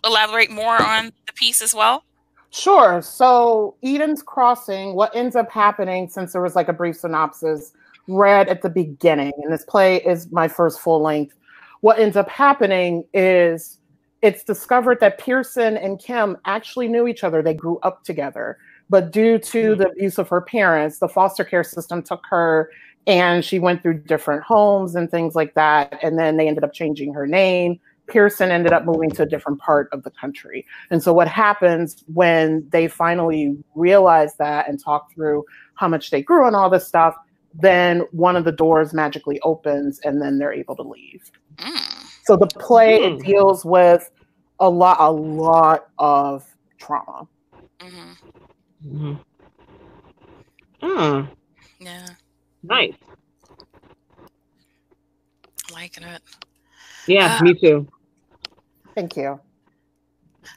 S1: elaborate more on the piece as well?
S5: Sure. So Eden's Crossing, what ends up happening, since there was like a brief synopsis read at the beginning, and this play is my first full length, what ends up happening is it's discovered that Pearson and Kim actually knew each other. They grew up together. But due to the abuse of her parents, the foster care system took her and she went through different homes and things like that. And then they ended up changing her name. Pearson ended up moving to a different part of the country. And so what happens when they finally realize that and talk through how much they grew and all this stuff, then one of the doors magically opens and then they're able to leave. So the play it deals with a lot of trauma.
S1: Yeah.
S2: Nice.
S1: Liking it.
S2: Yeah, me too.
S5: Thank you.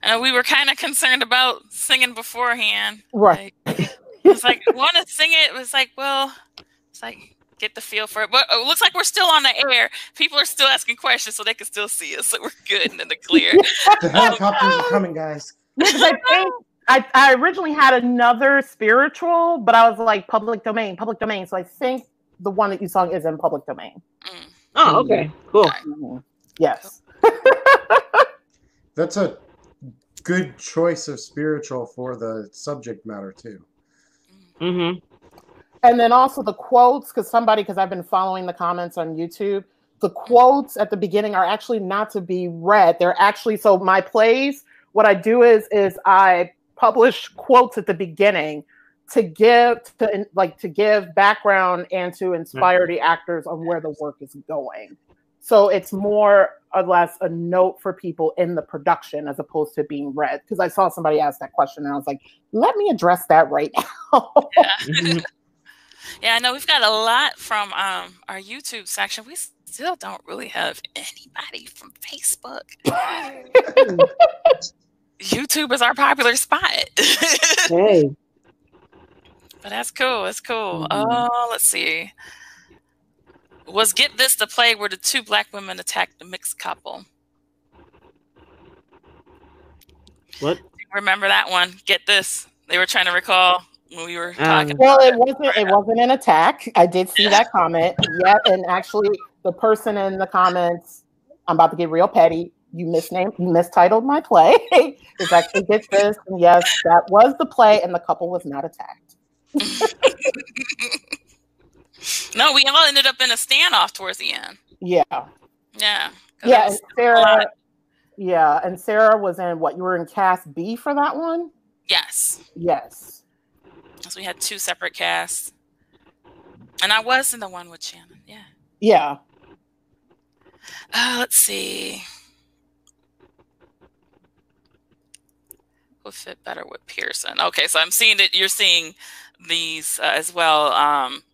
S1: And we were kind of concerned about singing beforehand.
S5: Right.
S1: It's like, want to sing it? It was like, well, it's like, get the feel for it. But it looks like we're still on the air. People are still asking questions, so they can still see us. So we're good and in the clear.
S4: The helicopters are coming, guys.
S5: Because I think I originally had another spiritual, but I was like, public domain. So I think the one that you sung is in public domain.
S2: Oh, okay. Cool.
S5: Yes.
S4: That's a good choice of spiritual for the subject matter, too.
S5: And then also the quotes, because I've been following the comments on YouTube, the quotes at the beginning are actually not to be read. They're actually, so my plays, what I do is I publish quotes at the beginning to give background and to inspire the actors on where the work is going. So it's more or less a note for people in the production as opposed to being read. Because I saw somebody ask that question and I was like, let me address that right now.
S1: Yeah, I know we've got a lot from our YouTube section. We still don't really have anybody from Facebook. YouTube is our popular spot.
S2: Hey.
S1: But that's cool. It's cool.
S2: Mhm.
S1: Let's see. Was Get This the play where the two black women attacked the mixed couple?
S2: What?
S1: Remember that one? Get This. They were trying to recall when we were talking.
S5: Well, it wasn't an attack. I did see that comment. Yeah, and actually, the person in the comments, I'm about to get real petty. You mistitled my play. It's actually Get This, and yes, that was the play, and the couple was not attacked.
S1: No, we all ended up in a standoff towards the end.
S5: Yeah.
S1: Yeah.
S5: Yeah, and Sarah. Yeah, and Sarah was in what? You were in cast B for that one?
S1: Yes.
S5: Yes.
S1: So we had two separate casts. And I was in the one with Shannon. Yeah.
S5: Yeah.
S1: Let's see. Who fit better with Pearson? Okay, so I'm seeing that you're seeing these as well.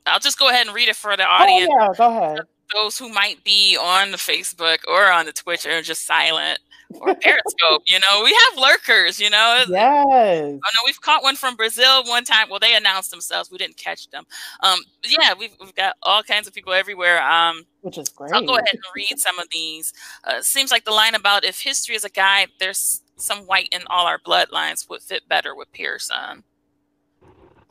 S1: I'll just go ahead and read it for the audience.
S5: Oh, yeah, go ahead.
S1: Those who might be on the Facebook or on the Twitch are just silent, or Periscope. You know, we have lurkers. You know.
S5: Yes.
S1: Oh no, we've caught one from Brazil one time. Well, they announced themselves. We didn't catch them. Yeah, we've got all kinds of people everywhere.
S5: Which is great.
S1: So I'll go ahead and read some of these. Seems like the line about if history is a guide, there's some white in all our bloodlines would fit better with Pearson.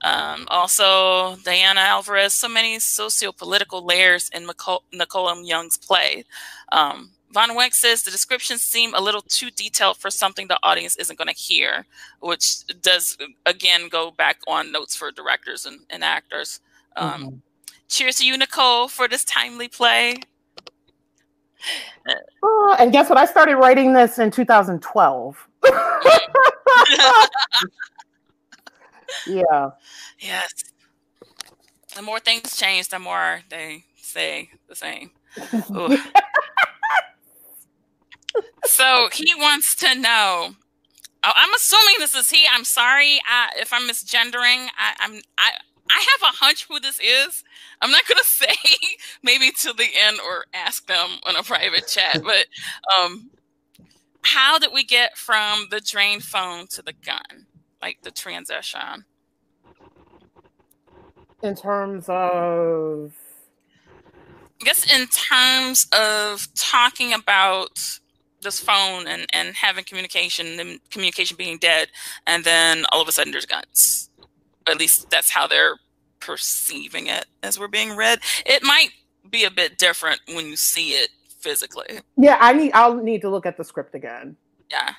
S1: Also, Diana Alvarez, so many socio-political layers in Nicole Young's play. Von Weck says the descriptions seem a little too detailed for something the audience isn't going to hear, which does, again, go back on notes for directors and actors. Cheers to you, Nicole, for this timely play.
S5: And guess what? I started writing this in 2012. Yeah.
S1: Yes. The more things change, the more they stay the same. So he wants to know. I'm assuming this is he. I'm sorry if I'm misgendering. I have a hunch who this is. I'm not gonna say maybe till the end or ask them on a private chat. But how did we get from the drain phone to the gun? Like the transition.
S5: In terms of,
S1: I guess in terms of talking about this phone and having communication, and communication being dead, and then all of a sudden there's guns. At least that's how they're perceiving it as we're being read. It might be a bit different when you see it physically.
S5: Yeah, I'll need to look at the script again.
S1: Yeah.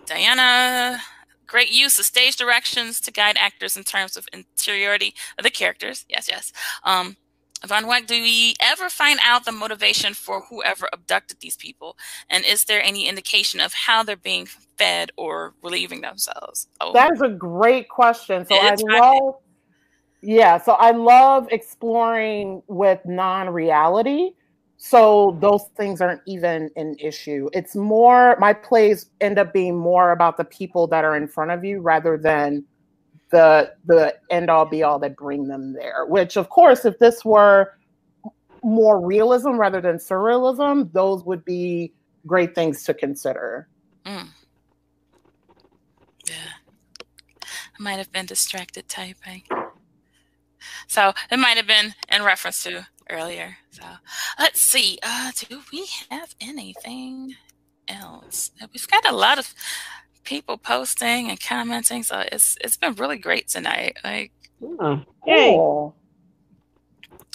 S1: Diana, great use of stage directions to guide actors in terms of interiority of the characters. Yes, yes. Von Weck, do we ever find out the motivation for whoever abducted these people? And is there any indication of how they're being fed or relieving themselves? Oh.
S5: That is a great question. So I love exploring with non-reality. So those things aren't even an issue. It's more, my plays end up being more about the people that are in front of you rather than the end all be all that bring them there, which of course, if this were more realism rather than surrealism, those would be great things to consider.
S1: Yeah. I might have been distracted typing. So it might have been in reference to earlier. So let's see. Do we have anything else? We've got a lot of people posting and commenting, so it's been really great tonight. Like,
S5: Cool.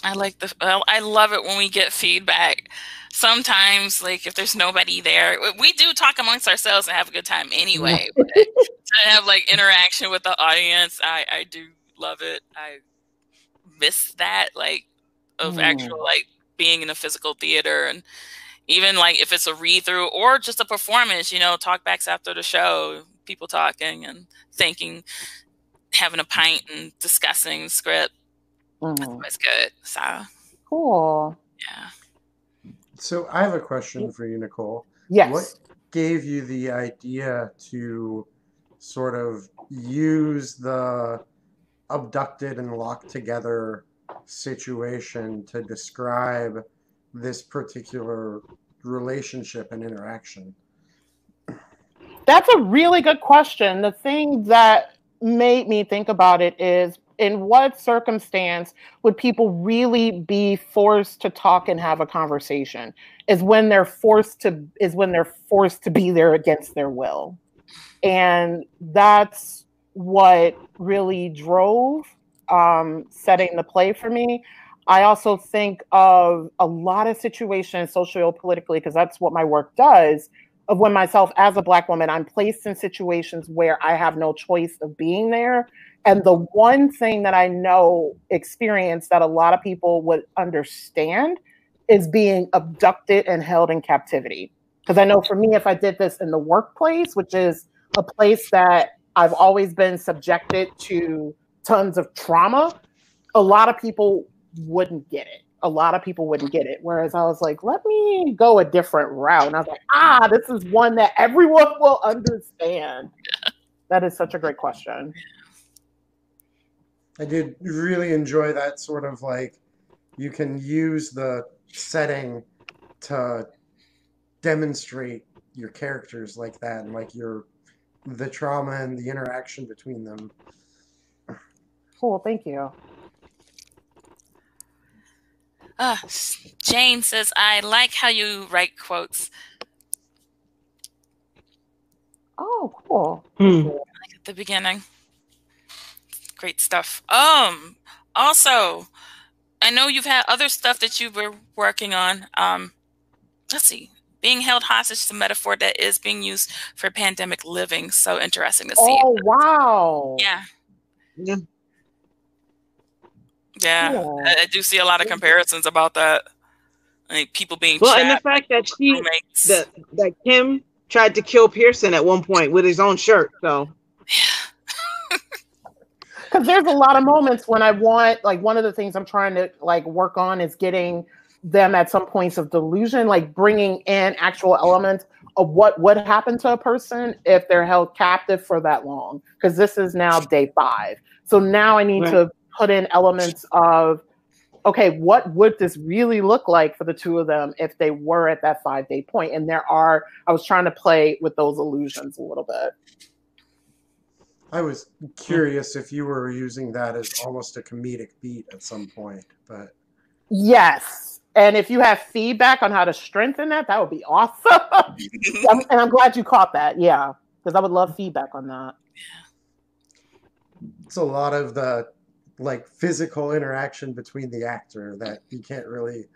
S1: I love it when we get feedback. Sometimes, like if there's nobody there, we do talk amongst ourselves and have a good time anyway. But to have like interaction with the audience, I do love it. I miss that, like of actual like being in a physical theater, and even like if it's a read through or just a performance, you know, talkbacks after the show, people talking and thinking, having a pint and discussing the script. That's good. So
S5: cool.
S1: Yeah.
S4: So I have a question for you, Nicole.
S5: Yes.
S4: What gave you the idea to sort of use the abducted and locked together situation to describe this particular relationship and interaction?
S5: That's a really good question. The thing that made me think about it is, in what circumstance would people really be forced to talk and have a conversation? Is when they're forced to be there against their will. And that's what really drove setting the play for me. I also think of a lot of situations socio-politically, because that's what my work does, of when myself as a Black woman, I'm placed in situations where I have no choice of being there. And the one thing that I know experience that a lot of people would understand is being abducted and held in captivity. Because I know for me, if I did this in the workplace, which is a place that I've always been subjected to tons of trauma, a lot of people wouldn't get it. Whereas I was like, let me go a different route. And I was like, this is one that everyone will understand. That is such a great question.
S4: I did really enjoy that sort of like, you can use the setting to demonstrate your characters like that, and like the trauma and the interaction between them.
S5: Cool, thank you.
S1: Jane says, I like how you write quotes.
S5: Oh, cool.
S1: Like at the beginning. Great stuff. Also, I know you've had other stuff that you were working on. Let's see. Being held hostage is a metaphor that is being used for pandemic living. So interesting to see.
S5: Oh, wow.
S1: Yeah.
S2: Yeah.
S1: Yeah,
S5: Cool.
S1: I do see a lot of comparisons about that. Like people being
S2: Well,
S1: trapped.
S2: and the fact that
S1: roommates.
S2: that Kim tried to kill Pearson at one point with his own shirt. So,
S5: because there's a lot of moments when I want, like, one of the things I'm trying to like work on is getting them at some points of delusion, like bringing in actual elements of what would happen to a person if they're held captive for that long. Because this is now day 5, so now I need to put in elements of, okay, what would this really look like for the two of them if they were at that 5-day point? And I was trying to play with those illusions a little bit.
S4: I was curious if you were using that as almost a comedic beat at some point, but
S5: yes. And if you have feedback on how to strengthen that, that would be awesome. And I'm glad you caught that. Yeah, because I would love feedback on that.
S4: It's a lot of the like physical interaction between the actor that you can't really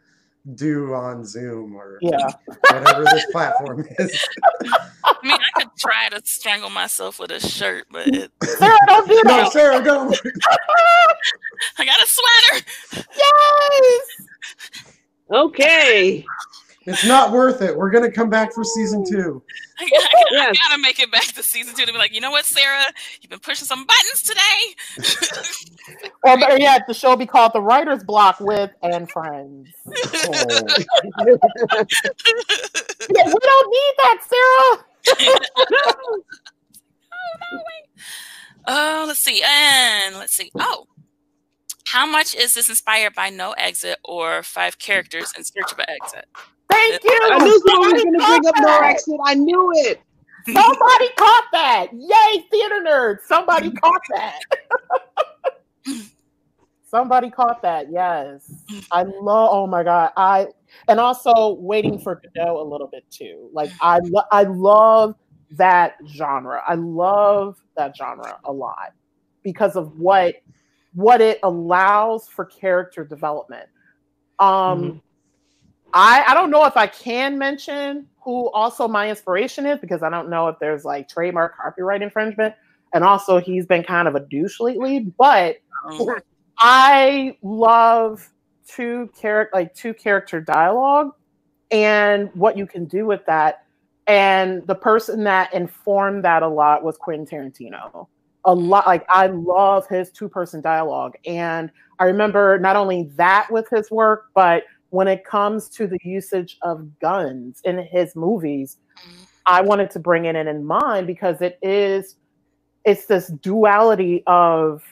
S4: do on Zoom or whatever this platform is.
S1: I mean, I could try to strangle myself with a shirt, but
S5: Sarah, don't do that.
S4: No, Sarah, don't.
S1: I got a sweater.
S5: Yes.
S2: okay.
S4: It's not worth it. We're going to come back for season 2.
S1: I gotta make it back to season 2 to be like, you know what, Sarah? You've been pushing some buttons today.
S5: Or better yet, the show will be called The Writer's Block with and Friends.
S4: Oh.
S5: Yeah, we don't need that, Sarah.
S1: Let's see. Oh, how much is this inspired by No Exit or 5 characters in Search of an Exit?
S5: Thank you.
S2: I knew someone was going to bring up No Exit. I knew it.
S5: Somebody caught that. Yay, theater nerds. Somebody caught that. Somebody caught that. Yes. Oh my God. And also Waiting for Godot a little bit too. Like I love that genre. I love that genre a lot because of what it allows for character development. I don't know if I can mention who also my inspiration is, because I don't know if there's like trademark copyright infringement. And also he's been kind of a douche lately, but I love two character dialogue and what you can do with that. And the person that informed that a lot was Quentin Tarantino. A lot, like I love his 2-person dialogue. And I remember not only that with his work, but when it comes to the usage of guns in his movies, I wanted to bring it in mind because it's this duality of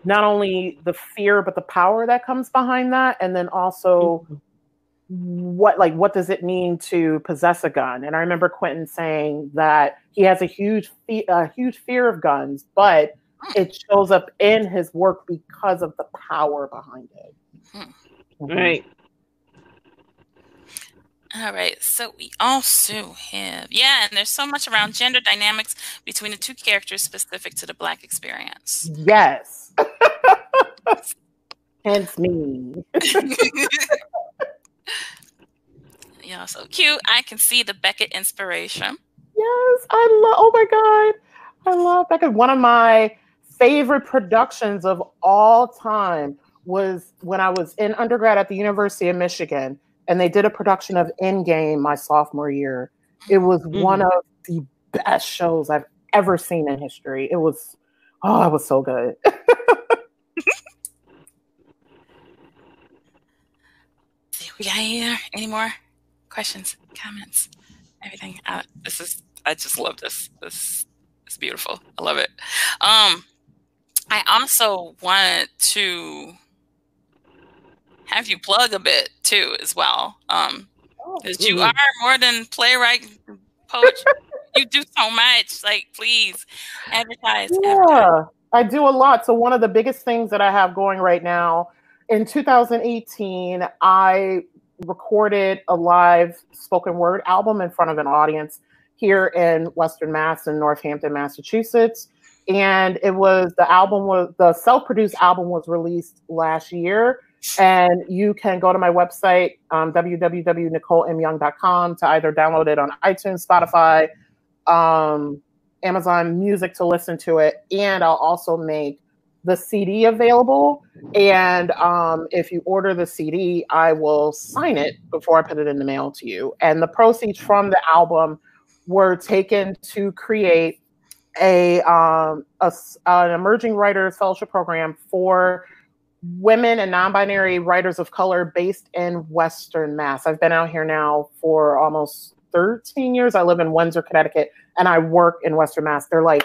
S5: not only the fear, but the power that comes behind that. And then also what does it mean to possess a gun? And I remember Quentin saying that he has a huge fear of guns, but it shows up in his work because of the power behind it.
S2: Right.
S1: All right, so we also have, and there's so much around gender dynamics between the two characters specific to the Black experience.
S5: Yes. Hence me.
S1: Yeah, so cute. I can see the Beckett inspiration.
S5: Yes, oh my God. I love Beckett. One of my favorite productions of all time was when I was in undergrad at the University of Michigan, and they did a production of Endgame my sophomore year. It was one of the best shows I've ever seen in history. It was so good.
S1: We got any more questions, comments, everything? I just love this. This is beautiful. I love it. I also wanted to have you plug a bit too, as well. Because you are more than playwright, poetry. You do so much. Like, please advertise.
S5: I do a lot. So one of the biggest things that I have going right now, in 2018, I recorded a live spoken word album in front of an audience here in Western Mass in Northampton, Massachusetts. And the self-produced album was released last year. And you can go to my website, www.nicolemyoung.com, to either download it on iTunes, Spotify, Amazon Music to listen to it. And I'll also make the CD available. And if you order the CD, I will sign it before I put it in the mail to you. And the proceeds from the album were taken to create an emerging writers fellowship program for women and non-binary writers of color based in Western Mass. I've been out here now for almost 13 years. I live in Windsor, Connecticut, and I work in Western Mass. They're like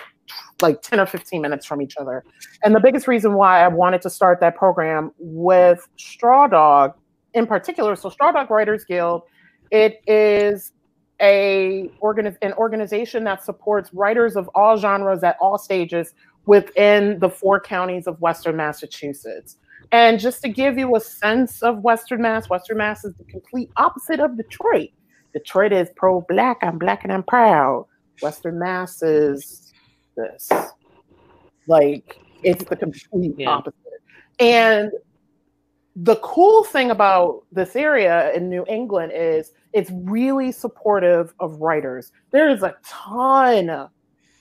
S5: 10 or 15 minutes from each other. And the biggest reason why I wanted to start that program with Straw Dog in particular, so Straw Dog Writers Guild, it is an organization that supports writers of all genres at all stages within the 4 counties of Western Massachusetts. And just to give you a sense of Western Mass is the complete opposite of Detroit. Detroit is pro-Black, I'm Black and I'm proud. Western Mass is this. Like, it's the complete opposite. And the cool thing about this area in New England is it's really supportive of writers. There is a ton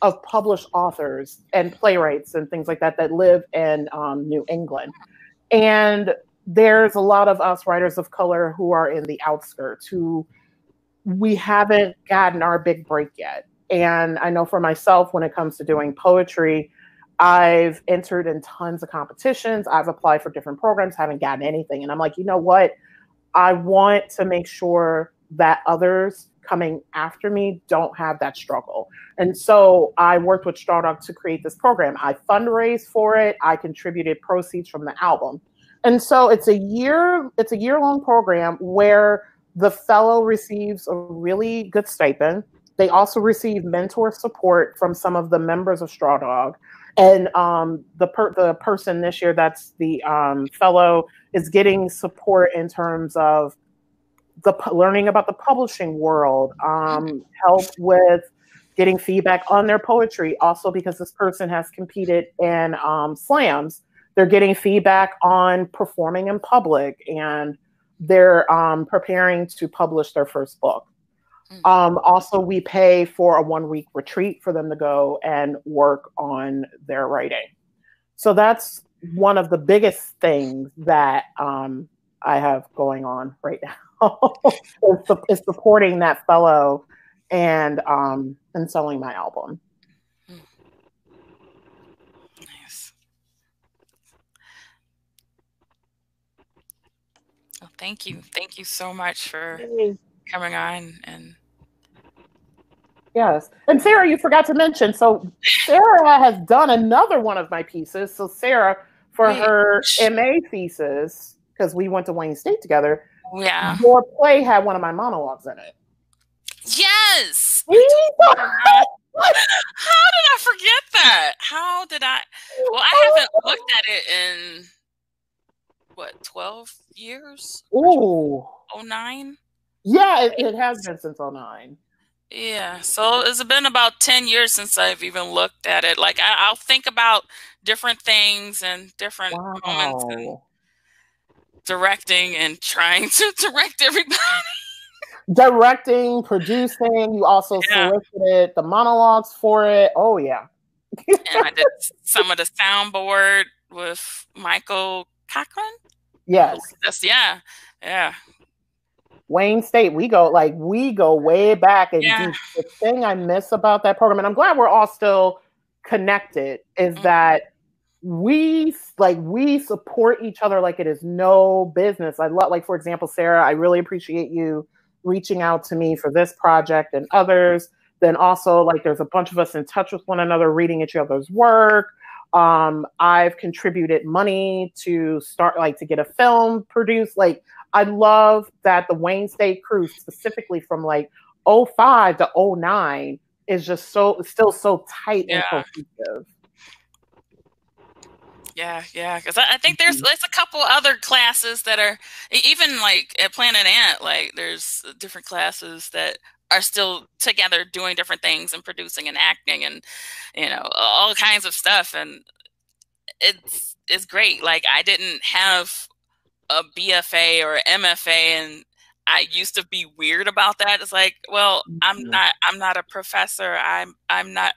S5: of published authors and playwrights and things like that that live in New England. And there's a lot of us writers of color who are in the outskirts, who we haven't gotten our big break yet. And I know for myself, when it comes to doing poetry, I've entered in tons of competitions. I've applied for different programs, haven't gotten anything. And I'm like, you know what? I want to make sure that others coming after me don't have that struggle. And so I worked with Straw Dog to create this program. I fundraised for it. I contributed proceeds from the album. And so it's a year-long program where the fellow receives a really good stipend. They also receive mentor support from some of the members of Straw Dog. And the person this year that's the fellow is getting support in terms of learning about the publishing world, help with getting feedback on their poetry. Also, because this person has competed in slams, they're getting feedback on performing in public, and they're preparing to publish their first book. Also, we pay for a 1-week retreat for them to go and work on their writing. So that's one of the biggest things that I have going on right now is supporting that fellow and selling my album.
S1: Nice. Well, thank you. Thank you so much for coming on. And
S5: yes. And Sarah, you forgot to mention, so Sarah has done another one of my pieces. So Sarah, for her MA thesis, because we went to Wayne State together.
S1: Yeah.
S5: Your play had one of my monologues in it.
S1: Yes. How did I forget that? How did I? Well, I haven't looked at it in what, 12 years?
S5: Ooh.
S1: 09?
S5: Yeah, it has been since 09.
S1: Yeah, so it's been about 10 years since I've even looked at it. Like I'll think about different things and different moments and directing and trying to direct everybody.
S5: Directing, producing, you also solicited the monologues for it. Oh, yeah.
S1: And I did some of the soundboard with Michael Cochran.
S5: Yes.
S1: Yeah.
S5: Wayne State, we go way back and deep. The thing I miss about that program, and I'm glad we're all still connected, is that we support each other like it is no business. I love, like, for example, Sarah, I really appreciate you reaching out to me for this project and others. Then also, like, there's a bunch of us in touch with one another, reading each other's work. I've contributed money to start, like, to get a film produced. Like, I love that the Wayne State crew, specifically from like 05 to 09, is just still so tight and cohesive.
S1: Yeah, because I think there's a couple other classes that are, even like at Planet Ant, like there's different classes that are still together doing different things and producing and acting and, all kinds of stuff. And it's great. Like, I didn't have a BFA or MFA, and I used to be weird about that. It's like, well, I'm not a professor. I'm not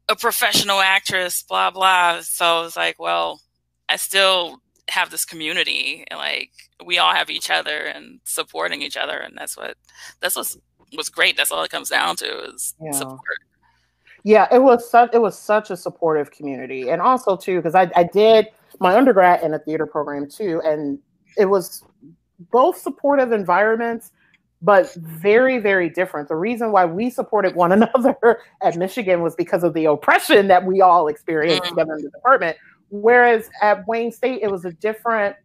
S1: a professional actress, blah, blah. So it's like, well, I still have this community, and like, we all have each other and supporting each other. And that's what's great. That's all it comes down to, is support.
S5: Yeah, it was such a supportive community. And also too, because I did my undergrad in a theater program too, and it was both supportive environments, but very, very different. The reason why we supported one another at Michigan was because of the oppression that we all experienced together in the department. Whereas at Wayne State, it was a different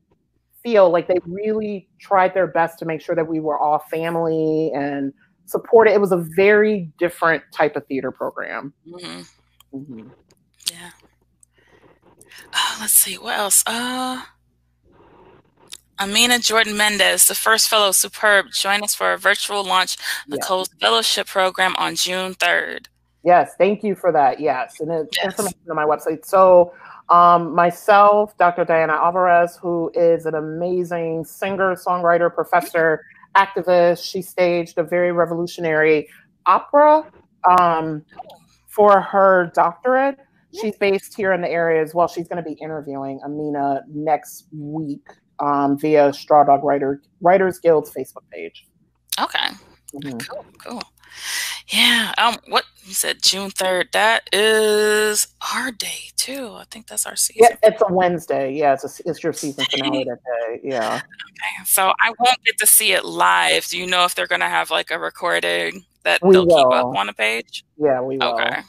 S5: feel. Like, they really tried their best to make sure that we were all family and supported. It was a very different type of theater program.
S1: Yeah. Let's see, what else? Amina Jordan Mendez, the first fellow, superb. Join us for a virtual launch of Nicole's fellowship program on June 3rd.
S5: Yes, thank you for that. Yes, and it's information on my website. So myself, Dr. Diana Alvarez, who is an amazing singer, songwriter, professor, activist. She staged a very revolutionary opera for her doctorate. She's based here in the area as well. She's going to be interviewing Amina next week via Straw Dog Writers Guild's Facebook page.
S1: Okay. Cool. Yeah. What you said, June 3rd? That is our day too. I think that's our season.
S5: Yeah, it's a Wednesday. Yeah, it's your season finale that day. Yeah.
S1: Okay. So I won't get to see it live. Do you know if they're going to have like a recording that they'll keep up on the page?
S5: Yeah, we will.
S1: Okay.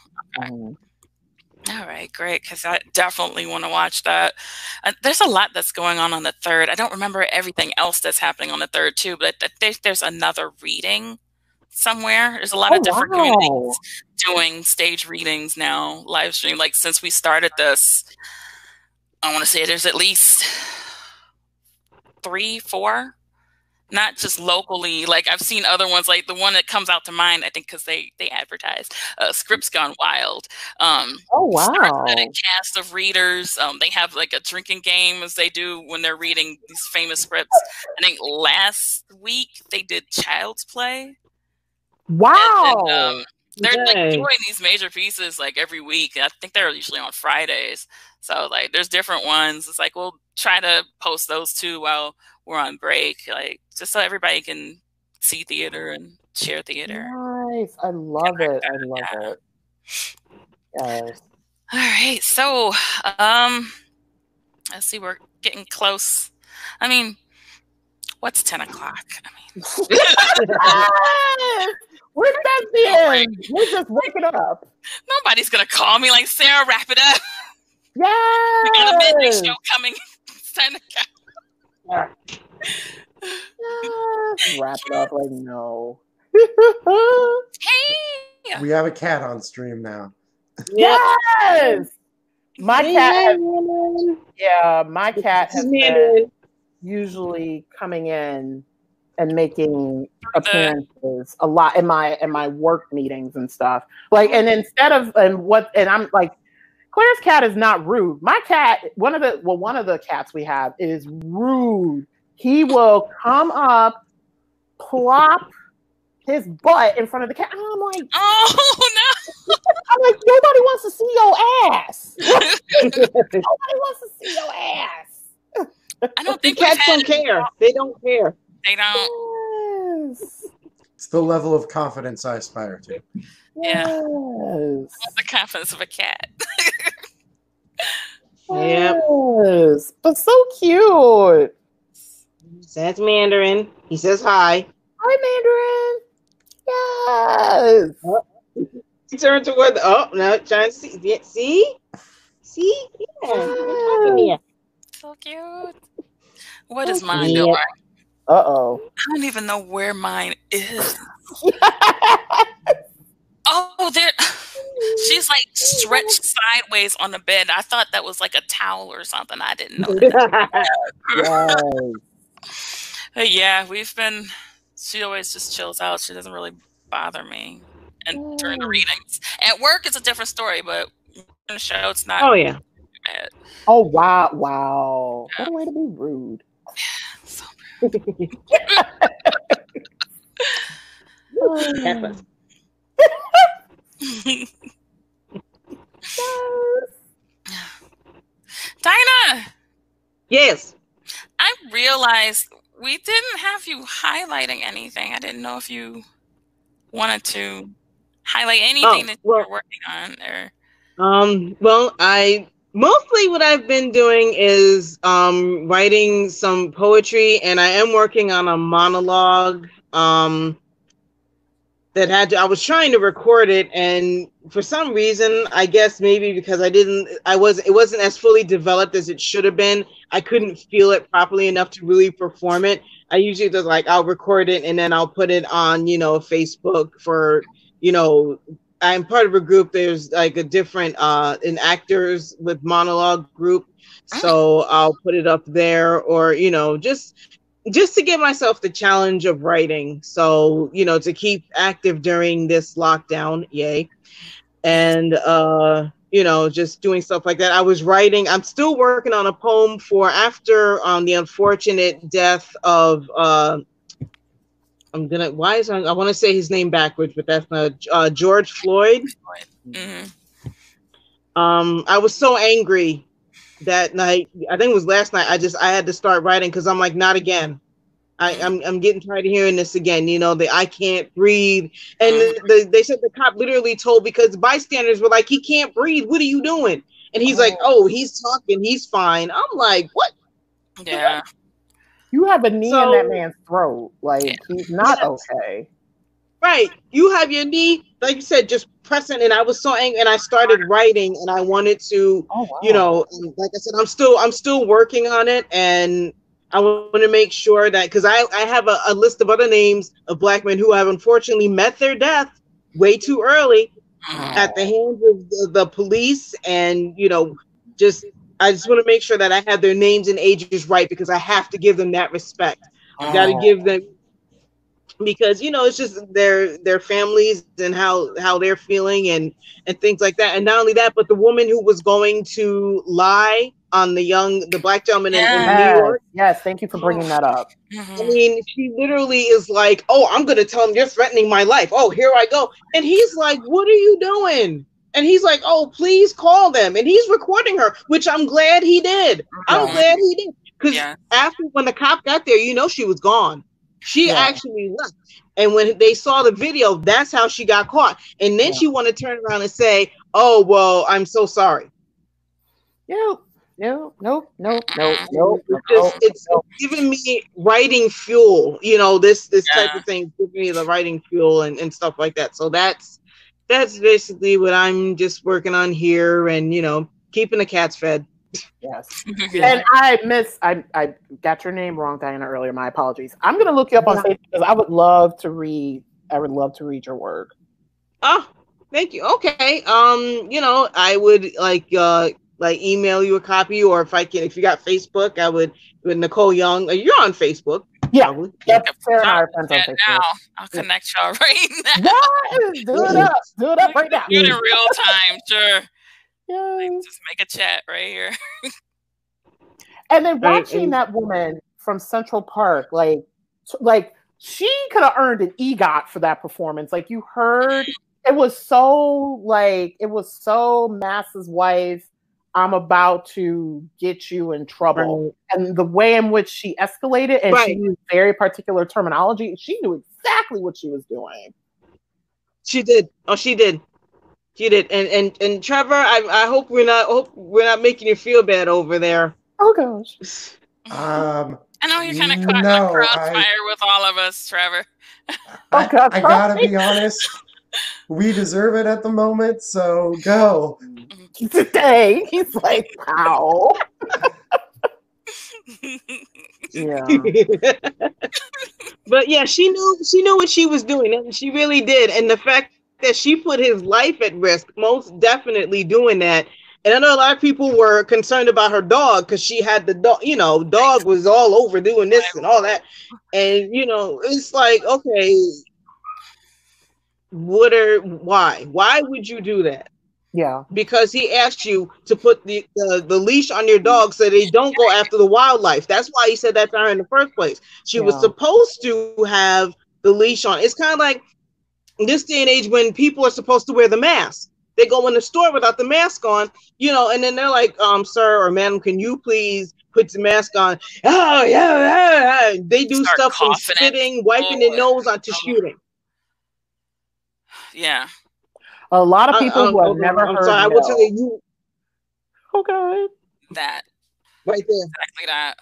S1: All right, great, because I definitely want to watch that. There's a lot that's going on the 3rd. I don't remember everything else that's happening on the 3rd, too, but there's another reading somewhere. There's a lot of different communities doing stage readings now, live stream. Like, since we started this, I want to say there's at least 3, 4. Not just locally, like I've seen other ones, like the one that comes out to mind, I think, because they advertise Scripts Gone Wild.
S5: Oh, wow.
S1: A cast of readers. They have like a drinking game as they do when they're reading these famous scripts. I think last week they did Child's Play.
S5: Wow.
S1: And, they're like doing these major pieces like every week. I think they're usually on Fridays. So like there's different ones. It's like we'll try to post those too while we're on break, like just so everybody can see theater and share theater.
S5: Nice. I love it. I love it. Yes.
S1: All right. So let's see, we're getting close. I mean, what's 10 o'clock? I mean,
S5: we're at the end. We're just waking up.
S1: Nobody's gonna call me like, Sarah, wrap it up. We got a midnight
S5: Yes.
S1: show coming. It's time to go.
S5: Yes. Wrap it up like no.
S1: Hey!
S4: We have a cat on stream now.
S5: Yes. My
S2: Hey,
S5: cat
S2: hi,
S5: has,
S2: Mandarin.
S5: yeah, my cat
S2: This is
S5: has been
S2: Mandarin.
S5: usually coming in and making appearances a lot in my work meetings and stuff. Like, and instead of and I'm like, Claire's cat is not rude. My cat, one of the cats we have is rude. He will come up, plop his butt in front of the cat. And I'm like,
S1: Oh, no.
S5: I'm like, nobody wants to see your ass. Nobody wants to see your ass.
S1: I don't
S2: The
S1: think we've
S2: cats
S1: had
S2: don't care. They don't care.
S1: They don't.
S5: Yes.
S4: It's the level of confidence I aspire to.
S1: Yeah.
S5: Yes.
S1: The confidence of a cat.
S2: Yep.
S5: Yes. But so cute.
S2: That's Mandarin. He says hi.
S5: Hi, Mandarin. Yes.
S2: He turned toward the, oh, no, trying to see. Yeah, see? See? Yeah. They're talking to you.
S1: So cute. What is mine doing?
S2: Yep.
S5: Uh-oh.
S1: I don't even know where mine is. Oh, there. She's like stretched sideways on the bed. I thought that was like a towel or something. I didn't know that.
S5: Yes.
S1: But yeah, she always just chills out. She doesn't really bother me. And during the readings. At work, it's a different story, but in the show, it's not.
S2: Oh, yeah.
S1: Bad.
S5: Oh, wow. Wow. What a way to be rude.
S1: So Dinah!
S2: Yes.
S1: I realized we didn't have you highlighting anything. I didn't know if you wanted to highlight anything that you were working on.
S2: Well, mostly what I've been doing is writing some poetry, and I am working on a monologue that I was trying to record it, and for some reason, I guess maybe because it wasn't as fully developed as it should have been. I couldn't feel it properly enough to really perform it. I usually just I'll record it and then I'll put it on, Facebook for, I'm part of a group. There's like a different an actors with monologue group. So I'll put it up there, or, just to give myself the challenge of writing. So, to keep active during this lockdown. Yay. And, just doing stuff like that. I'm still working on a poem for after the unfortunate death of, I want to say his name backwards, but that's not George Floyd.
S1: Mm-hmm.
S2: I was so angry that night. I think it was last night. I had to start writing because I'm like, not again. I'm getting tired of hearing this again. I can't breathe. And they said the cop literally told, because bystanders were like, he can't breathe. What are you doing? And he's like, oh, he's talking. He's fine. I'm like, what?
S1: Yeah.
S5: You have a knee in that man's throat. Like, he's not okay.
S2: Right. You have your knee, like you said, just pressing. And I was so angry, and I started writing, and I wanted to, like I said, I'm still working on it. And I want to make sure that, because I have a list of other names of Black men who have unfortunately met their death way too early at the hands of the police. And, I just want to make sure that I have their names and ages right, because I have to give them that respect. I got to give them, because, it's just their families and how they're feeling and things like that. And not only that, but the woman who was going to lie on the Black gentleman in New York.
S5: Yes, thank you for bringing that up.
S2: I mean, she literally is like, oh, I'm going to tell him you're threatening my life. Oh, here I go. And he's like, what are you doing? And he's like, oh, please call them. And he's recording her, which I'm glad he did. I'm glad he did. Because after, when the cop got there, she was gone. She actually left. And when they saw the video, that's how she got caught. And then she wanted to turn around and say, oh, well, I'm so sorry.
S5: No.
S2: It's giving me writing fuel, this type of thing, giving me the writing fuel and stuff like that. So that's basically what I'm just working on here. And, keeping the cats fed.
S5: Yes.
S1: Yeah.
S5: And I got your name wrong, Diana, earlier. My apologies. I'm gonna look you up on Facebook because I would love to read your work.
S2: Oh, thank you. Okay. I would like email you a copy, or if you got Facebook, I would with Nicole Young. You're on Facebook.
S5: Yeah.
S2: Probably.
S5: Yep. Sarah and I are friends on Facebook.
S1: Now I'll connect y'all right now.
S5: Yes, do it up. Do it up right now.
S1: Do it in real time, sure.
S5: Yes.
S1: Just make a chat right here.
S5: And then watching that woman from Central Park, like she could have earned an EGOT for that performance. Like you heard, it was so Mass's wife, I'm about to get you in trouble. Right. And the way in which she escalated, and she used very particular terminology, she knew exactly what she was doing.
S2: She did. Oh, she did. She did. And Trevor, I hope we're not making you feel bad over there.
S5: Oh gosh.
S1: I know you're kind of caught in the crossfire with all of us, Trevor.
S4: I gotta be honest. We deserve it at the moment, so go.
S5: Today, he's like, "Ow." Yeah.
S2: But yeah, she knew what she was doing, and she really did. And the fact that she put his life at risk, most definitely doing that. And I know a lot of people were concerned about her dog because she had the dog, dog was all over doing this and all that. And, it's like, okay, why? Why would you do that?
S5: Yeah. Because
S2: he asked you to put the leash on your dog so they don't go after the wildlife. That's why he said that to her in the first place. She was supposed to have the leash on. It's kind of like in this day and age when people are supposed to wear the mask. They go in the store without the mask on, and then they're like, sir or madam, can you please put the mask on? Oh, yeah. They do stuff from spitting, wiping their nose onto shooting.
S1: Yeah.
S5: A lot of people who have never heard.
S2: I will tell you.
S5: Okay.
S1: That.
S2: Right there.
S1: Exactly that.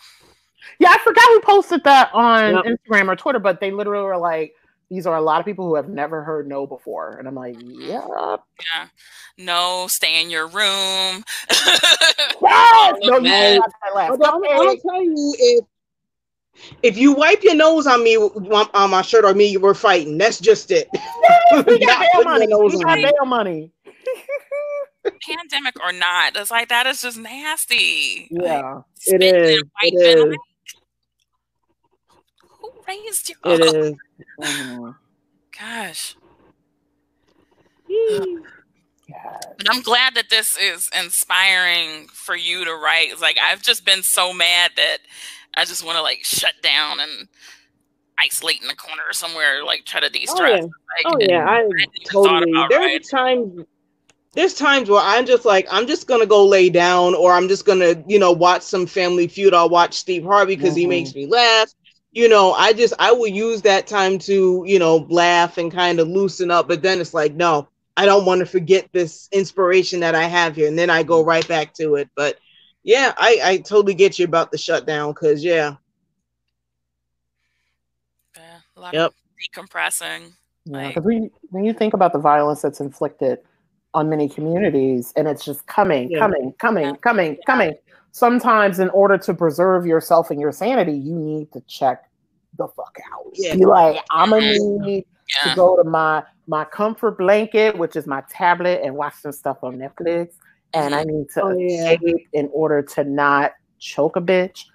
S5: Yeah, I forgot who posted that on Instagram or Twitter, but they literally were like, these are a lot of people who have never heard no before. And I'm like, yeah.
S1: Yeah. No, stay in your room.
S5: Yes! No, you
S2: I'm going to tell you, if you wipe your nose on me, on my shirt or me, we're fighting. That's just it.
S5: We got bail money. We got bail money.
S1: Pandemic or not, it's like, that is just nasty.
S5: Yeah.
S1: Like,
S2: it is. It is.
S1: Who raised you?
S2: It is.
S1: Gosh.
S5: Yeah.
S1: But I'm glad that this is inspiring for you to write. It's like, I've just been so mad that I just want to like shut down and isolate in the corner or somewhere, like try to de-stress.
S2: I totally. There's times where I'm just like, I'm just gonna go lay down, or I'm just gonna, watch some Family Feud. I'll watch Steve Harvey because he makes me laugh. I will use that time to, laugh and kind of loosen up. But then it's like, no, I don't want to forget this inspiration that I have here. And then I go right back to it. But yeah, I totally get you about the shutdown because,
S1: a lot of decompressing.
S5: Yeah, because when you think about the violence that's inflicted on many communities, and it's just coming. Sometimes in order to preserve yourself and your sanity, you need to check the fuck out. Yeah. Be like, I'm gonna need to go to my comfort blanket, which is my tablet, and watch some stuff on Netflix. And I need to escape in order to not choke a bitch.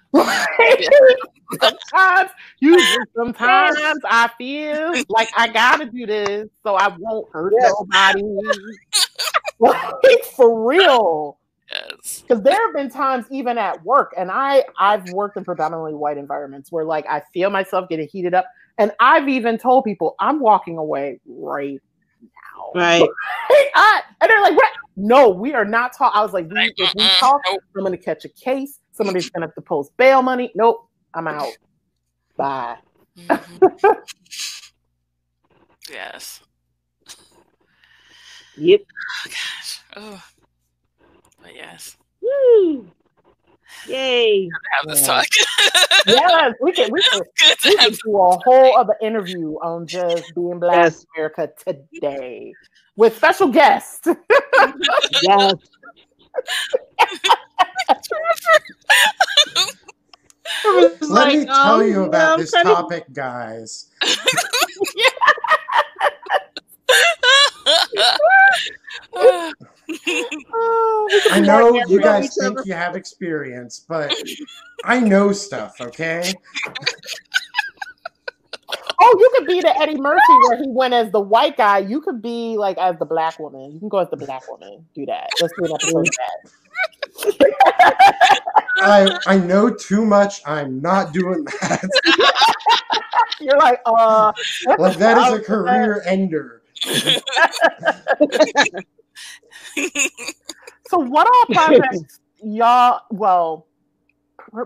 S5: Sometimes I feel like I gotta do this so I won't hurt nobody. Like, for real.
S1: Yes.
S5: Because there have been times even at work, and I've worked in predominantly white environments where like I feel myself getting heated up, and I've even told people I'm walking away right now.
S2: Right.
S5: And they're like, what? No, we are not talking. I was like, if we talk, I'm going to catch a case. Somebody's going to have to post bail money. Nope, I'm out. Bye.
S1: Yes.
S2: Yep.
S1: Oh, gosh. Oh. But yes.
S2: Woo. Yay.
S1: Have this talk.
S5: Yes, we can do a whole other interview on just being Black in America today with special guests.
S2: Yes.
S4: Let me tell you about this topic, guys. I know you guys think you have experience, but I know stuff, okay?
S5: Oh, you could be the Eddie Murphy where he went as the white guy. You could be like as the black woman. You can go as the black woman. Do that. Let's do an episode of
S4: that. I know too much. I'm not doing that.
S5: You're like,
S4: like that is a career ender.
S5: So what all projects y'all, well,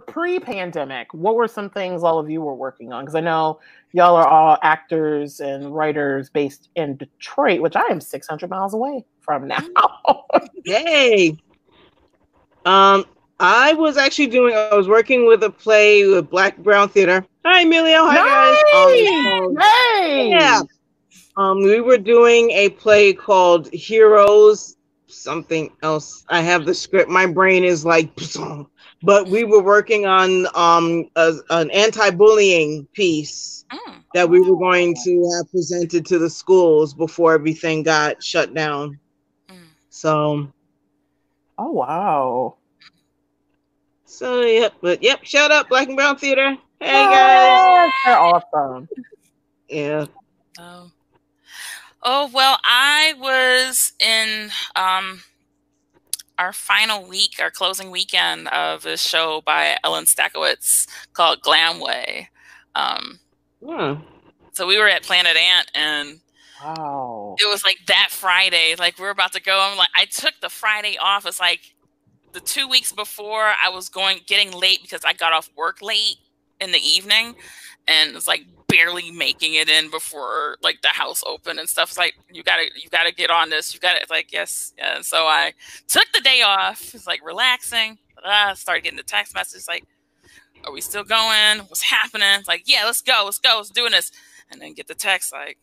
S5: pre-pandemic, what were some things all of you were working on? Because I know y'all are all actors and writers based in Detroit, which I am 600 miles away from now.
S2: Yay! I was working with a play with Black Brown Theater. Hi, Emilio. Hi, guys. Yeah. We were doing a play called Heroes, something else. I have the script. My brain is like, but we were working on an anti-bullying piece that we were going to have presented to the schools before everything got shut down. So,
S5: oh wow.
S2: So yep, shout out Black and Brown Theater. Hey guys,
S5: they're awesome.
S2: Yeah.
S1: Oh well, I was in our final week, our closing weekend of a show by Ellen Stackowitz called Glamway. So we were at Planet Ant, and
S5: wow,
S1: it was like that Friday. Like we were about to go. I took the Friday off. It's like the 2 weeks before I was getting late because I got off work late in the evening, and it's like barely making it in before like the house opened and stuff. It's like you gotta get on this. You gotta like yes. Yeah. So I took the day off. It's like relaxing. Started getting the text messages like, "Are we still going? What's happening?" It's like, "Yeah, let's go. Let's doing this." And then get the text like,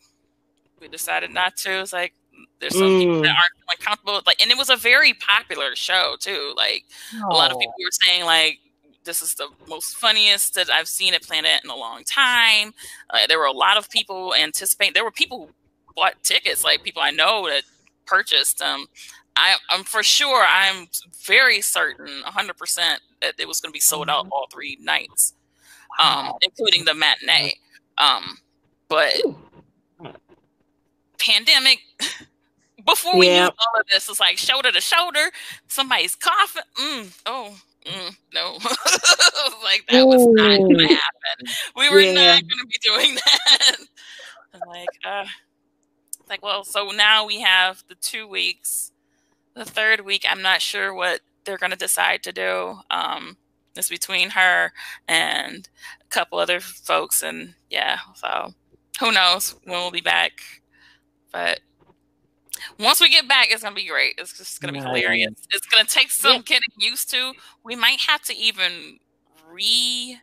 S1: "We decided not to." It's like there's some people that aren't like comfortable. Like, and it was a very popular show too. Like a lot of people were saying like, this is the most funniest that I've seen at Planet in a long time. There were a lot of people anticipating. There were people who bought tickets, like people I know that purchased them. I'm for sure, I'm very certain, 100% that it was going to be sold out all 3 nights, including the matinee. But pandemic, before we knew all of this, it's like shoulder to shoulder, somebody's coughing. No, like that was not going to happen. We were not going to be doing that. Like, well, so now we have the 2 weeks. The third week, I'm not sure what they're going to decide to do. It's between her and a couple other folks, and yeah, so who knows when we'll be back. But once we get back, it's going to be great. It's just going to be hilarious. It's going to take some getting used to. We might have to even redo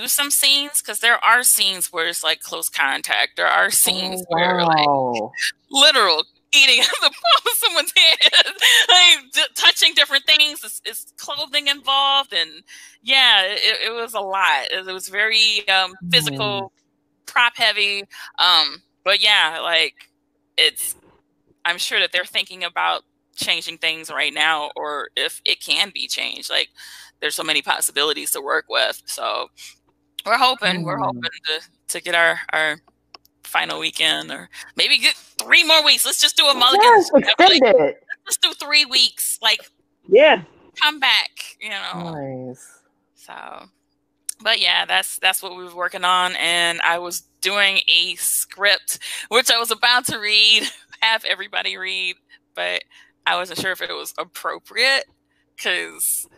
S1: some scenes because there are scenes where it's like close contact. There are scenes where like literal eating the palm of someone's hand, like touching different things. It's clothing involved, and yeah, it was a lot. It was very physical, prop heavy. But yeah, like I'm sure that they're thinking about changing things right now, or if it can be changed. Like there's so many possibilities to work with. So we're hoping to get our final weekend, or maybe get 3 more weeks. Let's just do a mulligan.
S5: Yes, extend it.
S1: Let's do 3 weeks. Like come back, you know.
S5: Nice.
S1: So, but yeah, that's what we were working on, and I was doing a script which I was about to have everybody read, but I wasn't sure if it was appropriate because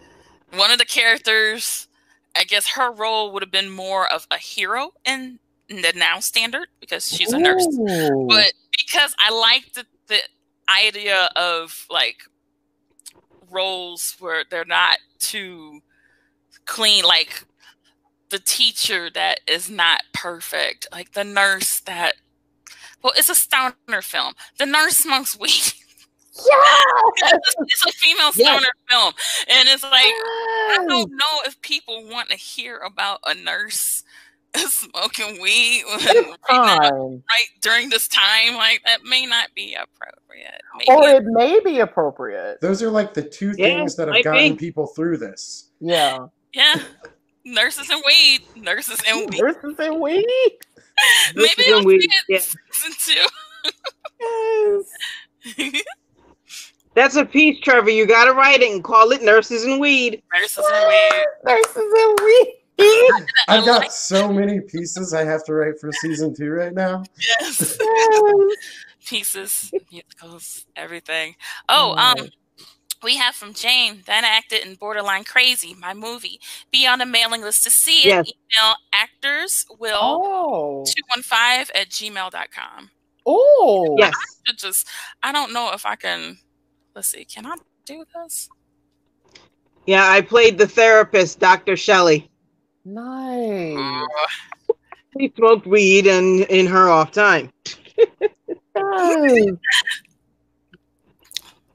S1: one of the characters, I guess her role would have been more of a hero in the now standard because she's a nurse. But because I liked the idea of like roles where they're not too clean, like the teacher that is not perfect, like the nurse that, well, it's a stoner film. The nurse smokes weed.
S5: Yes!
S1: It's a female stoner film, and it's like I don't know if people want to hear about a nurse smoking weed right during this time. Like that may not be appropriate. Maybe
S5: or it may be appropriate.
S4: Those are like the two things that have gotten people through this.
S5: Yeah.
S1: Yeah. Nurses and weed. Nurses and weed.
S5: Nurses and weed.
S1: Maybe it'll be season 2.
S2: Yes. That's a piece, Trevor. You got to write it and call it Nurses and Weed.
S1: Nurses and Weed.
S5: Nurses and Weed.
S4: I've got so many pieces I have to write for season 2 right now.
S1: Yes. Pieces, musicals, everything. Oh, we have from Jane. Then I acted in Borderline Crazy, my movie. Be on the mailing list to see it.
S2: Yes.
S1: Email actorswill215@gmail.com.
S5: Oh.
S2: Yes.
S1: I don't know if I can. Let's see. Can I do this?
S2: Yeah, I played the therapist, Dr. Shelley.
S5: Nice.
S2: She smoked weed in her off time.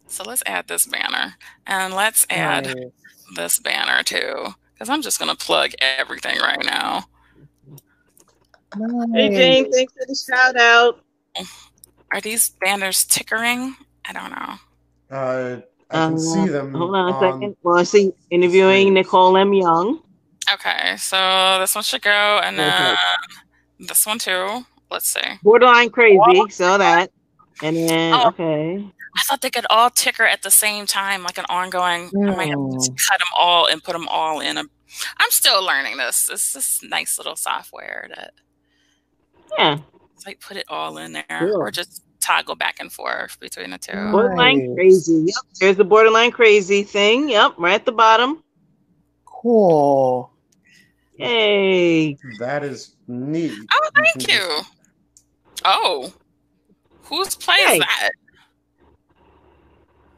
S1: So let's add this banner, and let's add this banner too, because I'm just gonna plug everything right now.
S2: Hey Jane, thanks for the shout out.
S1: Are these banners tickering? I don't know.
S4: I can see them.
S2: Hold on a second. Well, I see interviewing Nicole Young.
S1: Okay, so this one should go, and then this one too. Let's see.
S2: Borderline Crazy, so that. And then, okay.
S1: I thought they could all ticker at the same time, like an ongoing. I might have to cut them all and put them all in a. I'm still learning this. It's this nice little software that.
S2: Yeah.
S1: It's like put it all in there, or just toggle back and forth between the two.
S2: Borderline Crazy. Yep. There's the Borderline Crazy thing. Yep. Right at the bottom.
S5: Cool.
S2: Yay.
S4: That is neat.
S1: Oh, thank you. Oh, whose play is that?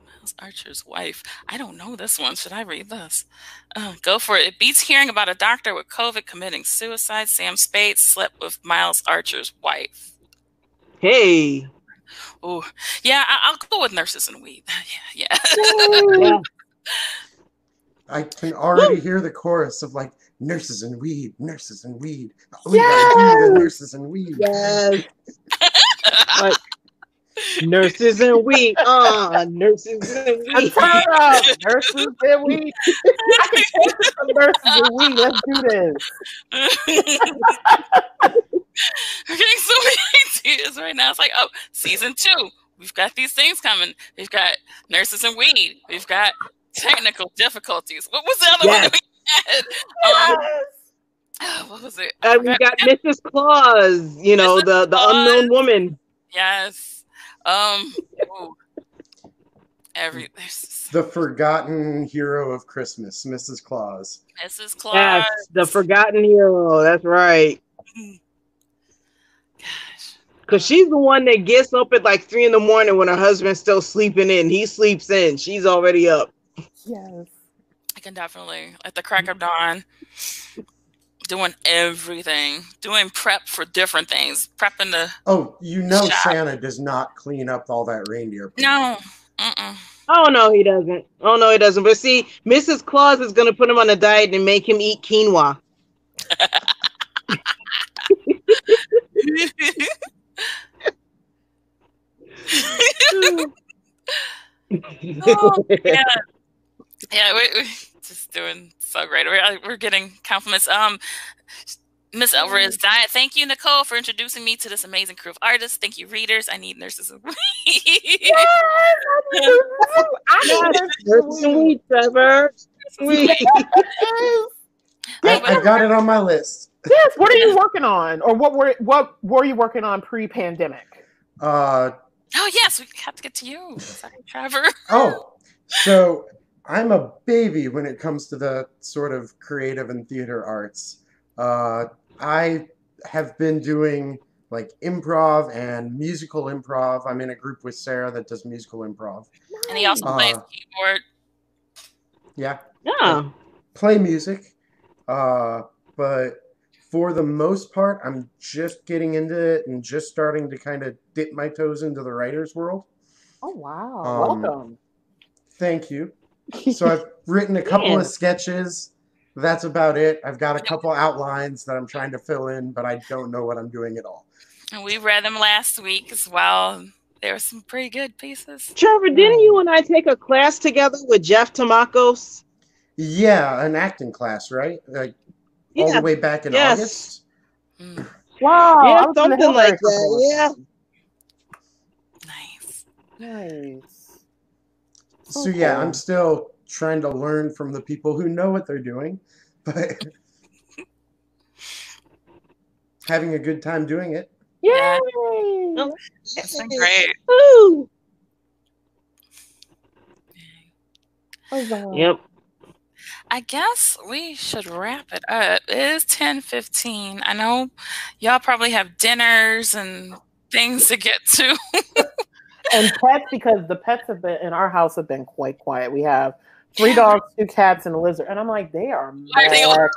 S1: Miles Archer's wife. I don't know this one. Should I read this? Go for it. It beats hearing about a doctor with COVID committing suicide. Sam Spade slept with Miles Archer's wife.
S2: Hey.
S1: Oh, yeah. I'll go with Nurses and Weed. Yeah.
S4: I can already hear the chorus of like nurses and weed, nurses and weed. We gotta do the nurses and weed.
S2: Yes. Like, nurses and weed. Nurses and weed.
S5: Nurses and weed. I can take some nurses and weed. Let's do this.
S1: We're getting so many ideas right now. It's like, oh, season 2. We've got these things coming. We've got Nurses and Weed. We've got technical difficulties. What was the other one that we had? What was it?
S2: We got Mrs. Claus, you know, the unknown woman.
S1: Yes.
S4: The forgotten hero of Christmas, Mrs. Claus.
S1: Mrs. Claus.
S2: Yes, the forgotten hero. That's right.
S1: Gosh.
S2: Because she's the one that gets up at like 3 a.m. when her husband's still sleeping in. He sleeps in. She's already up.
S5: Yes.
S1: I can definitely, at the crack of dawn, doing everything, doing prep for different things, prepping the shop.
S4: Santa does not clean up all that reindeer.
S1: No.
S2: Oh, no, he doesn't. Oh, no, he doesn't. But see, Mrs. Claus is going to put him on a diet and make him eat quinoa.
S1: Oh, yeah, we're just doing so great. We're getting compliments. Miss Alvarez died. Thank you, Nicole, for introducing me to this amazing crew of artists. Thank you, readers. I need nurses and weed.
S5: Yes, I need
S2: nurses and weed, Trevor.
S4: I got it on my list.
S5: Yes. What are you working on, or what were you working on pre-pandemic?
S1: Oh yes, we have to get to you. Sorry, Trevor.
S4: Oh, so I'm a baby when it comes to the sort of creative and theater arts. I have been doing like improv and musical improv. I'm in a group with Sarah that does musical improv.
S1: And he also plays keyboard.
S4: Yeah.
S2: Yeah.
S4: Play music. But for the most part, I'm just getting into it and just starting to kind of dip my toes into the writer's world.
S5: Oh, wow. Welcome.
S4: Thank you. So I've written a couple of sketches. That's about it. I've got a couple outlines that I'm trying to fill in, but I don't know what I'm doing at all.
S1: And we read them last week as well. There were some pretty good pieces.
S2: Trevor, didn't you and I take a class together with Jeff Tamakos?
S4: Yeah, an acting class, right? Like all the way back in August.
S5: Wow.
S2: Yeah, something like that.
S5: Nice.
S4: So yeah, I'm still trying to learn from the people who know what they're doing, but having a good time doing it.
S5: Yay!
S1: It's been great.
S2: Woo!
S5: Yep.
S1: I guess we should wrap it up. It is 10:15. I know y'all probably have dinners and things to get to.
S5: And pets, because the pets have been in our house have been quite quiet. We have 3 dogs, 2 cats, and a lizard. And I'm like, they are mad. I was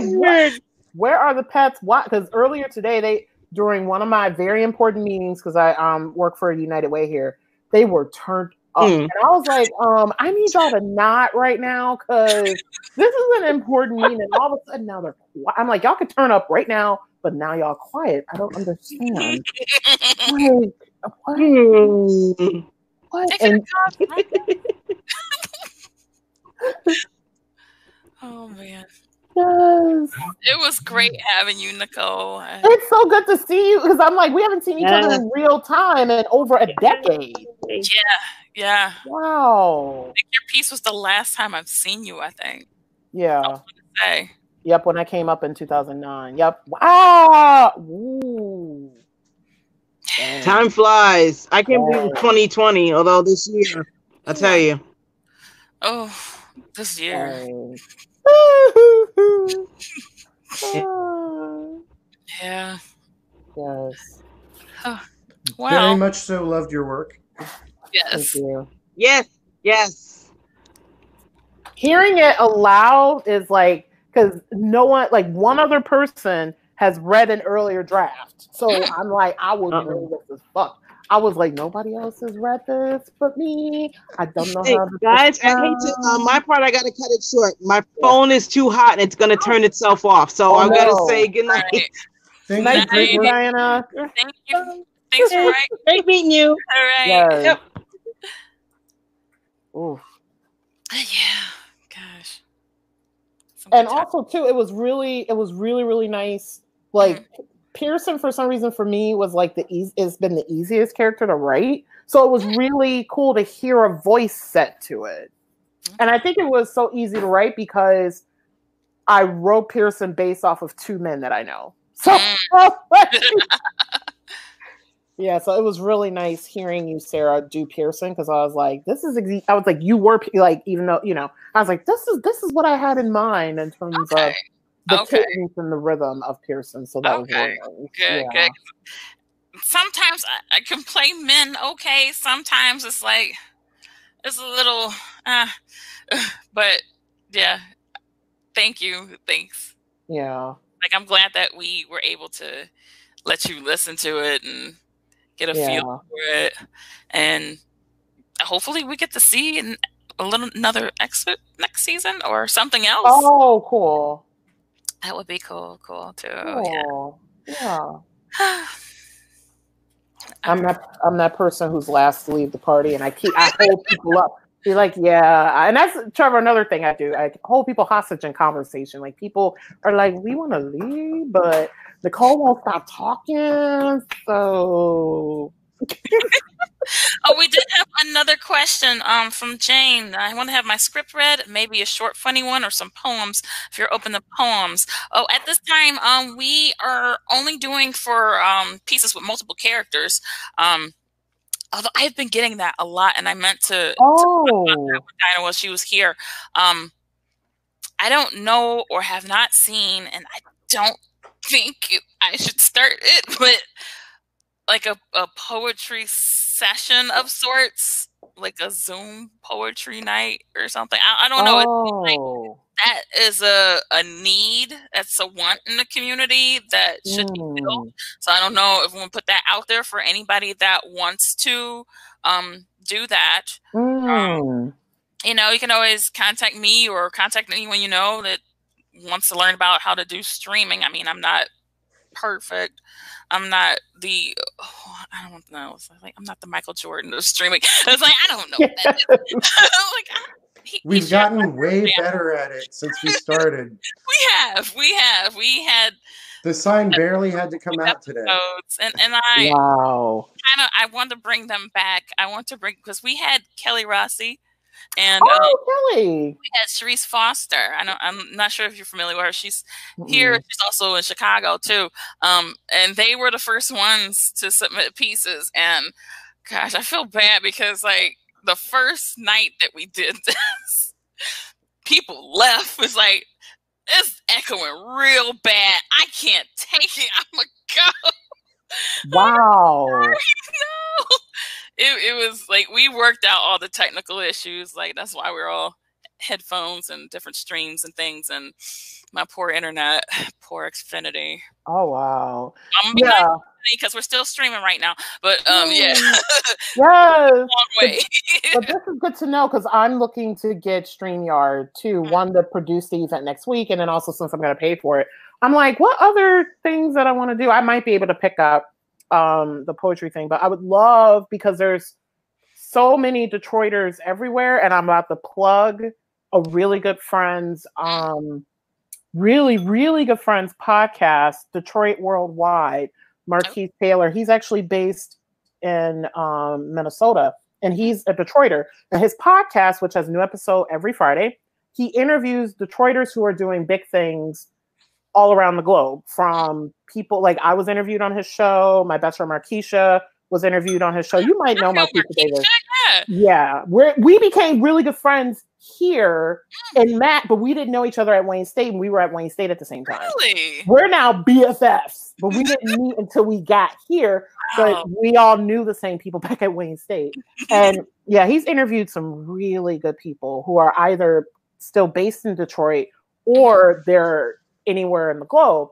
S5: like, where are the pets? Why? Because earlier today, during one of my very important meetings, because I work for United Way here, they were turned up. And I was like, I need y'all to not right now, because this is an important meeting. And all of a sudden now they're quiet. I'm like, y'all can turn up right now, but now y'all quiet. I don't understand. Like, what? And
S1: oh man.
S5: Yes.
S1: It was great having you, Nicole.
S5: It's so good to see you, because I'm like, we haven't seen each other in real time in over a decade.
S1: Yeah.
S5: Wow.
S1: I think your piece was the last time I've seen you, I think.
S5: Yeah.
S1: I was gonna say.
S5: Yep, when I came up in 2009. Yep. Wow. Ooh.
S2: Time flies. I can't believe it's 2020, although this year, I tell you.
S1: Oh, this year. Yeah.
S5: Yes.
S1: Wow.
S4: Very much so loved your work.
S1: Yes.
S5: Thank you.
S2: Yes.
S5: Hearing it aloud is like, because no one, like one other person has read an earlier draft. So I'm like, I was nervous as fuck. I was like, nobody else has read this but me. I don't know how to.
S2: Guys, I hate to, my part, I got to cut it short. My phone is too hot and it's going to turn itself off. So I've got to say good night.
S1: Right.
S5: Thank you, Diana.
S1: Thank you. Thanks for writing.
S2: Great meeting you.
S1: All right.
S5: Yes.
S2: Yep.
S5: Oof.
S1: Yeah. Gosh.
S5: And also too, it was really nice. Like Pearson, for some reason, for me, was like has been the easiest character to write. So it was really cool to hear a voice set to it. And I think it was so easy to write because I wrote Pearson based off of 2 men that I know. So yeah, so it was really nice hearing you, Sarah, do Pearson, because I was like, this is I was like, you were like, even though, I was like, this is what I had in mind in terms of the cadence and the rhythm of Pearson. So that was really nice.
S1: Good. Sometimes I can play men okay. Sometimes it's like it's a little but yeah. Thank you. Thanks.
S5: Yeah.
S1: Like I'm glad that we were able to let you listen to it and get a feel for it, and hopefully we get to see another excerpt next season or something else.
S5: Oh, cool!
S1: That would be cool too.
S5: Cool. Yeah. I'm that person who's last to leave the party, and I hold people up. Be like, yeah, and that's Trevor. Another thing I do, I hold people hostage in conversation. Like people are like, we want to leave, but Nicole won't stop talking. So,
S1: we did have another question from Jane. I want to have my script read, maybe a short, funny one, or some poems. If you're open to poems. Oh, at this time, we are only doing for pieces with multiple characters. Although I've been getting that a lot, and I meant to talk about that with Dinah while she was here. I don't know or have not seen, and I don't think I should start it, but like a poetry session of sorts. like a Zoom poetry night or something. I don't know.
S5: Oh.
S1: That is a need. That's a want in the community that should be filled. So I don't know if we want to put that out there for anybody that wants to do that. You know, you can always contact me or contact anyone you know that wants to learn about how to do streaming. I mean, I'm not perfect. I'm not the I don't know. It's like I'm not the Michael Jordan of streaming. It's like I don't know. Like
S4: we've gotten way better at it since we started.
S1: We had
S4: the sign barely had to come out today.
S1: And I
S5: wow.
S1: I want to bring them back. I want to bring because we had Kelly Rossi. And
S5: Kelly.
S1: We had Sharice Foster. I'm not sure if you're familiar with her. She's here. She's also in Chicago too. And they were the first ones to submit pieces. And gosh, I feel bad because like the first night that we did this, people left. It's like it's echoing real bad. I can't take it. I'm gonna go.
S5: Wow.
S1: No. It was like we worked out all the technical issues. Like that's why we're all headphones and different streams and things. And my poor internet, poor Xfinity.
S5: Oh wow!
S1: Because we're still streaming right now. But yeah,
S5: yes.
S1: Long way.
S5: But this is good to know because I'm looking to get StreamYard too. One to produce the event next week, and then also since I'm going to pay for it, I'm like, what other things that I want to do? I might be able to pick up the poetry thing, but I would love because there's so many Detroiters everywhere, and I'm about to plug a really good friend's really good friend's podcast, Detroit Worldwide. Marquise Taylor, he's actually based in Minnesota, and he's a Detroiter. And his podcast, which has a new episode every Friday, he interviews Detroiters who are doing big things all around the globe, from people like I was interviewed on his show. My best friend Markeisha was interviewed on his show. You might know Markeisha Davis. Yeah, we became really good friends here in Matt, but we didn't know each other at Wayne State, and we were at Wayne State at the same time.
S1: Really?
S5: We're now BFFs, but we didn't meet until we got here. But we all knew the same people back at Wayne State. And yeah, he's interviewed some really good people who are either still based in Detroit or they're anywhere in the globe.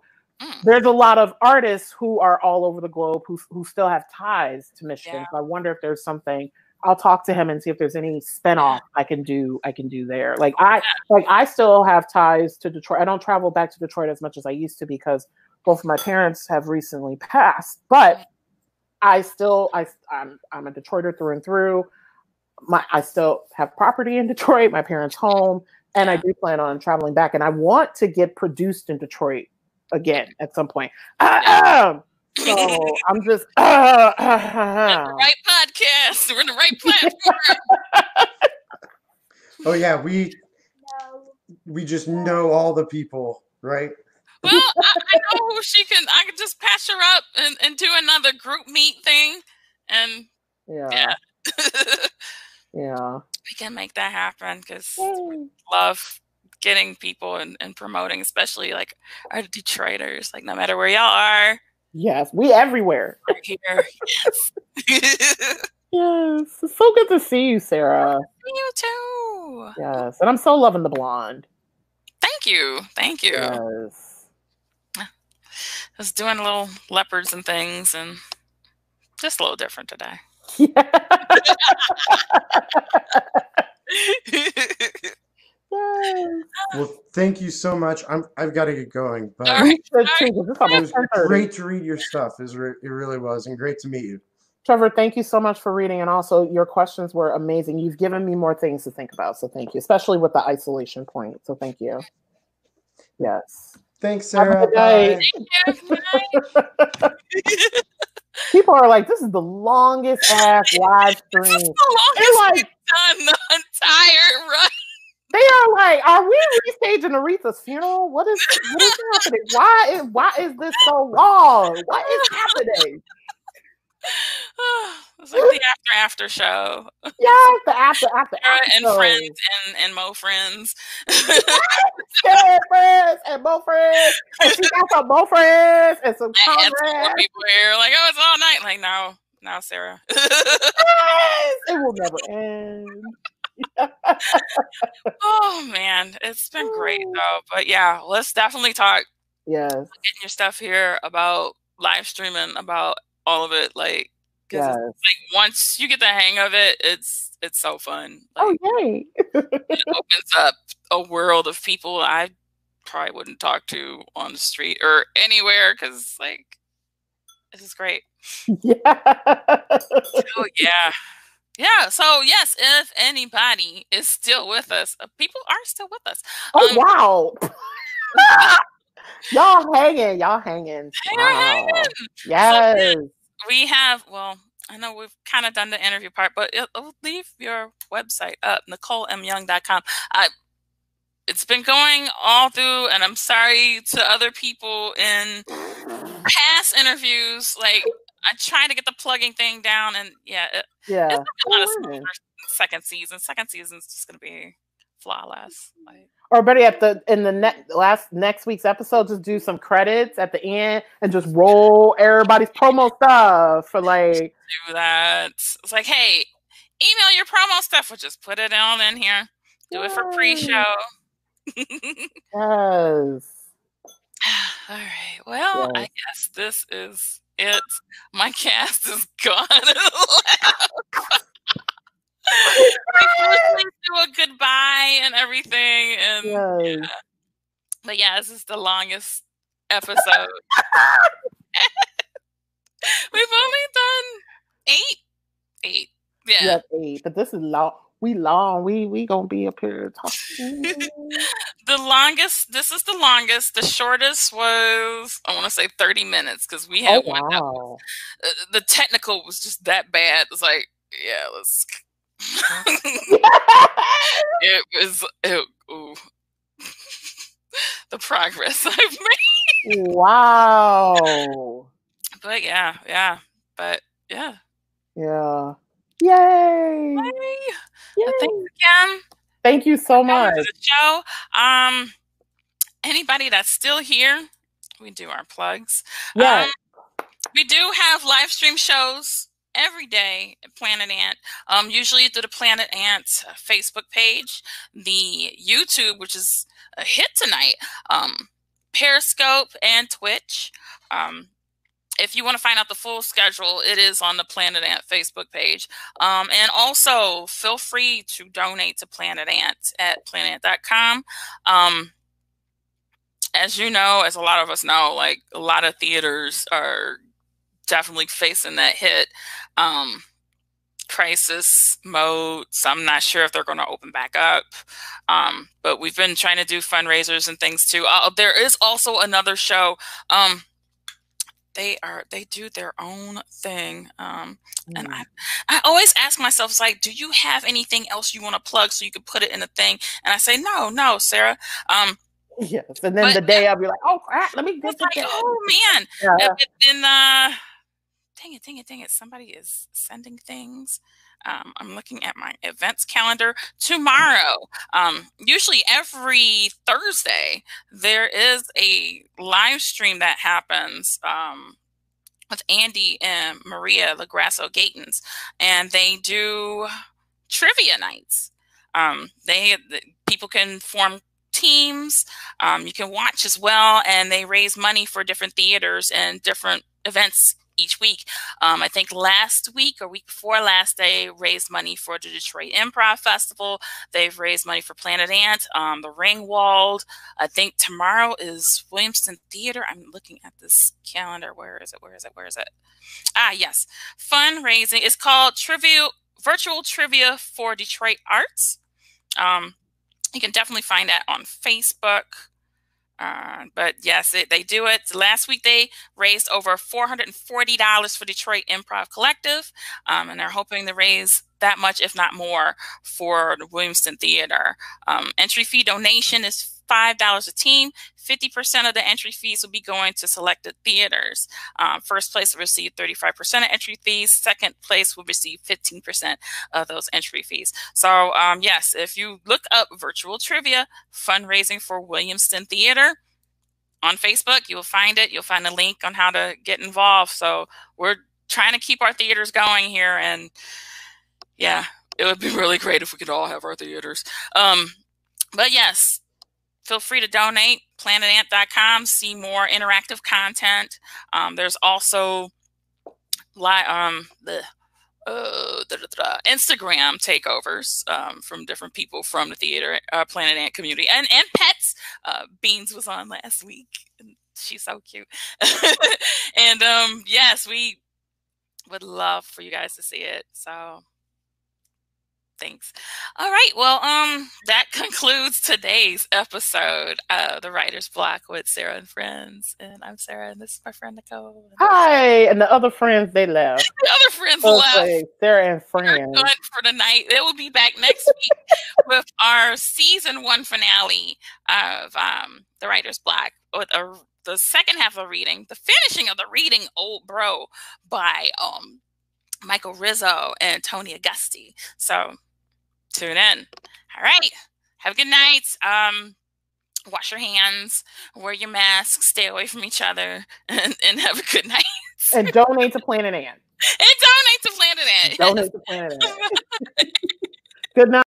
S5: There's a lot of artists who are all over the globe who still have ties to Michigan. Yeah. So I wonder if there's something. I'll talk to him and see if there's any spinoff I can do there. Like I still have ties to Detroit. I don't travel back to Detroit as much as I used to because both of my parents have recently passed. But I'm a Detroiter through and through. I still have property in Detroit, my parents' home, and I do plan on traveling back. And I want to get produced in Detroit again at some point. So I'm just the
S1: right podcast. We're in the right platform.
S4: Oh yeah, we just know all the people, right?
S1: Well, I know who I could just patch her up and do another group meet thing, and yeah.
S5: Yeah,
S1: we can make that happen because we love getting people and promoting, especially like our Detroiters. Like no matter where y'all are.
S5: Yes, we everywhere.
S1: We're here. Yes.
S5: Yes. It's so good to see you, Sarah.
S1: You too.
S5: Yes. And I'm so loving the blonde.
S1: Thank you. Thank you.
S5: Yes.
S1: Just doing little leopards and things and just a little different today.
S5: Yeah.
S4: Well, thank you so much. I've got to get going, but
S1: it
S4: was great to read your stuff. It really was, and great to meet you.
S5: Trevor, thank you so much for reading, and also your questions were amazing. You've given me more things to think about, so thank you, especially with the isolation point. So thank you. Yes.
S4: Thanks, Sarah. Bye.
S5: People are like, this is the longest ass live stream.
S1: This is the longest we've done the entire run.
S5: They are like, are we restaging Aretha's funeral? What is happening? Why is this so long? What is happening?
S1: It's like the after show.
S5: Yes, the after
S1: and
S5: show.
S1: Friends and Mo Friends.
S5: Yeah, friends and Mo Friends. And she got some Mo Friends and some comrades.
S1: And some more people here like, oh, it's all night. Like, no. now, Sarah.
S5: Yes! It will never end.
S1: Oh man, it's been great though. But yeah, let's definitely talk.
S5: Yes.
S1: Getting your stuff here about live streaming, about all of it, like because
S5: Yes.
S1: like once you get the hang of it, it's so fun. Like,
S5: Oh yay!
S1: it opens up a world of people I probably wouldn't talk to on the street or anywhere because like this is great.
S5: Yeah.
S1: Oh yeah. Yeah, so yes, if anybody is still with us, people are still with us.
S5: Oh wow. Y'all hanging. Wow.
S1: Hanging.
S5: Yes.
S1: So we have, well, I know we've kind of done the interview part, but it'll leave your website up, NicoleMYoung.com. It's been going all through, and I'm sorry to other people in past interviews. Like, I try to get the plugging thing down, and it's a lot of smoother second season. Second season's just going to be flawless. Like,
S5: or better yet, next week's episode, just do some credits at the end and just roll everybody's promo stuff for like.
S1: Do that. It's like, hey, email your promo stuff, or just put it on in here. Do it for pre-show.
S5: Yes.
S1: All right. Well, I guess this is it. My cast is gone. We do a goodbye and everything, and yeah. But yeah, this is the longest episode. We've only done 8. Yeah.
S5: Yes, 8. But this is long. We gonna be up here talking.
S1: The longest. This is the longest. The shortest was, I want to say 30 minutes because we had one. That the technical was just that bad. It's like, yeah, let's. The progress I've made.
S5: Wow.
S1: But yeah. But yeah.
S5: Yeah. Yay!
S1: Yay. Thanks again.
S5: Thank you so much.
S1: The show. Anybody that's still here, we do our plugs.
S5: Yeah.
S1: We do have live stream shows every day at Planet Ant. Usually through the Planet Ant Facebook page, the YouTube, which is a hit tonight, Periscope, and Twitch. If you want to find out the full schedule, it is on the Planet Ant Facebook page. And also, feel free to donate to Planet Ant at planetant.com. As you know, as a lot of us know, like a lot of theaters are definitely facing that hit crisis mode. So I'm not sure if they're going to open back up. But we've been trying to do fundraisers and things too. There is also another show. They do their own thing. And I always ask myself, it's like, do you have anything else you want to plug so you can put it in a thing? And I say, no, Sarah.
S5: Yes. And then the day I'll be like, oh crap, let me get
S1: like, oh man.
S5: Yeah.
S1: Dang it. Somebody is sending things. I'm looking at my events calendar tomorrow. Usually every Thursday, there is a live stream that happens with Andy and Maria Lagrasso Gatens, and they do trivia nights. People can form teams. You can watch as well, and they raise money for different theaters and different events each week. I think last week or week before last, they raised money for the Detroit Improv Festival. They've raised money for Planet Ant, the Ringwald. I think tomorrow is Williamston Theater. I'm looking at this calendar. Where is it? Ah, yes. Fundraising. It's called Virtual Trivia for Detroit Arts. You can definitely find that on Facebook. But yes, they do it. Last week they raised over $440 for Detroit Improv Collective, and they're hoping to raise that much, if not more, for the Williamston Theater. Entry fee donation is $5 a team. 50% of the entry fees will be going to selected theaters. First place will receive 35% of entry fees. Second place will receive 15% of those entry fees. So yes, if you look up virtual trivia fundraising for Williamston Theater on Facebook, you will find it. You'll find a link on how to get involved. So we're trying to keep our theaters going here, and yeah, it would be really great if we could all have our theaters. But yes, feel free to donate. PlanetAnt.com. See more interactive content. There's also Instagram takeovers from different people from the theater, Planet Ant community, and pets. Beans was on last week. She's so cute. And yes, we would love for you guys to see it. So thanks. All right. Well, that concludes today's episode of The Writer's Block with Sarah and friends. And I'm Sarah, and this is my friend Nicole.
S5: Hi, and the other friends, they left.
S1: The other friends left.
S5: Sarah and friends.
S1: We're done for the night. They will be back next week with our season 1 finale of The Writer's Block, with the second half of the reading, the finishing of the reading Old Bro by Michael Rizzo and Tony Augusti. So tune in. All right. Have a good night. Wash your hands, wear your mask, stay away from each other, and have a good night.
S5: And donate to Planet Ant.
S1: And donate to Planet Ant.
S5: Donate to Planet Ant. Good night.